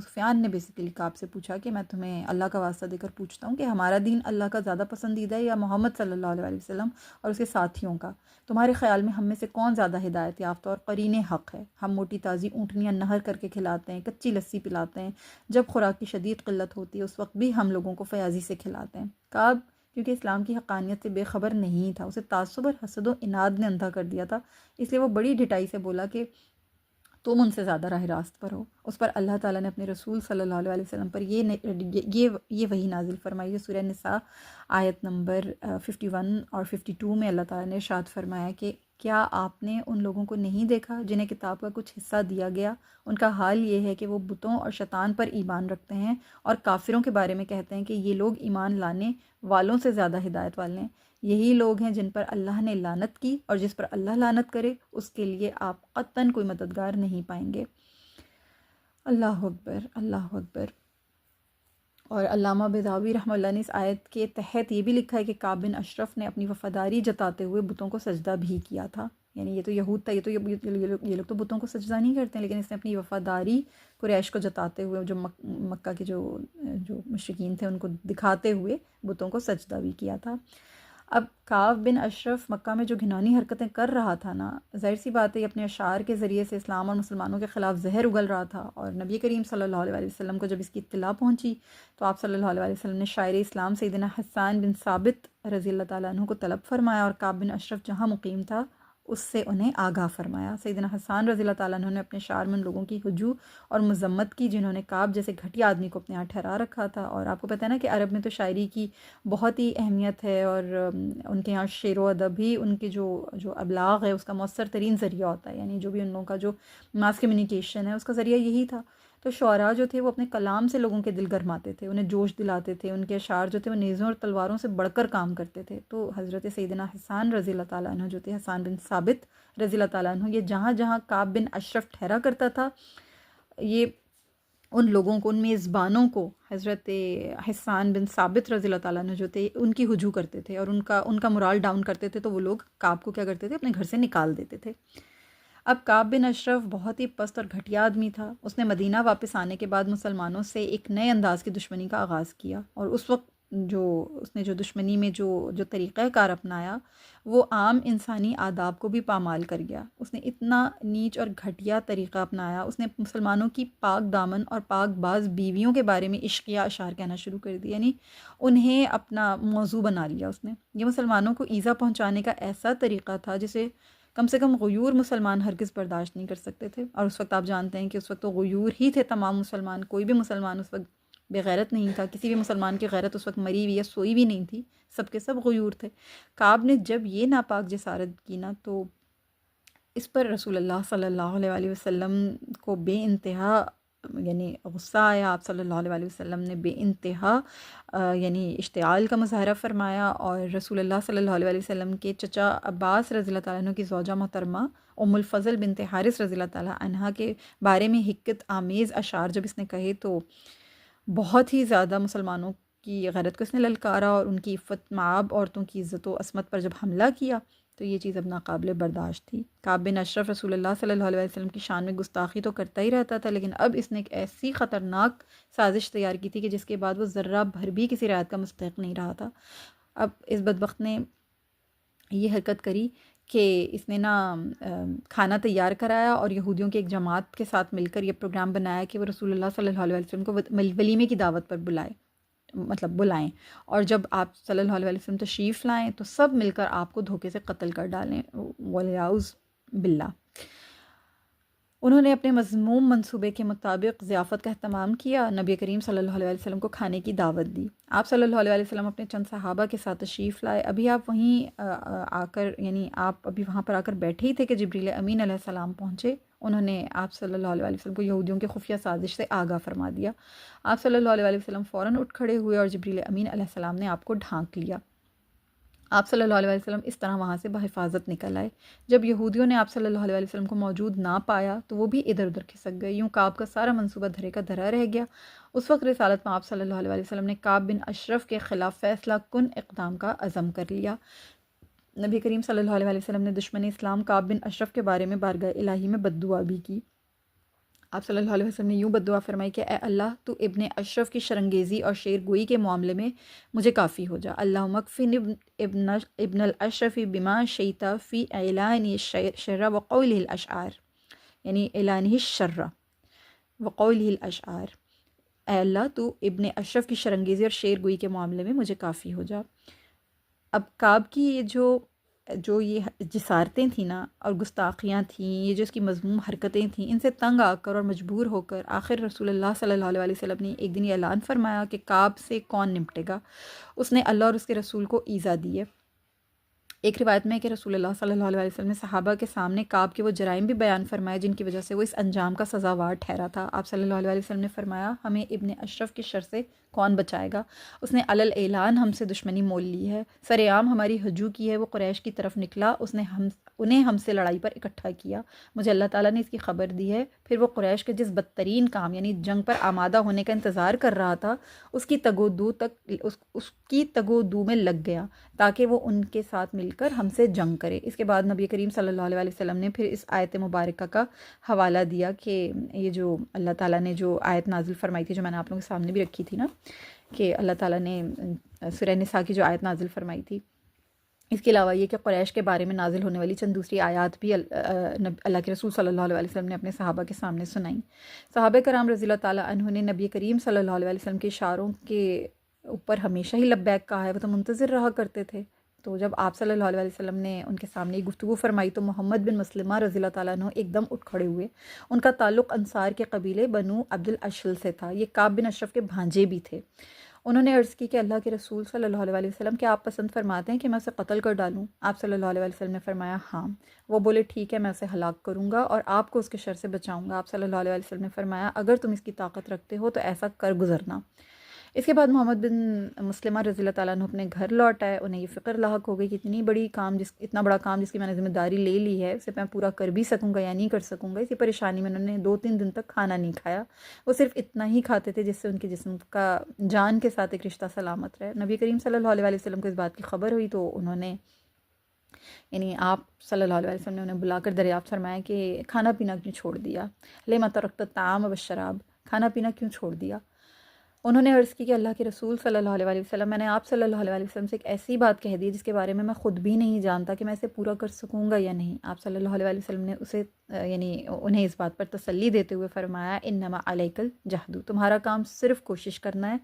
سفیان نے بیسیکلی کعب سے پوچھا کہ میں تمہیں اللہ کا واسطہ دے کر پوچھتا ہوں کہ ہمارا دین اللہ کا زیادہ پسندیدہ ہے یا محمد صلی اللہ علیہ وسلم اور اس کے ساتھیوں کا؟ تمہارے خیال میں ہم میں سے کون زیادہ ہدایت یافتہ اور قرین حق ہے؟ ہم موٹی تازی اونٹنیاں نہر کر کے کھلاتے ہیں، کچی لسی پلاتے ہیں، جب خوراک کی شدید قلت ہوتی ہے اس وقت بھی ہم لوگوں کو فیاضی سے کھلاتے ہیں۔ کعب کیونکہ اسلام کی حقانیت سے بے خبر نہیں تھا، اسے تعصب اور حسد و اناد نے اندھا کر دیا تھا، اس لیے وہ بڑی ڈٹائی سے بولا کہ تم ان سے زیادہ راہ راست پر ہو۔ اس پر اللہ تعالیٰ نے اپنے رسول صلی اللہ علیہ وسلم پر یہ وحی نازل فرمائی ہے۔ سورہ نساء آیت نمبر 51 اور 52 میں اللہ تعالیٰ نے ارشاد فرمایا کہ کیا آپ نے ان لوگوں کو نہیں دیکھا جنہیں کتاب کا کچھ حصہ دیا گیا؟ ان کا حال یہ ہے کہ وہ بتوں اور شیطان پر ایمان رکھتے ہیں اور کافروں کے بارے میں کہتے ہیں کہ یہ لوگ ایمان لانے والوں سے زیادہ ہدایت والے ہیں۔ یہی لوگ ہیں جن پر اللہ نے لعنت کی، اور جس پر اللہ لعنت کرے اس کے لیے آپ قطعاً کوئی مددگار نہیں پائیں گے۔ اللہ اکبر، اللہ اکبر۔ اور علامہ بیضاوی رحمہ اللہ نے اس آیت کے تحت یہ بھی لکھا ہے کہ کعب بن اشرف نے اپنی وفاداری جتاتے ہوئے بتوں کو سجدہ بھی کیا تھا۔ یعنی یہ تو یہود تھا، یہ لوگ تو بتوں کو سجدہ نہیں کرتے ہیں، لیکن اس نے اپنی وفاداری قریش کو جتاتے ہوئے، جو مکہ کے جو مشرکین تھے ان کو دکھاتے ہوئے بتوں کو سجدہ بھی کیا تھا۔ اب کعب بن اشرف مکہ میں جو گھنونی حرکتیں کر رہا تھا نا، ظاہر سی بات ہے یہ اپنے اشعار کے ذریعے سے اسلام اور مسلمانوں کے خلاف زہر اگل رہا تھا، اور نبی کریم صلی اللہ علیہ وسلم کو جب اس کی اطلاع پہنچی تو آپ صلی اللہ علیہ وسلم نے شاعر اسلام سیدنا حسان بن ثابت رضی اللہ تعالیٰ عنہ کو طلب فرمایا، اور کعب بن اشرف جہاں مقیم تھا اس سے انہیں آگاہ فرمایا۔ سیدنا حسان رضی اللہ تعالیٰ عنہ نے اپنے شعر میں ان لوگوں کی ہجو اور مذمت کی جنہوں نے کعب جیسے گھٹیا آدمی کو اپنے یہاں ٹھہرا رکھا تھا۔ اور آپ کو پتہ ہے نا کہ عرب میں تو شاعری کی بہت ہی اہمیت ہے، اور ان کے یہاں شعر و ادب ہی ان کے جو ابلاغ ہے اس کا مؤثر ترین ذریعہ ہوتا ہے، یعنی جو بھی ان لوگوں کا جو ماس کمیونیکیشن ہے اس کا ذریعہ یہی تھا۔ تو شعراء جو تھے وہ اپنے کلام سے لوگوں کے دل گرماتے تھے، انہیں جوش دلاتے تھے، ان کے اشعار جو تھے وہ نیزوں اور تلواروں سے بڑھ کر کام کرتے تھے۔ تو حضرت سیدنا حسان رضی اللہ تعالیٰ عنہ جو تھے، حسان بن ثابت رضی اللہ تعالیٰ عنہ، یہ جہاں جہاں کعب بن اشرف ٹھہرا کرتا تھا، یہ ان لوگوں کو، ان میزبانوں کو حضرت حسان بن ثابت رضی اللہ تعالیٰ عنہ جو تھے ان کی ہجو کرتے تھے، اور ان کا مرال ڈاؤن کرتے تھے، تو وہ لوگ کعب کو کیا کرتے تھے، اپنے گھر سے نکال دیتے تھے۔ اب کعب بن اشرف بہت ہی پست اور گھٹیا آدمی تھا۔ اس نے مدینہ واپس آنے کے بعد مسلمانوں سے ایک نئے انداز کی دشمنی کا آغاز کیا، اور اس وقت اس نے جو دشمنی میں جو طریقہ کار اپنایا وہ عام انسانی آداب کو بھی پامال کر گیا۔ اس نے اتنا نیچ اور گھٹیا طریقہ اپنایا، اس نے مسلمانوں کی پاک دامن اور پاک باز بیویوں کے بارے میں عشقیہ اشعار کہنا شروع کر دیا، یعنی انہیں اپنا موضوع بنا لیا اس نے۔ یہ مسلمانوں کو ایذا پہنچانے کا ایسا طریقہ تھا جسے کم سے کم غیور مسلمان ہرگز برداشت نہیں کر سکتے تھے، اور اس وقت آپ جانتے ہیں کہ اس وقت تو غیور ہی تھے تمام مسلمان، کوئی بھی مسلمان اس وقت بے غیرت نہیں تھا، کسی بھی مسلمان کی غیرت اس وقت مری ہوئی یا سوئی بھی نہیں تھی، سب کے سب غیور تھے۔ کعب نے جب یہ ناپاک جسارت کی نا، تو اس پر رسول اللہ صلی اللہ علیہ وسلم کو بے انتہا یعنی غصہ آیا۔ آپ صلی اللہ علیہ وسلم نے بے انتہا یعنی اشتعال کا مظاہرہ فرمایا، اور رسول اللہ صلی اللہ علیہ وسلم کے چچا عباس رضی اللہ تعالیٰ عنہ کی زوجہ محترمہ ام الفضل بنت حارث رضی اللہ تعالیٰ عنہ کے بارے میں حکمت آمیز اشعار جب اس نے کہے تو بہت ہی زیادہ مسلمانوں کی غیرت کو اس نے للکارا، اور ان کی عفت معاب عورتوں کی عزت و عصمت پر جب حملہ کیا تو یہ چیز اب ناقابل برداشت تھی۔ کعب بن اشرف رسول اللہ صلی اللہ علیہ وسلم کی شان میں گستاخی تو کرتا ہی رہتا تھا، لیکن اب اس نے ایک ایسی خطرناک سازش تیار کی تھی کہ جس کے بعد وہ ذرہ بھر بھی کسی رعایت کا مستحق نہیں رہا تھا۔ اب اس بدبخت نے یہ حرکت کری کہ اس نے نا کھانا تیار کرایا اور یہودیوں کی ایک جماعت کے ساتھ مل کر یہ پروگرام بنایا کہ وہ رسول اللہ صلی اللہ علیہ وسلم کو ولیمے کی دعوت پر بلائیں، اور جب آپ صلی اللہ علیہ وسلم تشریف لائیں تو سب مل کر آپ کو دھوکے سے قتل کر ڈالیں، ولیعوذ باللہ۔ انہوں نے اپنے مذموم منصوبے کے مطابق ضیافت کا اہتمام کیا، نبی کریم صلی اللہ علیہ وسلم کو کھانے کی دعوت دی۔ آپ صلی اللہ علیہ وسلم اپنے چند صحابہ کے ساتھ تشریف لائے، ابھی آپ وہیں آ کر یعنی آپ ابھی وہاں پر آ کر بیٹھے ہی تھے کہ جبریل امین علیہ السلام پہنچے۔ انہوں نے آپ صلی اللہ علیہ وسلم کو یہودیوں کے خفیہ سازش سے آگاہ فرما دیا۔ آپ صلی اللہ علیہ وسلم فوراً اٹھ کھڑے ہوئے اور جبریل امین علیہ السلام نے آپ کو ڈھانک لیا۔ آپ صلی اللہ علیہ وسلم اس طرح وہاں سے بحفاظت نکل آئے۔ جب یہودیوں نے آپ صلی اللہ علیہ وسلم کو موجود نہ پایا تو وہ بھی ادھر ادھر کھسک گئے، یوں کعب کا سارا منصوبہ دھرے کا دھرا رہ گیا۔ اس وقت رسالت میں آپ صلی اللہ علیہ وسلم نے کعب بن اشرف کے خلاف فیصلہ کن اقدام کا عزم کر لیا۔ نبی کریم صلی اللہ علیہ وسلم نے دشمن اسلام کعب بن اشرف کے بارے میں بارگاہ الہی میں بد دعا بھی کی۔ آپ صلی اللہ علیہ وسلم نے یوں بد دعا فرمائی کہ اے اللہ تو ابن اشرف کی شرنگیزی اور شیر گوئی کے معاملے میں مجھے کافی ہو جا۔ اللہم اکفنی ابن الاشرف بما شئت فی اعلان الشر وقولہ الاشعار، یعنی اعلانہ الشر وقولہ الاشعار، اے اللہ تو ابن اشرف کی شرنگیزی اور شیر گوئی کے معاملے میں مجھے کافی ہو جا۔ اب کعب کی یہ جو یہ جسارتیں تھیں نا اور گستاخیاں تھیں، یہ جو اس کی مذموم حرکتیں تھیں، ان سے تنگ آ کر اور مجبور ہو کر آخر رسول اللہ صلی اللہ علیہ وسلم نے ایک دن یہ اعلان فرمایا کہ کعب سے کون نمٹے گا۔ اس نے اللہ اور اس کے رسول کو ایذا دی ہے۔ ایک روایت میں ہے کہ رسول اللہ صلی اللہ علیہ وسلم نے صحابہ کے سامنے کعب کے وہ جرائم بھی بیان فرمائے جن کی وجہ سے وہ اس انجام کا سزاوار ٹھہرا تھا۔ آپ صلی اللہ علیہ وسلم نے فرمایا ہمیں ابن اشرف کے شر سے کون بچائے گا؟ اس نے علل اعلان ہم سے دشمنی مول لی ہے، سر عام ہماری ہجو کی ہے، وہ قریش کی طرف نکلا، اس نے انہیں ہم سے لڑائی پر اکٹھا کیا، مجھے اللہ تعالیٰ نے اس کی خبر دی ہے۔ پھر وہ قریش کے جس بدترین کام یعنی جنگ پر آمادہ ہونے کا انتظار کر رہا تھا اس کی تگ و دو میں لگ گیا تاکہ وہ ان کے ساتھ مل کر ہم سے جنگ کرے۔ اس کے بعد نبی کریم صلی اللہ علیہ وسلم نے پھر اس آیت مبارکہ کا حوالہ دیا کہ یہ جو اللہ تعالیٰ نے جو آیت نازل فرمائی تھی، جو میں نے آپ لوگوں کے سامنے بھی رکھی تھی نا، کہ اللہ تعالیٰ نے سورہ نساء کی جو آیت نازل فرمائی تھی، اس کے علاوہ یہ کہ قریش کے بارے میں نازل ہونے والی چند دوسری آیات بھی اللہ کے رسول صلی اللہ علیہ وسلم نے اپنے صحابہ کے سامنے سنائیں۔ صحابہ کرام رضی اللہ تعالیٰ عنہ نے نبی کریم صلی اللہ علیہ وسلم کے اشاروں کے اوپر ہمیشہ ہی لبیک کہا ہے، وہ تو منتظر رہا کرتے تھے۔ تو جب آپ صلی اللہ علیہ وسلم نے ان کے سامنے گفتگو فرمائی تو محمد بن مسلمہ رضی اللہ تعالیٰ عنہ ایک دم اٹھ کھڑے ہوئے۔ ان کا تعلق انصار کے قبیلے بنو عبد الاشل سے تھا، یہ کعب بن اشرف کے بھانجے بھی تھے۔ انہوں نے عرض کی کہ اللہ کے رسول صلی اللہ علیہ وسلم کیا آپ پسند فرماتے ہیں کہ میں اسے قتل کر ڈالوں؟ آپ صلی اللہ علیہ وسلم نے فرمایا ہاں۔ وہ بولے ٹھیک ہے، میں اسے ہلاک کروں گا اور آپ کو اس کے شر سے بچاؤں گا۔ آپ صلی اللہ علیہ وسلم نے فرمایا اگر تم اس کی طاقت رکھتے ہو تو ایسا کر گزرنا۔ اس کے بعد محمد بن مسلمہ رضی اللہ تعالیٰ عنہ اپنے گھر لوٹ آئے۔ انہیں یہ فکر لاحق ہو گئی کہ اتنا بڑا کام جس کی میں نے ذمہ داری لے لی ہے اسے میں پورا کر بھی سکوں گا یا نہیں کر سکوں گا۔ اسی پریشانی میں انہوں نے 2-3 دن تک کھانا نہیں کھایا، وہ صرف اتنا ہی کھاتے تھے جس سے ان کے جسم کا جان کے ساتھ ایک رشتہ سلامت رہے۔ نبی کریم صلی اللہ علیہ وسلم کو اس بات کی خبر ہوئی تو انہوں نے آپ صلی اللہ علیہ وسلم نے انہیں بلا کر دریافت فرمایا کہ کھانا پینا کیوں چھوڑ دیا؟ لما ترکت الطعام والشراب، کھانا پینا کیوں چھوڑ دیا؟ انہوں نے عرض کی کہ اللہ کے رسول صلی اللہ علیہ وسلم میں نے آپ صلی اللہ علیہ وسلم سے ایک ایسی بات کہہ دی جس کے بارے میں میں خود بھی نہیں جانتا کہ میں اسے پورا کر سکوں گا یا نہیں۔ آپ صلی اللہ علیہ وسلم نے انہیں اس بات پر تسلی دیتے ہوئے فرمایا انما علیک الجہد، تمہارا کام صرف کوشش کرنا ہے۔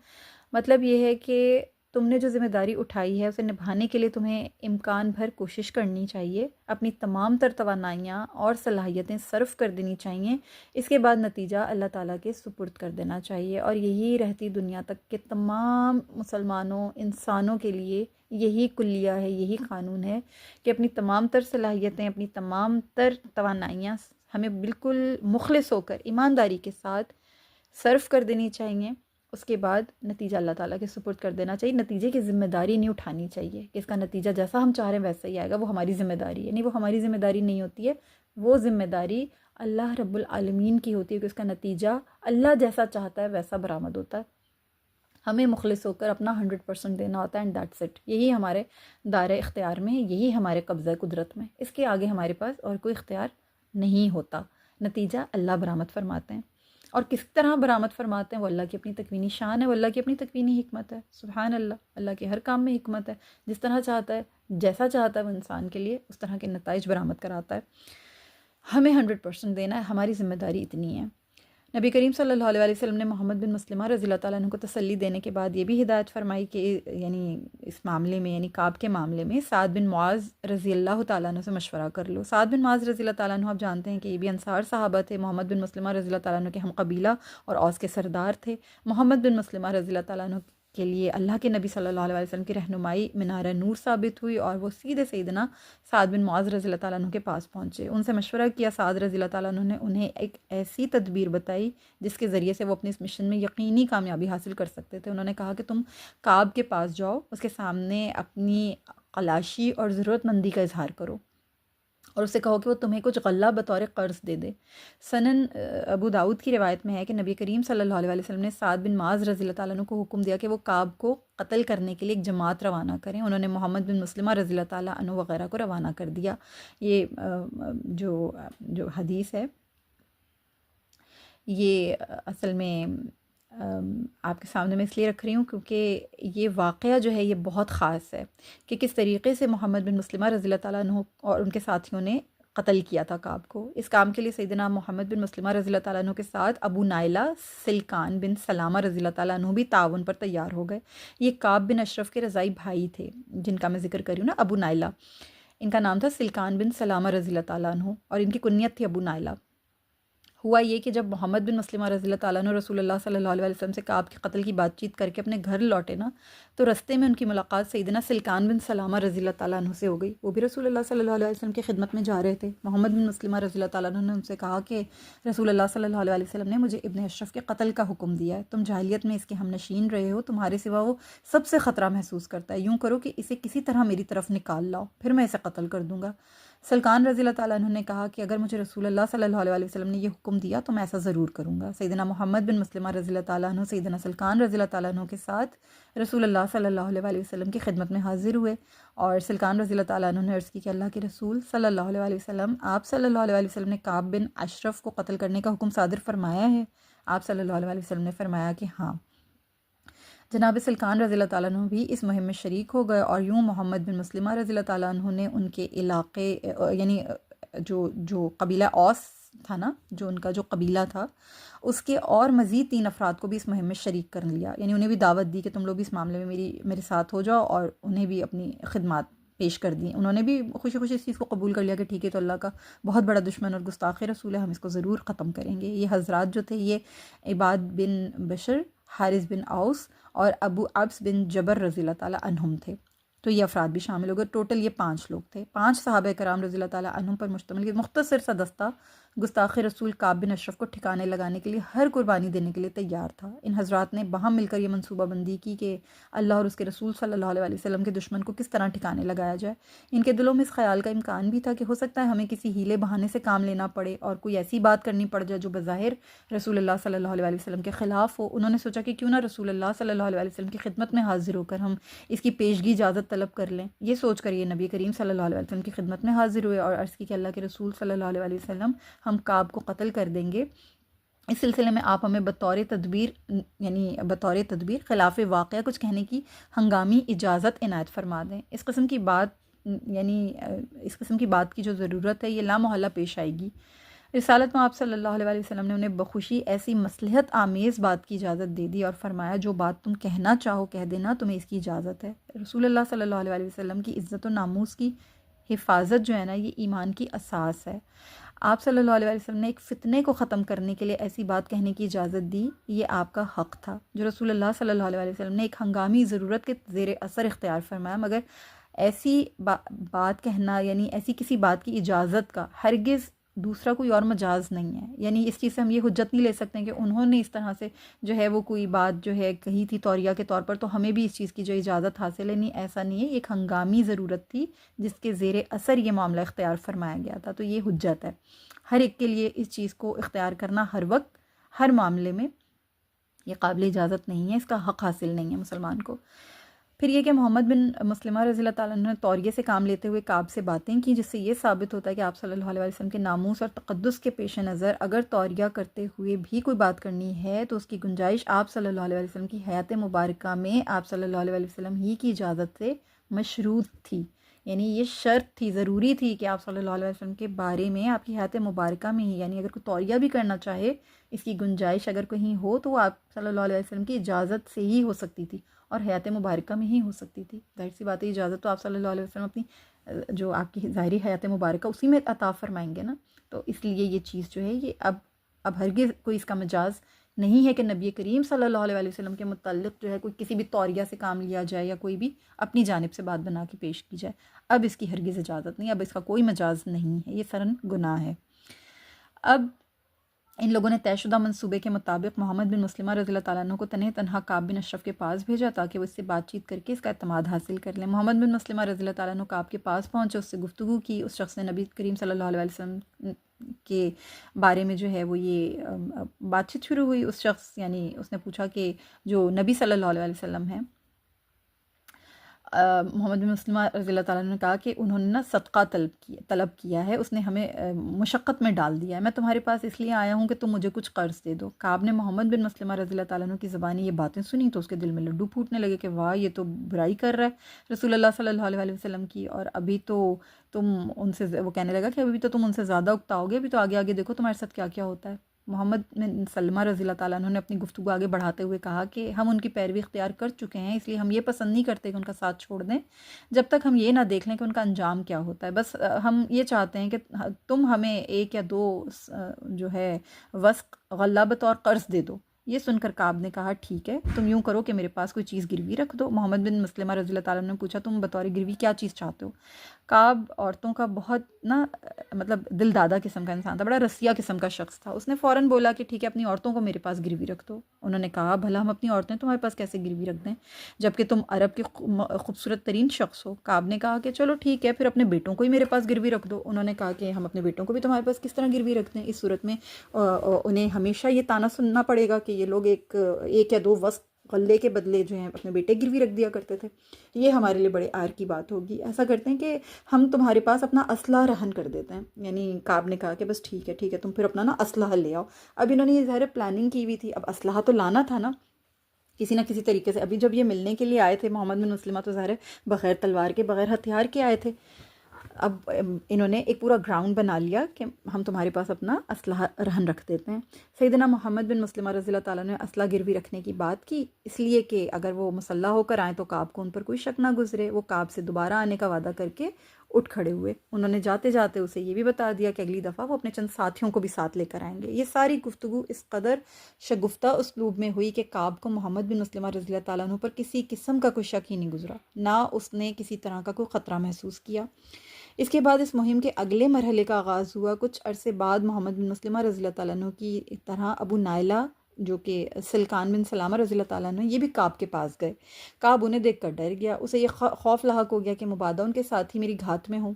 مطلب یہ ہے کہ تم نے جو ذمہ داری اٹھائی ہے اسے نبھانے کے لیے تمہیں امکان بھر کوشش کرنی چاہیے، اپنی تمام تر توانائیاں اور صلاحیتیں صرف کر دینی چاہیے، اس کے بعد نتیجہ اللہ تعالیٰ کے سپرد کر دینا چاہیے۔ اور یہی رہتی دنیا تک کے تمام مسلمانوں انسانوں کے لیے یہی کلیہ ہے، یہی قانون ہے کہ اپنی تمام تر صلاحیتیں، اپنی تمام تر توانائیاں ہمیں بالکل مخلص ہو کر ایمانداری کے ساتھ صرف کر دینی چاہیے، اس کے بعد نتیجہ اللہ تعالیٰ کے سپرد کر دینا چاہیے۔ نتیجے کی ذمہ داری نہیں اٹھانی چاہیے کہ اس کا نتیجہ جیسا ہم چاہ رہے ہیں ویسا ہی آئے گا، وہ ہماری ذمہ داری ہے، نہیں، وہ ہماری ذمہ داری نہیں ہوتی ہے، وہ ذمہ داری اللہ رب العالمین کی ہوتی ہے کہ اس کا نتیجہ اللہ جیسا چاہتا ہے ویسا برآمد ہوتا ہے۔ ہمیں مخلص ہو کر اپنا 100% دینا ہوتا ہے، اینڈ دیٹس اٹ۔ یہی ہمارے دائر اختیار میں ہے، یہی ہمارے قبضہ قدرت میں، اس کے آگے ہمارے پاس اور کوئی اختیار نہیں ہوتا۔ نتیجہ اللہ برآمد فرماتے ہیں، اور کس طرح برآمد فرماتے ہیں وہ اللہ کی اپنی تکوینی شان ہے، وہ اللہ کی اپنی تکوینی حکمت ہے۔ سبحان اللہ، اللہ کے ہر کام میں حکمت ہے، جس طرح چاہتا ہے، جیسا چاہتا ہے وہ انسان کے لیے اس طرح کے نتائج برآمد کراتا ہے۔ ہمیں 100% دینا ہے، ہماری ذمہ داری اتنی ہے۔ نبی کریم صلی اللہ علیہ وسلم نے محمد بن مسلمہ رضی اللہ تعالیٰ عنہ کو تسلی دینے کے بعد یہ بھی ہدایت فرمائی کہ اس معاملے میں کعب کے معاملے میں سعد بن معاذ رضی اللہ تعالیٰ عنہ سے مشورہ کر لو۔ سعد بن معاذ رضی اللہ تعالیٰ عنہ آپ جانتے ہیں کہ یہ بھی انصار صحابہ تھے، محمد بن مسلمہ رضی اللہ تعالیٰ عنہ کے ہم قبیلہ اور اوس کے سردار تھے۔ محمد بن مسلمہ رضی اللہ تعالیٰ عنہ کے لیے اللہ کے نبی صلی اللہ علیہ وسلم کی رہنمائی منارہ نور ثابت ہوئی، اور وہ سیدھے سیدنا سعد بن معاذ رضی اللہ تعالیٰ عنہ کے پاس پہنچے، ان سے مشورہ کیا۔ سعد رضی اللہ تعالیٰ عنہ نے انہیں ایک ایسی تدبیر بتائی جس کے ذریعے سے وہ اپنے اس مشن میں یقینی کامیابی حاصل کر سکتے تھے۔ انہوں نے کہا کہ تم کعب کے پاس جاؤ، اس کے سامنے اپنی قلاشی اور ضرورت مندی کا اظہار کرو، اور اسے کہو کہ وہ تمہیں کچھ غلہ بطور قرض دے دے۔ سنن ابو داؤد کی روایت میں ہے کہ نبی کریم صلی اللہ علیہ وسلم نے سعد بن معاذ رضی اللہ تعالیٰ عنہ کو حکم دیا کہ وہ کعب کو قتل کرنے کے لیے ایک جماعت روانہ کریں۔ انہوں نے محمد بن مسلمہ رضی اللہ تعالیٰ عنہ وغیرہ کو روانہ کر دیا۔ یہ جو حدیث ہے یہ اصل میں آپ کے سامنے میں اس لیے رکھ رہی ہوں کیونکہ یہ واقعہ جو ہے یہ بہت خاص ہے کہ کس طریقے سے محمد بن مسلمہ رضی اللہ تعالیٰ عنہ اور ان کے ساتھیوں نے قتل کیا تھا کعب کو۔ اس کام کے لیے سیدنا محمد بن مسلمہ رضی اللہ تعالیٰ عنہ کے ساتھ ابو نائلہ سلکان بن سلامہ رضی اللہ تعالیٰ عنہ بھی تعاون پر تیار ہو گئے۔ یہ کعب بن اشرف کے رضائی بھائی تھے جن کا میں ذکر کر رہی ہوں نا، ابو نائلہ، ان کا نام تھا سلکان بن سلامہ رضی اللہ تعالیٰ عنہ اور ان کی کنیت تھی ابو نائلہ۔ ہوا یہ کہ جب محمد بن مسلمہ رضی اللہ تعالیٰ عنہ رسول اللہ صلی اللہ علیہ وسلم سے کعب کے قتل کی بات چیت کر کے اپنے گھر لوٹے نا، تو رستے میں ان کی ملاقات سیدنا سلکان بن سلامہ رضی اللہ تعالیٰ عنہ سے ہو گئی۔ وہ بھی رسول اللہ صلی اللہ علیہ وسلم کی خدمت میں جا رہے تھے۔ محمد بن مسلمہ رضی اللہ تعالیٰ عنہ نے ان سے کہا کہ رسول اللہ صلی اللہ علیہ وسلم نے مجھے ابن اشرف کے قتل کا حکم دیا ہے، تم جاہلیت میں اس کے ہم نشین رہے ہو، تمہارے سوا وہ سب سے خطرہ محسوس کرتا ہے، یوں کرو کہ اسے کسی طرح میری طرف نکال لاؤ، پھر میں اسے قتل کر دوں گا۔ سلکان رضی اللہ تعالیٰ عنہ نے کہا کہ اگر مجھے رسول اللہ صلی اللہ علیہ وسلم نے یہ حکم دیا تو میں ایسا ضرور کروں گا۔ سیدنا محمد بن مسلمہ رضی اللہ تعالیٰ عنہ سیدنا سلکان رضی اللہ تعالیٰ عنہ کے ساتھ رسول اللہ صلی اللہ علیہ وسلم کی خدمت میں حاضر ہوئے، اور سلکان رضی اللہ تعالیٰ عنہ نے عرض کی کہ اللہ کے رسول صلی اللہ علیہ وسلم، آپ صلی اللہ علیہ وسلم نے کعب بن اشرف کو قتل کرنے کا حکم صادر فرمایا ہے؟ آپ صلی اللہ علیہ وسلم نے فرمایا کہ ہاں۔ جناب سلکان رضی اللہ تعالیٰ عنہ بھی اس مہم میں شریک ہو گئے، اور یوں محمد بن مسلمہ رضی اللہ تعالیٰ عنہ نے ان کے علاقے یعنی جو قبیلہ اوس تھا نا، جو ان کا جو قبیلہ تھا، اس کے اور مزید 3 افراد کو بھی اس مہم میں شریک کر لیا، یعنی انہیں بھی دعوت دی کہ تم لوگ بھی اس معاملے میں میرے ساتھ ہو جاؤ، اور انہیں بھی اپنی خدمات پیش کر دی۔ انہوں نے بھی خوشی خوشی اس چیز کو قبول کر لیا کہ ٹھیک ہے، تو اللہ کا بہت بڑا دشمن اور گستاخ رسول ہے، ہم اس کو ضرور ختم کریں گے۔ یہ حضرات جو تھے یہ عباد بن بشر، حارث بن اوس اور ابو عبس بن جبر رضی اللہ تعالیٰ عنہم تھے، تو یہ افراد بھی شامل ہو گئے۔ ٹوٹل یہ 5 لوگ تھے، 5 صحابہ کرام رضی اللہ تعالیٰ عنہم پر مشتمل یہ مختصر سا دستہ گستاخ رسول کعب بن اشرف کو ٹھکانے لگانے کے لیے ہر قربانی دینے کے لیے تیار تھا۔ ان حضرات نے باہم مل کر یہ منصوبہ بندی کی کہ اللہ اور اس کے رسول صلی اللہ علیہ وسلم کے دشمن کو کس طرح ٹھکانے لگایا جائے۔ ان کے دلوں میں اس خیال کا امکان بھی تھا کہ ہو سکتا ہے ہمیں کسی ہیلے بہانے سے کام لینا پڑے اور کوئی ایسی بات کرنی پڑ جائے جو بظاہر رسول اللہ صلی اللہ علیہ وسلم کے خلاف ہو۔ انہوں نے سوچا کہ کیوں نہ رسول اللہ صلی اللہ علیہ وسلم کی خدمت میں حاضر ہو کر ہم اس کی پیشگی اجازت طلب کر لیں۔ یہ سوچ کر یہ نبی کریم صلی اللہ علیہ وسلم کی خدمت میں حاضر ہوئے اور عرض کی کہ اللہ کے رسول صلی اللہ علیہ وسلم، ہم کعب کو قتل کر دیں گے، اس سلسلے میں آپ ہمیں بطور تدبیر خلاف واقعہ کچھ کہنے کی ہنگامی اجازت عنایت فرما دیں۔ اس قسم کی بات کی جو ضرورت ہے یہ لامحالہ پیش آئے گی۔ رسالت میں آپ صلی اللہ علیہ وسلم نے انہیں بخوشی ایسی مصلحت آمیز بات کی اجازت دے دی اور فرمایا جو بات تم کہنا چاہو کہہ دینا، تمہیں اس کی اجازت ہے۔ رسول اللہ صلی اللہ علیہ وسلم کی عزت و ناموس کی حفاظت جو ہے نا، یہ ایمان کی اساس ہے۔ آپ صلی اللہ علیہ وسلم نے ایک فتنے کو ختم کرنے کے لیے ایسی بات کہنے کی اجازت دی، یہ آپ کا حق تھا جو رسول اللہ صلی اللہ علیہ وسلم نے ایک ہنگامی ضرورت کے زیر اثر اختیار فرمایا، مگر ایسی بات کہنا یعنی ایسی کسی بات کی اجازت کا ہرگز دوسرا کوئی اور مجاز نہیں ہے۔ یعنی اس چیز سے ہم یہ حجت نہیں لے سکتے ہیں کہ انہوں نے اس طرح سے جو ہے وہ کوئی بات جو ہے کہی تھی توریہ کے طور پر، تو ہمیں بھی اس چیز کی جو اجازت حاصل ہے، نہیں، ایسا نہیں ہے۔ ایک ہنگامی ضرورت تھی جس کے زیر اثر یہ معاملہ اختیار فرمایا گیا تھا، تو یہ حجت ہے۔ ہر ایک کے لیے اس چیز کو اختیار کرنا ہر وقت ہر معاملے میں یہ قابل اجازت نہیں ہے، اس کا حق حاصل نہیں ہے مسلمان کو۔ پھر یہ کہ محمد بن مسلمہ رضی اللہ تعالیٰ عنہ نے توریہ سے کام لیتے ہوئے کعب سے باتیں کی، جس سے یہ ثابت ہوتا ہے کہ آپ صلی اللہ علیہ وسلم کے ناموس اور تقدس کے پیش نظر اگر توریہ کرتے ہوئے بھی کوئی بات کرنی ہے تو اس کی گنجائش آپ صلی اللہ علیہ وسلم کی حیات مبارکہ میں آپ صلی اللہ علیہ وسلم ہی کی اجازت سے مشروط تھی، یعنی یہ شرط تھی، ضروری تھی کہ آپ صلی اللہ علیہ وسلم کے بارے میں آپ کی حیات مبارکہ میں ہی، یعنی اگر کوئی توریہ بھی کرنا چاہے، اس کی گنجائش اگر کہیں ہو تو وہ آپ صلی اللہ علیہ وسلم کی اجازت سے ہی ہو سکتی تھی اور حیات مبارکہ میں ہی ہو سکتی تھی۔ ظاہر سی بات ہے، اجازت تو آپ صلی اللہ علیہ وسلم اپنی جو آپ کی ظاہری حیات مبارکہ اسی میں عطا فرمائیں گے نا، تو اس لیے یہ چیز جو ہے یہ اب ہرگز کوئی اس کا مجاز نہیں ہے کہ نبی کریم صلی اللہ علیہ وسلم کے متعلق جو ہے کوئی کسی بھی توریہ سے کام لیا جائے یا کوئی بھی اپنی جانب سے بات بنا کے پیش کی جائے، اب اس کی ہرگز اجازت نہیں، اب اس کا کوئی مجاز نہیں ہے، یہ سرن گناہ ہے۔ اب ان لوگوں نے طے شدہ منصوبے کے مطابق محمد بن مسلمہ رضی اللہ تعالیٰ عنہ کو تنہا کعب بن اشرف کے پاس بھیجا تاکہ وہ اس سے بات چیت کر کے اس کا اعتماد حاصل کر لیں۔ محمد بن مسلمہ رضی اللہ تعالیٰ عنہ کعب کے پاس پہنچے، اس سے گفتگو کی۔ اس شخص نے نبی کریم صلی اللہ علیہ وسلم کے بارے میں جو ہے وہ یہ بات چیت شروع ہوئی۔ اس شخص یعنی اس نے پوچھا کہ جو نبی صلی اللہ علیہ وسلم ہیں، محمد بن مسلمہ رضی اللہ تعالیٰ عنہ نے کہا کہ انہوں نے نا صدقہ طلب کیا ہے، اس نے ہمیں مشقت میں ڈال دیا ہے، میں تمہارے پاس اس لیے آیا ہوں کہ تم مجھے کچھ قرض دے دو۔ کعب نے محمد بن مسلمہ رضی اللہ تعالیٰ عنہ کی زبانی یہ باتیں سنی تو اس کے دل میں لڈو پھوٹنے لگے کہ واہ، یہ تو برائی کر رہا ہے رسول اللہ صلی اللہ علیہ وسلم کی، اور ابھی تو تم ان سے، وہ کہنے لگا کہ ابھی تو تم ان سے زیادہ اکتاؤ گے، ابھی تو آگے آگے دیکھو تمہارے ساتھ کیا کیا ہوتا ہے۔ محمد بن سلمہ رضی اللہ تعالیٰ عنہ نے اپنی گفتگو آگے بڑھاتے ہوئے کہا کہ ہم ان کی پیروی اختیار کر چکے ہیں، اس لیے ہم یہ پسند نہیں کرتے کہ ان کا ساتھ چھوڑ دیں جب تک ہم یہ نہ دیکھ لیں کہ ان کا انجام کیا ہوتا ہے۔ بس ہم یہ چاہتے ہیں کہ تم ہمیں 1 یا 2 جو ہے وثق غلہ بطور قرض دے دو۔ یہ سن کر کعب نے کہا ٹھیک ہے، تم یوں کرو کہ میرے پاس کوئی چیز گروی رکھ دو۔ محمد بن مسلمہ رضی اللہ تعالیٰ نے پوچھا تم بطور گروی کیا چیز چاہتے ہو؟ کعب عورتوں کا بہت نا مطلب دل دادا قسم کا انسان تھا، بڑا رسیہ قسم کا شخص تھا۔ اس نے فوراً بولا کہ ٹھیک ہے، اپنی عورتوں کو میرے پاس گروی رکھ دو۔ انہوں نے کہا بھلا ہم اپنی عورتیں تمہارے پاس کیسے گروی رکھ دیں جبکہ تم عرب کے خوبصورت ترین شخص ہو؟ کعب نے کہا کہ چلو ٹھیک ہے، پھر اپنے بیٹوں کو ہی میرے پاس گروی رکھ دو۔ انہوں نے کہا کہ ہم اپنے بیٹوں کو بھی تمہارے پاس کس طرح گروی رکھ دیں؟ اس صورت میں انہیں ہمیشہ یہ طعنہ سننا پڑے گا کہ یہ لوگ 1 یا 2 وثق غلے کے بدلے جو ہیں اپنے بیٹے گروی رکھ دیا کرتے تھے، یہ ہمارے لیے بڑے عار کی بات ہوگی۔ ایسا کرتے ہیں کہ ہم تمہارے پاس اپنا اسلحہ رہن کر دیتے ہیں۔ یعنی کعب نے کہا کہ بس ٹھیک ہے تم پھر اپنا نا اسلحہ لے آؤ۔ اب انہوں نے یہ ظاہر پلاننگ کی ہوئی تھی، اب اسلحہ تو لانا تھا نا کسی نہ کسی طریقے سے۔ ابھی جب یہ ملنے کے لیے آئے تھے محمد بن مسلمہ تو ظاہر بغیر تلوار کے، بغیر ہتھیار کے آئے تھے۔ اب انہوں نے ایک پورا گراؤنڈ بنا لیا کہ ہم تمہارے پاس اپنا اسلحہ رہن رکھ دیتے ہیں۔ سیدنا محمد بن مسلمہ رضی اللہ تعالیٰ نے اسلحہ گروی رکھنے کی بات کی، اس لیے کہ اگر وہ مسلح ہو کر آئیں تو کعب کو ان پر کوئی شک نہ گزرے۔ وہ کعب سے دوبارہ آنے کا وعدہ کر کے اٹھ کھڑے ہوئے۔ انہوں نے جاتے جاتے اسے یہ بھی بتا دیا کہ اگلی دفعہ وہ اپنے چند ساتھیوں کو بھی ساتھ لے کر آئیں گے۔ یہ ساری گفتگو اس قدر شگفتہ اسلوب میں ہوئی کہ کعب کو محمد بن مسلمہ رضی اللہ تعالیٰ عنہ پر کسی قسم کا کوئی شک ہی نہیں گزرا، نہ اس نے کسی طرح کا کوئی خطرہ محسوس کیا۔ اس کے بعد اس مہم کے اگلے مرحلے کا آغاز ہوا۔ کچھ عرصے بعد محمد بن مسلمہ رضی اللہ تعالیٰ عنہ کی طرح ابو نائلہ جو کہ سلکان بن سلامہ رضی اللہ تعالیٰ عنہ، یہ بھی کعب کے پاس گئے۔ کعب انہیں دیکھ کر ڈر گیا، اسے یہ خوف لاحق ہو گیا کہ مبادا ان کے ساتھی میری گھات میں ہوں۔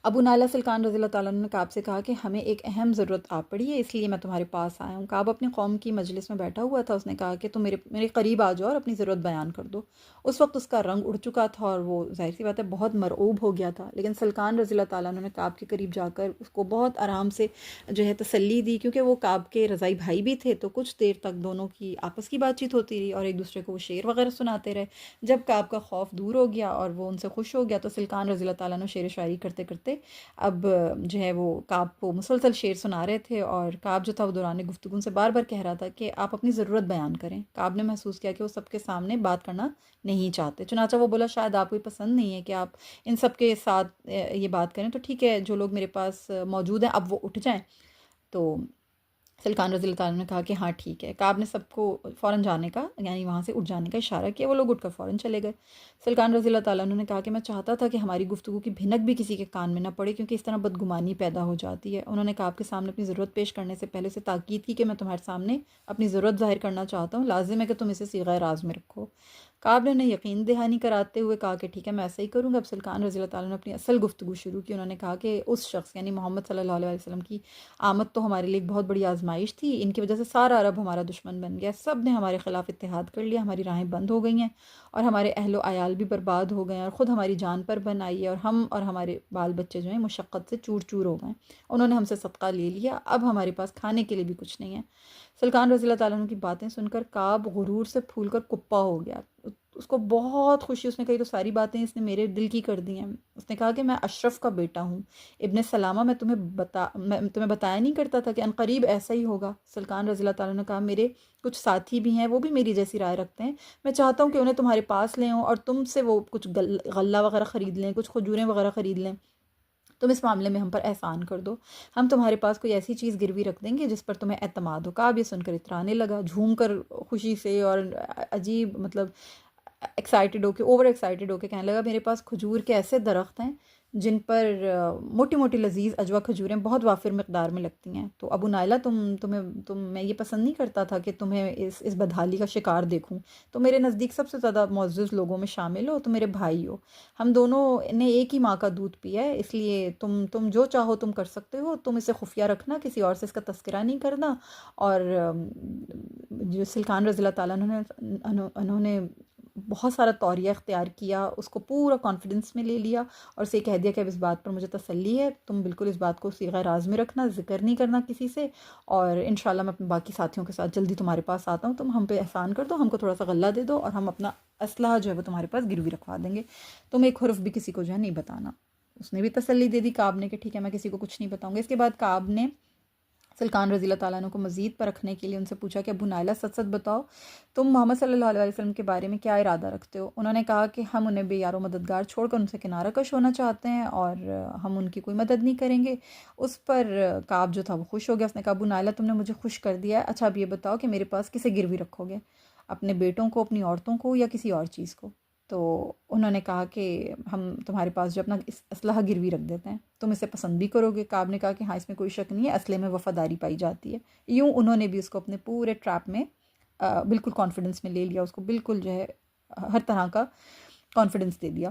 ابو نائلہ سلکان رضی اللہ تعالیٰ عنہ نے کعب سے کہا کہ ہمیں ایک اہم ضرورت آ پڑی ہے، اس لیے میں تمہارے پاس آیا ہوں۔ کعب اپنی قوم کی مجلس میں بیٹھا ہوا تھا، اس نے کہا کہ تم میرے قریب آ جاؤ اور اپنی ضرورت بیان کر دو۔ اس وقت اس کا رنگ اڑ چکا تھا اور وہ ظاہر سی بات ہے بہت مرعوب ہو گیا تھا، لیکن سلکان رضی اللہ تعالیٰ عنہ نے کعب کے قریب جا کر اس کو بہت آرام سے جو ہے تسلی دی، کیونکہ وہ کعب کے رضائی بھائی بھی تھے، تو کچھ دیر تک دونوں کی آپس کی بات چیت ہوتی رہی اور ایک دوسرے کو وہ شعر وغیرہ سناتے رہے۔ جب کعب کا خوف دور ہو گیا اور وہ ان سے خوش ہو گیا تو سلکان رضی اللہ تعالیٰ عنہ شعر و شاعری کرتے کرتے اب جو ہے وہ کعب کو مسلسل شعر سنا رہے تھے، اور کعب جو تھا وہ دوران گفتگو ان سے بار بار کہہ رہا تھا کہ آپ اپنی ضرورت بیان کریں۔ کعب نے محسوس کیا کہ وہ سب کے سامنے بات کرنا نہیں چاہتے، چنانچہ وہ بولا شاید آپ کو یہ پسند نہیں ہے کہ آپ ان سب کے ساتھ یہ بات کریں، تو ٹھیک ہے جو لوگ میرے پاس موجود ہیں اب وہ اٹھ جائیں۔ تو سلکان رضی اللہ تعالیٰ نے کہا کہ ہاں ٹھیک ہے۔ کعب نے سب کو فوراً جانے کا یعنی وہاں سے اٹھ جانے کا اشارہ کیا، وہ لوگ اٹھ کر فوراً چلے گئے۔ سلکان رضی اللہ تعالیٰ نے کہا کہ میں چاہتا تھا کہ ہماری گفتگو کی بھنک بھی کسی کے کان میں نہ پڑے، کیونکہ اس طرح بدگمانی پیدا ہو جاتی ہے۔ انہوں نے کعب کے سامنے اپنی ضرورت پیش کرنے سے پہلے سے تاکید کی کہ میں تمہارے سامنے اپنی ضرورت ظاہر کرنا چاہتا ہوں، لازم ہے کہ تم اسے صیغہ راز میں رکھو۔ کعب نے انہیں یقین دہانی کراتے ہوئے کہا کہ ٹھیک ہے میں ایسا ہی کروں گا۔ اب سلکان رضی اللہ تعالیٰ نے اپنی اصل گفتگو شروع کی۔ انہوں نے کہا کہ اس شخص یعنی محمد صلی اللہ علیہ وسلم کی آمد تو ہمارے لیے ایک بہت بڑی آزمائش تھی، ان کی وجہ سے سارا عرب ہمارا دشمن بن گیا، سب نے ہمارے خلاف اتحاد کر لیا، ہماری راہیں بند ہو گئی ہیں اور ہمارے اہل و عیال بھی برباد ہو گئے ہیں اور خود ہماری جان پر بن آئی ہے، اور ہم اور ہمارے بال بچے جو ہیں مشقت سے چور چور ہو گئے، انہوں نے ہم سے صدقہ لے لیا، اب ہمارے پاس کھانے کے لیے بھی کچھ نہیں ہے۔ سلکان رضی اللہ تعالیٰ عنہ کی باتیں سن کر کعب غرور سے پھول کر کپا ہو گیا، اس کو بہت خوشی، اس نے کہی تو ساری باتیں اس نے میرے دل کی کر دی ہیں۔ اس نے کہا کہ میں اشرف کا بیٹا ہوں، ابن سلامہ، میں تمہیں بتایا نہیں کرتا تھا کہ عنقریب ایسا ہی ہوگا۔ سلکان رضی اللہ تعالیٰ نے کہا میرے کچھ ساتھی بھی ہیں، وہ بھی میری جیسی رائے رکھتے ہیں، میں چاہتا ہوں کہ انہیں تمہارے پاس لیں اور تم سے وہ کچھ غلہ وغیرہ خرید لیں، کچھ کھجوریں وغیرہ خرید لیں، تم اس معاملے میں ہم پر احسان کر دو، ہم تمہارے پاس کوئی ایسی چیز گروی رکھ دیں گے جس پر تمہیں اعتماد ہو۔ کعب یہ سن کر اترانے لگا، جھوم کر خوشی سے اور عجیب مطلب ایکسائٹیڈ ہو کے اوور ایکسائٹیڈ ہو کے کہنے لگا میرے پاس کھجور کے ایسے درخت ہیں جن پر موٹی موٹی لذیذ اجوا کھجوریں بہت وافر مقدار میں لگتی ہیں۔ تو ابو نائلہ میں یہ پسند نہیں کرتا تھا کہ تمہیں اس بدحالی کا شکار دیکھوں، تو میرے نزدیک سب سے زیادہ معزز لوگوں میں شامل ہو تو میرے بھائی ہو، ہم دونوں نے ایک ہی ماں کا دودھ پیا ہے، اس لیے تم جو چاہو تم کر سکتے ہو، تم اسے خفیہ رکھنا، کسی اور سے اس کا تذکرہ نہیں کرنا۔ اور جو سلکان رضی اللہ تعالیٰ انہوں نے بہت سارا طوریہ اختیار کیا، اس کو پورا کانفیڈنس میں لے لیا اور اسے کہہ دیا کہ اب اس بات پر مجھے تسلی ہے، تم بالکل اس بات کو صیغہ راز میں رکھنا، ذکر نہیں کرنا کسی سے، اور انشاءاللہ میں اپنے باقی ساتھیوں کے ساتھ جلدی تمہارے پاس آتا ہوں، تم ہم پہ احسان کر دو، ہم کو تھوڑا سا غلہ دے دو اور ہم اپنا اسلحہ جو ہے وہ تمہارے پاس گروی رکھوا دیں گے، تم ایک حرف بھی کسی کو جو ہے نہیں بتانا۔ اس نے بھی تسلی دے دی کعب نے کہ ٹھیک ہے میں کسی کو کچھ نہیں بتاؤں گا۔ اس کے بعد کعب نے سلکان رضی اللہ تعالیٰ عنہ کو مزید پر رکھنے کے لیے ان سے پوچھا کہ ابو نائلہ سچ سچ بتاؤ تم محمد صلی اللہ علیہ وسلم کے بارے میں کیا ارادہ رکھتے ہو؟ انہوں نے کہا کہ ہم انہیں بے یار و مددگار چھوڑ کر ان سے کنارہ کش ہونا چاہتے ہیں اور ہم ان کی کوئی مدد نہیں کریں گے۔ اس پر کعب جو تھا وہ خوش ہو گیا، اس نے کہا ابو نائلہ تم نے مجھے خوش کر دیا ہے، اچھا اب یہ بتاؤ کہ میرے پاس کسے گروی رکھو گے، اپنے بیٹوں کو، اپنی عورتوں کو، یا کسی اور چیز کو؟ تو انہوں نے کہا کہ ہم تمہارے پاس جو اپنا اسلحہ گروی رکھ دیتے ہیں، تم اسے پسند بھی کرو گے؟ کعب نے کہا کہ ہاں اس میں کوئی شک نہیں ہے، اسلحے میں وفاداری پائی جاتی ہے۔ یوں انہوں نے بھی اس کو اپنے پورے ٹریپ میں بالکل کانفیڈنس میں لے لیا، اس کو بالکل جو ہے ہر طرح کا کانفیڈنس دے دیا۔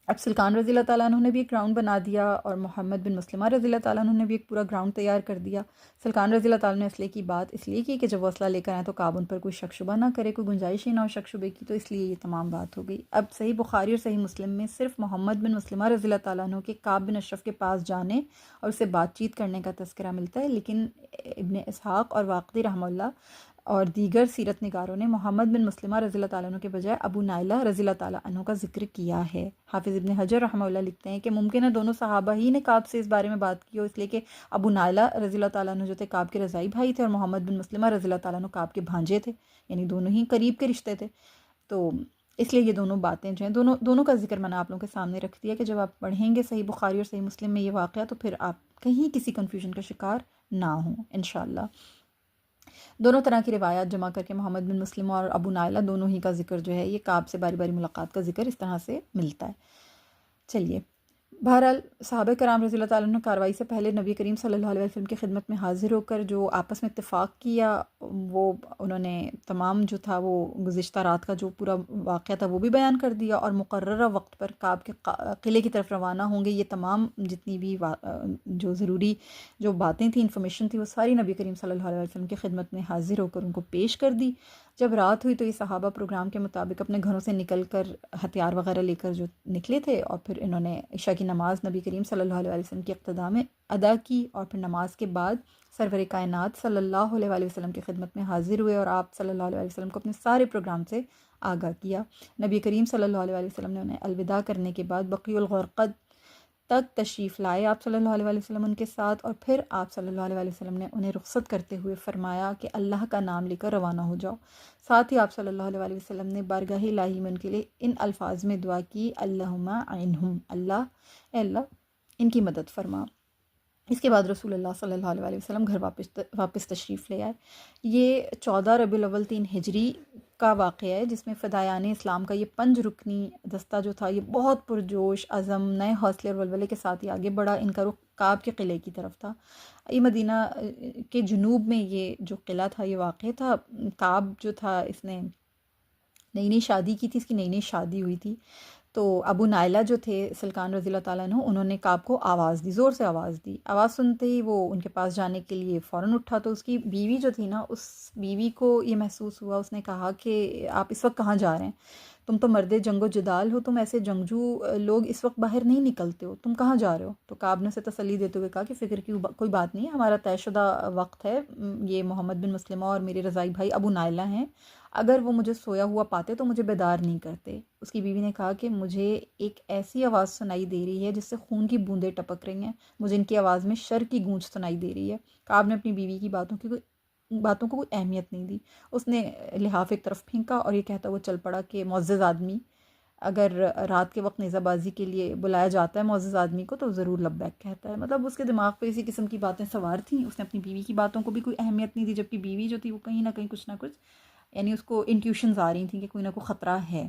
اب سلکان رضی اللہ تعالیٰ عنہ نے بھی ایک گراؤنڈ بنا دیا اور محمد بن مسلمہ رضی اللہ تعالیٰ عنہ نے بھی ایک پورا گراؤنڈ تیار کر دیا۔ سلکان رضی اللہ تعالیٰ نے اسلحے کی بات اس لیے کی کہ جب وہ اسلحہ لے کر آئیں تو کعب ان پر کوئی شک شبہ نہ کرے، کوئی گنجائش ہی نہ ہو شک شبے کی، تو اس لیے یہ تمام بات ہو گئی۔ اب صحیح بخاری اور صحیح مسلم میں صرف محمد بن مسلمہ رضی اللہ تعالیٰ عنہ کے کعب بن اشرف کے پاس جانے اور اسے بات چیت کرنے کا تذکرہ ملتا ہے، لیکن ابن اسحاق اور واقدی رحمہ اللہ اور دیگر سیرت نگاروں نے محمد بن مسلمہ رضی اللہ تعالیٰ عنہ کے بجائے ابو نائلہ رضی اللہ تعالیٰ عنہ کا ذکر کیا ہے۔ حافظ ابن حجر رحمہ اللہ لکھتے ہیں کہ ممکن ہے دونوں صحابہ ہی نے کعب سے اس بارے میں بات کی ہو، اس لیے کہ ابو نائلہ رضی اللہ تعالیٰ عنہ جو تھے کعب کے رضائی بھائی تھے اور محمد بن مسلمہ رضی اللہ تعالیٰ عنہ کعب کے بھانجے تھے، یعنی دونوں ہی قریب کے رشتے تھے، تو اس لیے یہ دونوں باتیں جو ہیں دونوں کا ذکر میں نے آپ لوگوں کے سامنے رکھ دیا کہ جب آپ پڑھیں گے صحیح بخاری اور صحیح مسلم میں یہ واقعہ تو پھر آپ کہیں کسی کنفیوژن کا شکار نہ ہوں انشاءاللہ۔ دونوں طرح کی روایات جمع کر کے محمد بن مسلمہ اور ابو نائلہ دونوں ہی کا ذکر جو ہے یہ کعب سے باری باری ملاقات کا ذکر اس طرح سے ملتا ہے۔ چلیے، بہرحال صحابہ کرام رضی اللہ تعالیٰ عنہ کارروائی سے پہلے نبی کریم صلی اللہ علیہ وسلم کی خدمت میں حاضر ہو کر جو آپس میں اتفاق کیا، وہ انہوں نے تمام جو تھا وہ گزشتہ رات کا جو پورا واقعہ تھا وہ بھی بیان کر دیا، اور مقررہ وقت پر کعب کے قلعے کی طرف روانہ ہوں گے۔ یہ تمام جتنی بھی جو ضروری جو باتیں تھیں، انفارمیشن تھی، وہ ساری نبی کریم صلی اللہ علیہ وسلم کی خدمت میں حاضر ہو کر ان کو پیش کر دی۔ جب رات ہوئی تو یہ صحابہ پروگرام کے مطابق اپنے گھروں سے نکل کر ہتھیار وغیرہ لے کر جو نکلے تھے، اور پھر انہوں نے عشاء کی نماز نبی کریم صلی اللہ علیہ وسلم کی اقتداء میں ادا کی، اور پھر نماز کے بعد سرور کائنات صلی اللہ علیہ وسلم کی خدمت میں حاضر ہوئے اور آپ صلی اللہ علیہ وسلم کو اپنے سارے پروگرام سے آگاہ کیا۔ نبی کریم صلی اللہ علیہ وسلم نے انہیں الوداع کرنے کے بعد بقیع الغرقد تک تشریف لائے آپ صلی اللہ علیہ وسلم ان کے ساتھ، اور پھر آپ صلی اللہ علیہ وسلم نے انہیں رخصت کرتے ہوئے فرمایا کہ اللہ کا نام لے کر روانہ ہو جاؤ۔ ساتھ ہی آپ صلی اللہ علیہ وسلم نے بارگاہ الہی میں ان کے لیے ان الفاظ میں دعا کی، اللہم عنہم، اللہ اے اللہ ان کی مدد فرما۔ اس کے بعد رسول اللہ صلی اللہ علیہ وسلم گھر واپس تشریف لے آئے۔ یہ 14 ربیع الاول 3 ہجری کا واقعہ ہے، جس میں فدایان اسلام کا یہ 5 رکنی دستہ جو تھا یہ بہت پرجوش عزم، نئے حوصلے اور ولولے کے ساتھ ہی آگے بڑھا۔ ان کا رخ کعب کے قلعے کی طرف تھا۔ یہ مدینہ کے جنوب میں یہ جو قلعہ تھا یہ واقع تھا۔ کعب جو تھا اس نے نئی نئی شادی کی تھی، اس کی نئی نئی شادی ہوئی تھی، تو ابو نائلہ جو تھے سلکان رضی اللہ تعالیٰ عنہ، انہوں نے کعب کو آواز دی، زور سے آواز دی۔ آواز سنتے ہی وہ ان کے پاس جانے کے لیے فوراً اٹھا، تو اس کی بیوی جو تھی نا، اس بیوی کو یہ محسوس ہوا، اس نے کہا کہ آپ اس وقت کہاں جا رہے ہیں؟ تم تو مرد جنگ و جدال ہو، تم ایسے جنگجو لوگ اس وقت باہر نہیں نکلتے ہو، تم کہاں جا رہے ہو؟ تو کعب نے اسے تسلی دیتے ہوئے کہا کہ فکر کی کوئی بات نہیں ہے، ہمارا طے شدہ وقت ہے، یہ محمد بن مسلمہ اور میرے رضائی بھائی ابو نائلہ ہیں، اگر وہ مجھے سویا ہوا پاتے تو مجھے بیدار نہیں کرتے۔ اس کی بیوی نے کہا کہ مجھے ایک ایسی آواز سنائی دے رہی ہے جس سے خون کی بوندیں ٹپک رہی ہیں، مجھے ان کی آواز میں شر کی گونج سنائی دے رہی ہے۔ کعب نے اپنی بیوی کی باتوں کو کوئی اہمیت نہیں دی، اس نے لحاف ایک طرف پھینکا اور یہ کہتا وہ چل پڑا کہ معزز آدمی، اگر رات کے وقت نیزہ بازی کے لیے بلایا جاتا ہے معزز آدمی کو تو ضرور لبیک کہتا ہے۔ مطلب اس کے دماغ پہ اسی قسم کی باتیں سوار تھیں، اس نے اپنی بیوی کی باتوں کو بھی کوئی اہمیت نہیں دی، جبکہ بیوی جو تھی وہ کہیں نہ کہیں کچھ نہ کچھ، یعنی اس کو انٹیوشنز آ رہی تھیں کہ کوئی نہ کوئی خطرہ ہے۔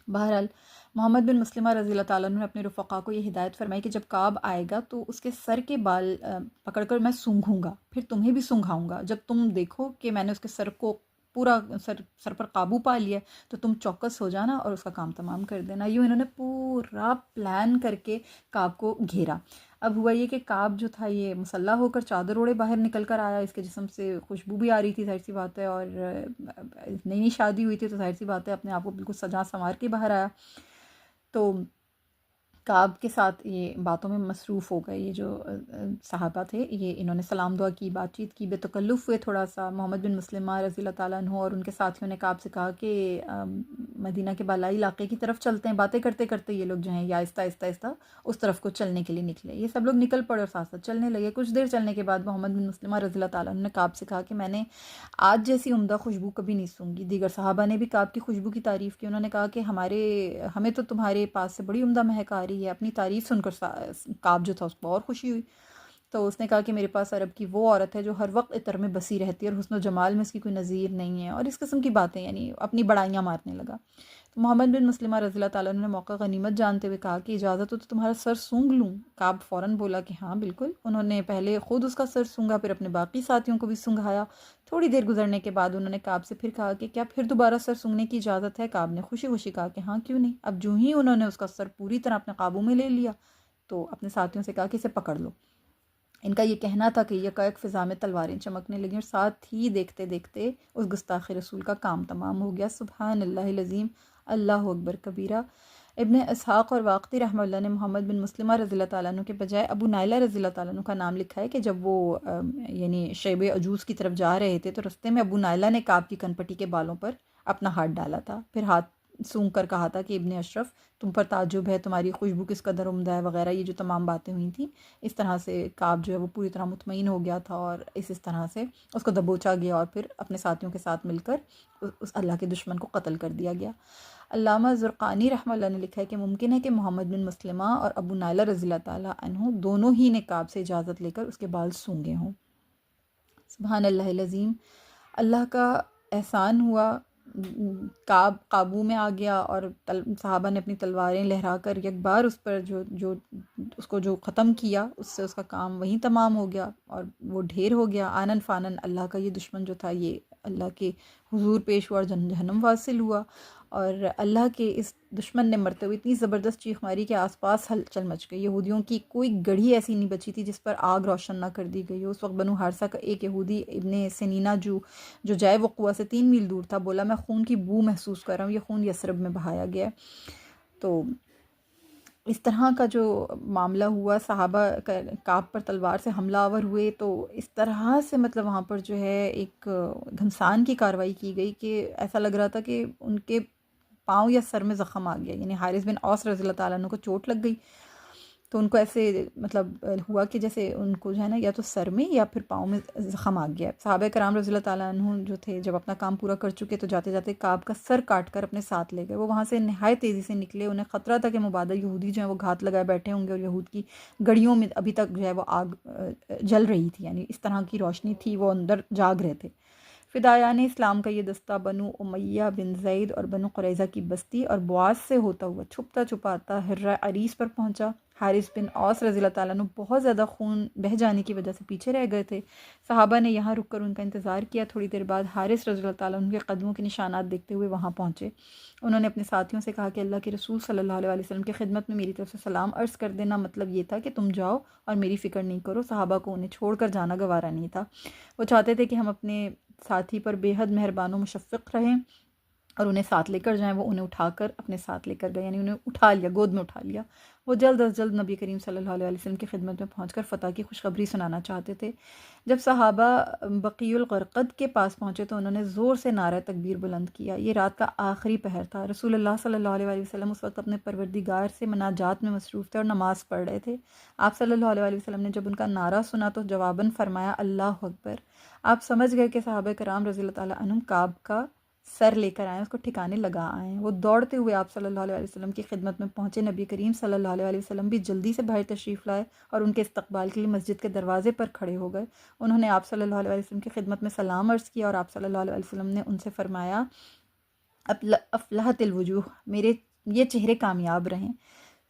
بہرحال محمد بن مسلمہ رضی اللہ تعالیٰ عنہ نے اپنے رفقا کو یہ ہدایت فرمائی کہ جب کعب آئے گا تو اس کے سر کے بال پکڑ کر میں سونگھوں گا، پھر تمہیں بھی سونگھاؤں گا۔ جب تم دیکھو کہ میں نے اس کے سر کو پورا سر پر قابو پا لیا تو تم چوکس ہو جانا اور اس کا کام تمام کر دینا۔ یوں انہوں نے پورا پلان کر کے کعب کو گھیرا۔ اب ہوا یہ کہ کعب جو تھا یہ مسلح ہو کر چادر اوڑے باہر نکل کر آیا، اس کے جسم سے خوشبو بھی آ رہی تھی، ظاہر سی بات ہے، اور نئی نئی شادی ہوئی تھی تو ظاہر سی بات ہے اپنے آپ کو بالکل سجا سنوار کے باہر آیا۔ تو کعب کے ساتھ یہ باتوں میں مصروف ہو گئے، یہ جو صحابہ تھے، یہ انہوں نے سلام دعا کی، بات چیت کی، بے تکلف ہوئے تھوڑا سا۔ محمد بن مسلمہ رضی اللہ تعالیٰ عنہ اور ان کے ساتھیوں نے کعب سے کہا کہ مدینہ کے بالائی علاقے کی طرف چلتے ہیں، باتیں کرتے کرتے یہ لوگ جو ہیں یا آہستہ آہستہ آہستہ اس طرف کو چلنے کے لیے نکلے۔ یہ سب لوگ نکل پڑے اور ساتھ ساتھ چلنے لگے۔ کچھ دیر چلنے کے بعد محمد بن مسلمہ رضی اللہ تعالیٰ عنہ نے کعب سے کہا کہ میں نے آج جیسی عمدہ خوشبو کبھی نہیں سونگھی۔ دیگر صحابہ نے بھی کعب کی خوشبو کی تعریف کی، انہوں نے کہا کہ ہمیں تو تمہارے پاس سے بڑی عمدہ مہک آ رہی ہے۔ اپنی تعریف سن کر کعب جو تھا اس کو اور خوشی ہوئی، تو اس نے کہا کہ میرے پاس عرب کی وہ عورت ہے جو ہر وقت عطر میں بسی رہتی ہے اور حسن و جمال میں اس کی کوئی نظیر نہیں ہے، اور اس قسم کی باتیں، یعنی اپنی بڑائیاں مارنے لگا۔ تو محمد بن مسلمہ رضی اللہ تعالیٰ عنہ نے موقع غنیمت جانتے ہوئے کہا کہ اجازت ہو تو تمہارا سر سونگ لوں؟ کعب فوراً بولا کہ ہاں بالکل۔ انہوں نے پہلے خود اس کا سر سونگا، پھر اپنے باقی ساتھیوں کو بھی سونگھایا۔ تھوڑی دیر گزرنے کے بعد انہوں نے کعب سے پھر کہا کہ کیا پھر دوبارہ سر سونگنے کی اجازت ہے؟ کعب نے خوشی خوشی کہا کہ ہاں کیوں نہیں۔ اب جو ہی انہوں نے اس کا سر پوری طرح اپنے قابو میں لے لیا تو اپنے ساتھیوں سے کہا کہ اسے پکڑ لو۔ ان کا یہ کہنا تھا کہ یکایک فضا میں تلواریں چمکنے لگیں اور ساتھ ہی دیکھتے دیکھتے اس گستاخ رسول کا کام تمام ہو گیا۔ سبحان اللہ العظیم، اللہ اکبر کبیرہ۔ ابن اسحاق اور واقدی رحمہ اللہ نے محمد بن مسلمہ رضی اللہ تعالیٰ عنہ کے بجائے ابو نائلہ رضی اللہ تعالیٰ عنہ کا نام لکھا ہے کہ جب وہ یعنی شیب عجوز کی طرف جا رہے تھے تو رستے میں ابو نائلہ نے کعب کی کنپٹی کے بالوں پر اپنا ہاتھ ڈالا تھا، پھر ہاتھ سونگ کر کہا تھا کہ ابن اشرف، تم پر تعجب ہے، تمہاری خوشبو کس قدر عمدہ ہے وغیرہ، یہ جو تمام باتیں ہوئی تھیں۔ اس طرح سے کعب جو ہے وہ پوری طرح مطمئن ہو گیا تھا اور اس طرح سے اس کو دبوچا گیا اور پھر اپنے ساتھیوں کے ساتھ مل کر اس اللہ کے دشمن کو قتل کر دیا گیا۔ علامہ زرقانی رحمہ اللہ نے لکھا ہے کہ ممکن ہے کہ محمد بن مسلمہ اور ابو نائلہ رضی اللہ تعالیٰ عنہ دونوں ہی نے کعب سے اجازت لے کر اس کے بال سونگے ہوں۔ سبحان اللہ العظیم، اللہ کا احسان ہوا، کعب قابو میں آ گیا اور صحابہ نے اپنی تلواریں لہرا کر یک بار اس پر جو اس کو جو ختم کیا، اس سے اس کا کام وہیں تمام ہو گیا اور وہ ڈھیر ہو گیا۔ آنن فانن اللہ کا یہ دشمن جو تھا یہ اللہ کے حضور پیش ہوا اور جہنم واصل ہوا، اور اللہ کے اس دشمن نے مرتے ہوئے اتنی زبردست چیخ ماری کہ آس پاس ہلچل مچ گئی۔ یہودیوں کی کوئی گڑھی ایسی نہیں بچی تھی جس پر آگ روشن نہ کر دی گئی ہو۔ اس وقت بنو حارثہ کا ایک یہودی ابن سنینہ جو جائے وقوع سے 3 میل دور تھا، بولا میں خون کی بو محسوس کر رہا ہوں، یہ خون یثرب میں بہایا گیا ہے۔ تو اس طرح کا جو معاملہ ہوا، صحابہ کعب پر تلوار سے حملہ آور ہوئے، تو اس طرح سے مطلب وہاں پر جو ہے ایک گھمسان کی کارروائی کی گئی کہ ایسا لگ رہا تھا کہ ان کے پاؤں یا سر میں زخم آ گیا، یعنی حارث بن اوس رضی اللہ تعالیٰ عنہ کو چوٹ لگ گئی تو ان کو ایسے مطلب ہوا کہ جیسے ان کو جو ہے نا یا تو سر میں یا پھر پاؤں میں زخم آ گیا۔ صحابہ کرام رضی اللہ تعالیٰ عنہ جو تھے جب اپنا کام پورا کر چکے تو جاتے جاتے کعب کا سر کاٹ کر اپنے ساتھ لے گئے۔ وہ وہاں سے نہایت تیزی سے نکلے، انہیں خطرہ تھا کہ مبادہ یہودی جو ہیں وہ گھات لگائے بیٹھے ہوں گے، اور یہود کی گڑیوں میں ابھی تک جو ہے وہ آگ جل رہی تھی، یعنی اس طرح کی روشنی تھی، وہ اندر جاگ رہے تھے۔ فدایان اسلام کا یہ دستہ بنو امیہ بن زید اور بنو قریظہ کی بستی اور بواس سے ہوتا ہوا چھپتا چھپاتا حرہ عریس پر پہنچا۔ حارث بن اوس رضی اللہ تعالیٰ عنہ بہت زیادہ خون بہہ جانے کی وجہ سے پیچھے رہ گئے تھے۔ صحابہ نے یہاں رک کر ان کا انتظار کیا۔ تھوڑی دیر بعد حارث رضی اللہ تعالیٰ عنہ کے قدموں کے نشانات دیکھتے ہوئے وہاں پہنچے۔ انہوں نے اپنے ساتھیوں سے کہا کہ اللہ کے رسول صلی اللہ علیہ وسلم کی خدمت میں میری طرف سے سلام عرض کر دینا، مطلب یہ تھا کہ تم جاؤ اور میری فکر نہیں کرو۔ صحابہ کو انہیں چھوڑ کر جانا گوارا نہیں تھا، وہ چاہتے تھے کہ ہم اپنے ساتھی پر بے حد مہربان و مشفق رہیں اور انہیں ساتھ لے کر جائیں۔ وہ انہیں اٹھا کر اپنے ساتھ لے کر گئے، یعنی انہیں اٹھا لیا، گود میں اٹھا لیا۔ وہ جلد از جلد نبی کریم صلی اللہ علیہ وسلم کی خدمت میں پہنچ کر فتح کی خوشخبری سنانا چاہتے تھے۔ جب صحابہ بقیع الغرقد کے پاس پہنچے تو انہوں نے زور سے نعرہ تکبیر بلند کیا۔ یہ رات کا آخری پہر تھا۔ رسول اللہ صلی اللہ علیہ وسلم اس وقت اپنے پروردگار سے مناجات میں مصروف تھے اور نماز پڑھ رہے تھے۔ آپ صلی اللہ علیہ وسلم نے جب ان کا نعرہ سنا تو جواباً فرمایا اللہ اکبر۔ آپ سمجھ گئے کہ صحابہ کرام رضی اللہ تعالیٰ عنہم کعب کا سر لے کر آئیں، اس کو ٹھکانے لگا آئیں۔ وہ دوڑتے ہوئے آپ صلی اللہ علیہ وسلم کی خدمت میں پہنچے۔ نبی کریم صلی اللہ علیہ وسلم بھی جلدی سے باہر تشریف لائے اور ان کے استقبال کے لیے مسجد کے دروازے پر کھڑے ہو گئے۔ انہوں نے آپ صلی اللہ علیہ وسلم کی خدمت میں سلام عرض کیا اور آپ صلی اللہ علیہ وسلم نے ان سے فرمایا افلحت الوجوہ، میرے یہ چہرے کامیاب رہیں۔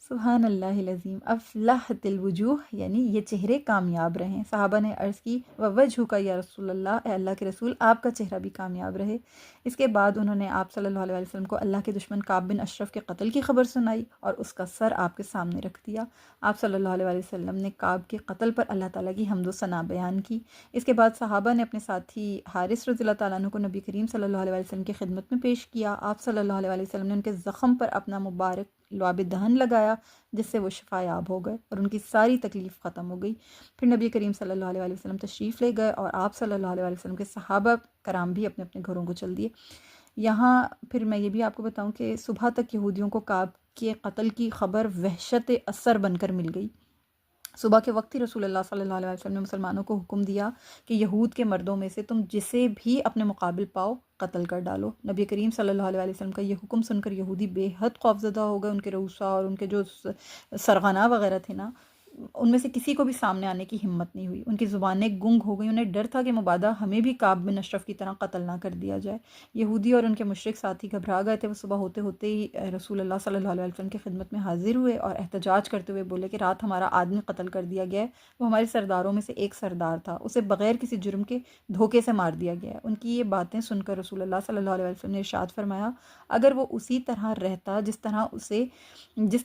سبحان اللہ العظیم، افلحت الوجوہ یعنی یہ چہرے کامیاب رہیں۔ صحابہ نے عرض کی ووجہک کا یا رسول اللہ، اے اللہ کے رسول آپ کا چہرہ بھی کامیاب رہے۔ اس کے بعد انہوں نے آپ صلی اللہ علیہ وسلم کو اللہ کے دشمن کعب بن اشرف کے قتل کی خبر سنائی اور اس کا سر آپ کے سامنے رکھ دیا۔ آپ صلی اللہ علیہ وسلم نے کعب کے قتل پر اللہ تعالیٰ کی حمد و ثنا بیان کی۔ اس کے بعد صحابہ نے اپنے ساتھی حارث رضی اللہ تعالیٰ عنہ کو نبی کریم صلی اللہ علیہ وسلم کی خدمت میں پیش کیا۔ آپ صلی اللہ علیہ وسلم نے ان کے زخم پر اپنا مبارک لعاب دہن لگایا جس سے وہ شفا یاب ہو گئے اور ان کی ساری تکلیف ختم ہو گئی۔ پھر نبی کریم صلی اللہ علیہ وسلم تشریف لے گئے اور آپ صلی اللہ علیہ وسلم کے صحابہ کرام بھی اپنے اپنے گھروں کو چل دیے۔ یہاں پھر میں یہ بھی آپ کو بتاؤں کہ صبح تک یہودیوں کو کعب کے قتل کی خبر وحشت اثر بن کر مل گئی۔ صبح کے وقت ہی رسول اللہ صلی اللہ علیہ وسلم نے مسلمانوں کو حکم دیا کہ یہود کے مردوں میں سے تم جسے بھی اپنے مقابل پاؤ قتل کر ڈالو۔ نبی کریم صلی اللہ علیہ وسلم کا یہ حکم سن کر یہودی بے حد خوفزدہ ہو گئے۔ ان کے رؤسا اور ان کے جو سرغنہ وغیرہ تھے نا، ان میں سے کسی کو بھی سامنے آنے کی ہمت نہیں ہوئی۔ ان کی زبانیں گنگ ہو گئیں۔ انہیں ڈر تھا کہ مبادا ہمیں بھی کعب بن اشرف کی طرح قتل نہ کر دیا جائے۔ یہودی اور ان کے مشرک ساتھی گھبرا گئے تھے۔ وہ صبح ہوتے ہوتے ہی رسول اللہ صلی اللہ علیہ وسلم کی خدمت میں حاضر ہوئے اور احتجاج کرتے ہوئے بولے کہ رات ہمارا آدمی قتل کر دیا گیا ہے، وہ ہمارے سرداروں میں سے ایک سردار تھا، اسے بغیر کسی جرم کے دھوکے سے مار دیا گیا ہے۔ ان کی یہ باتیں سن کر رسول اللہ صلی اللہ علیہ وسلم نے ارشاد فرمایا اگر وہ اسی طرح رہتا جس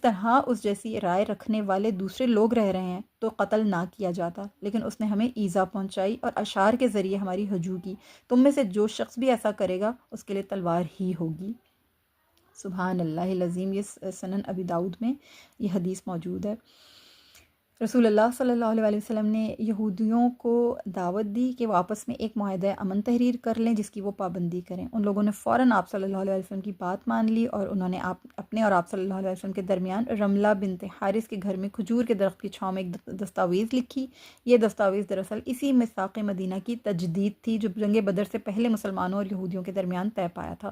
طرح اس جیسی رائے رکھنے والے دوسرے لوگ رہ رہے ہیں تو قتل نہ کیا جاتا، لیکن اس نے ہمیں ایذا پہنچائی اور اشعار کے ذریعے ہماری ہجو کی۔ تم میں سے جو شخص بھی ایسا کرے گا اس کے لیے تلوار ہی ہوگی۔ سبحان اللہ العظیم، یہ سنن ابی داؤد میں یہ حدیث موجود ہے۔ رسول اللہ صلی اللہ علیہ وسلم نے یہودیوں کو دعوت دی کہ وہ آپس میں ایک معاہدہ امن تحریر کر لیں جس کی وہ پابندی کریں۔ ان لوگوں نے فوراً آپ صلی اللہ علیہ وسلم کی بات مان لی اور انہوں نے اپنے اور آپ صلی اللہ علیہ وسلم کے درمیان رملہ بنت حارث کے گھر میں کھجور کے درخت کی چھاؤں میں ایک دستاویز لکھی۔ یہ دستاویز دراصل اسی میثاق مدینہ کی تجدید تھی جو جنگ بدر سے پہلے مسلمانوں اور یہودیوں کے درمیان طے پایا تھا۔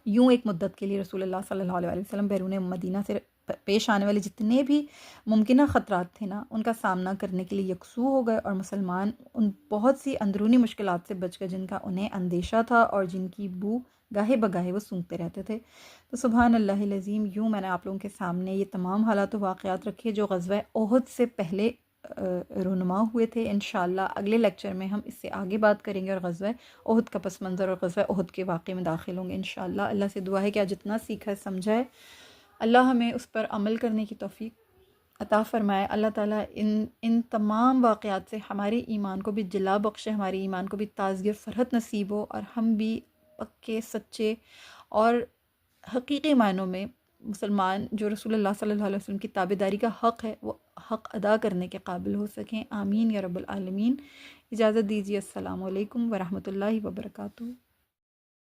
یوں ایک مدت کے لیے رسول اللہ صلی اللہ علیہ وسلم بیرون مدینہ سے پیش آنے والے جتنے بھی ممکنہ خطرات تھے نا، ان کا سامنا کرنے کے لیے یکسو ہو گئے اور مسلمان ان بہت سی اندرونی مشکلات سے بچ گئے جن کا انہیں اندیشہ تھا اور جن کی بو گاہے بگاہے وہ سونگتے رہتے تھے۔ تو سبحان اللہ العظیم، یوں میں نے آپ لوگوں کے سامنے یہ تمام حالات و واقعات رکھے جو غزوہ احد سے پہلے رونما ہوئے تھے۔ انشاءاللہ اگلے لیکچر میں ہم اس سے آگے بات کریں گے اور غزوہ احد کا پس منظر اور غزوہ احد کے واقعے میں داخل ہوں گے انشاءاللہ۔ اللہ سے دعا ہے کہ آج جتنا سیکھا ہے سمجھا ہے، اللہ ہمیں اس پر عمل کرنے کی توفیق عطا فرمائے۔ اللہ تعالیٰ ان تمام واقعات سے ہمارے ایمان کو بھی جلا بخشے، ہمارے ایمان کو بھی تازگی اور فرحت نصیب ہو، اور ہم بھی پکے سچے اور حقیقی معنوں میں مسلمان جو رسول اللہ صلی اللہ علیہ وسلم کی تابعداری کا حق ہے وہ حق ادا کرنے کے قابل ہو سکیں۔ آمین یا رب العالمین۔ اجازت دیجیے، السلام علیکم ورحمۃ اللہ وبرکاتہ۔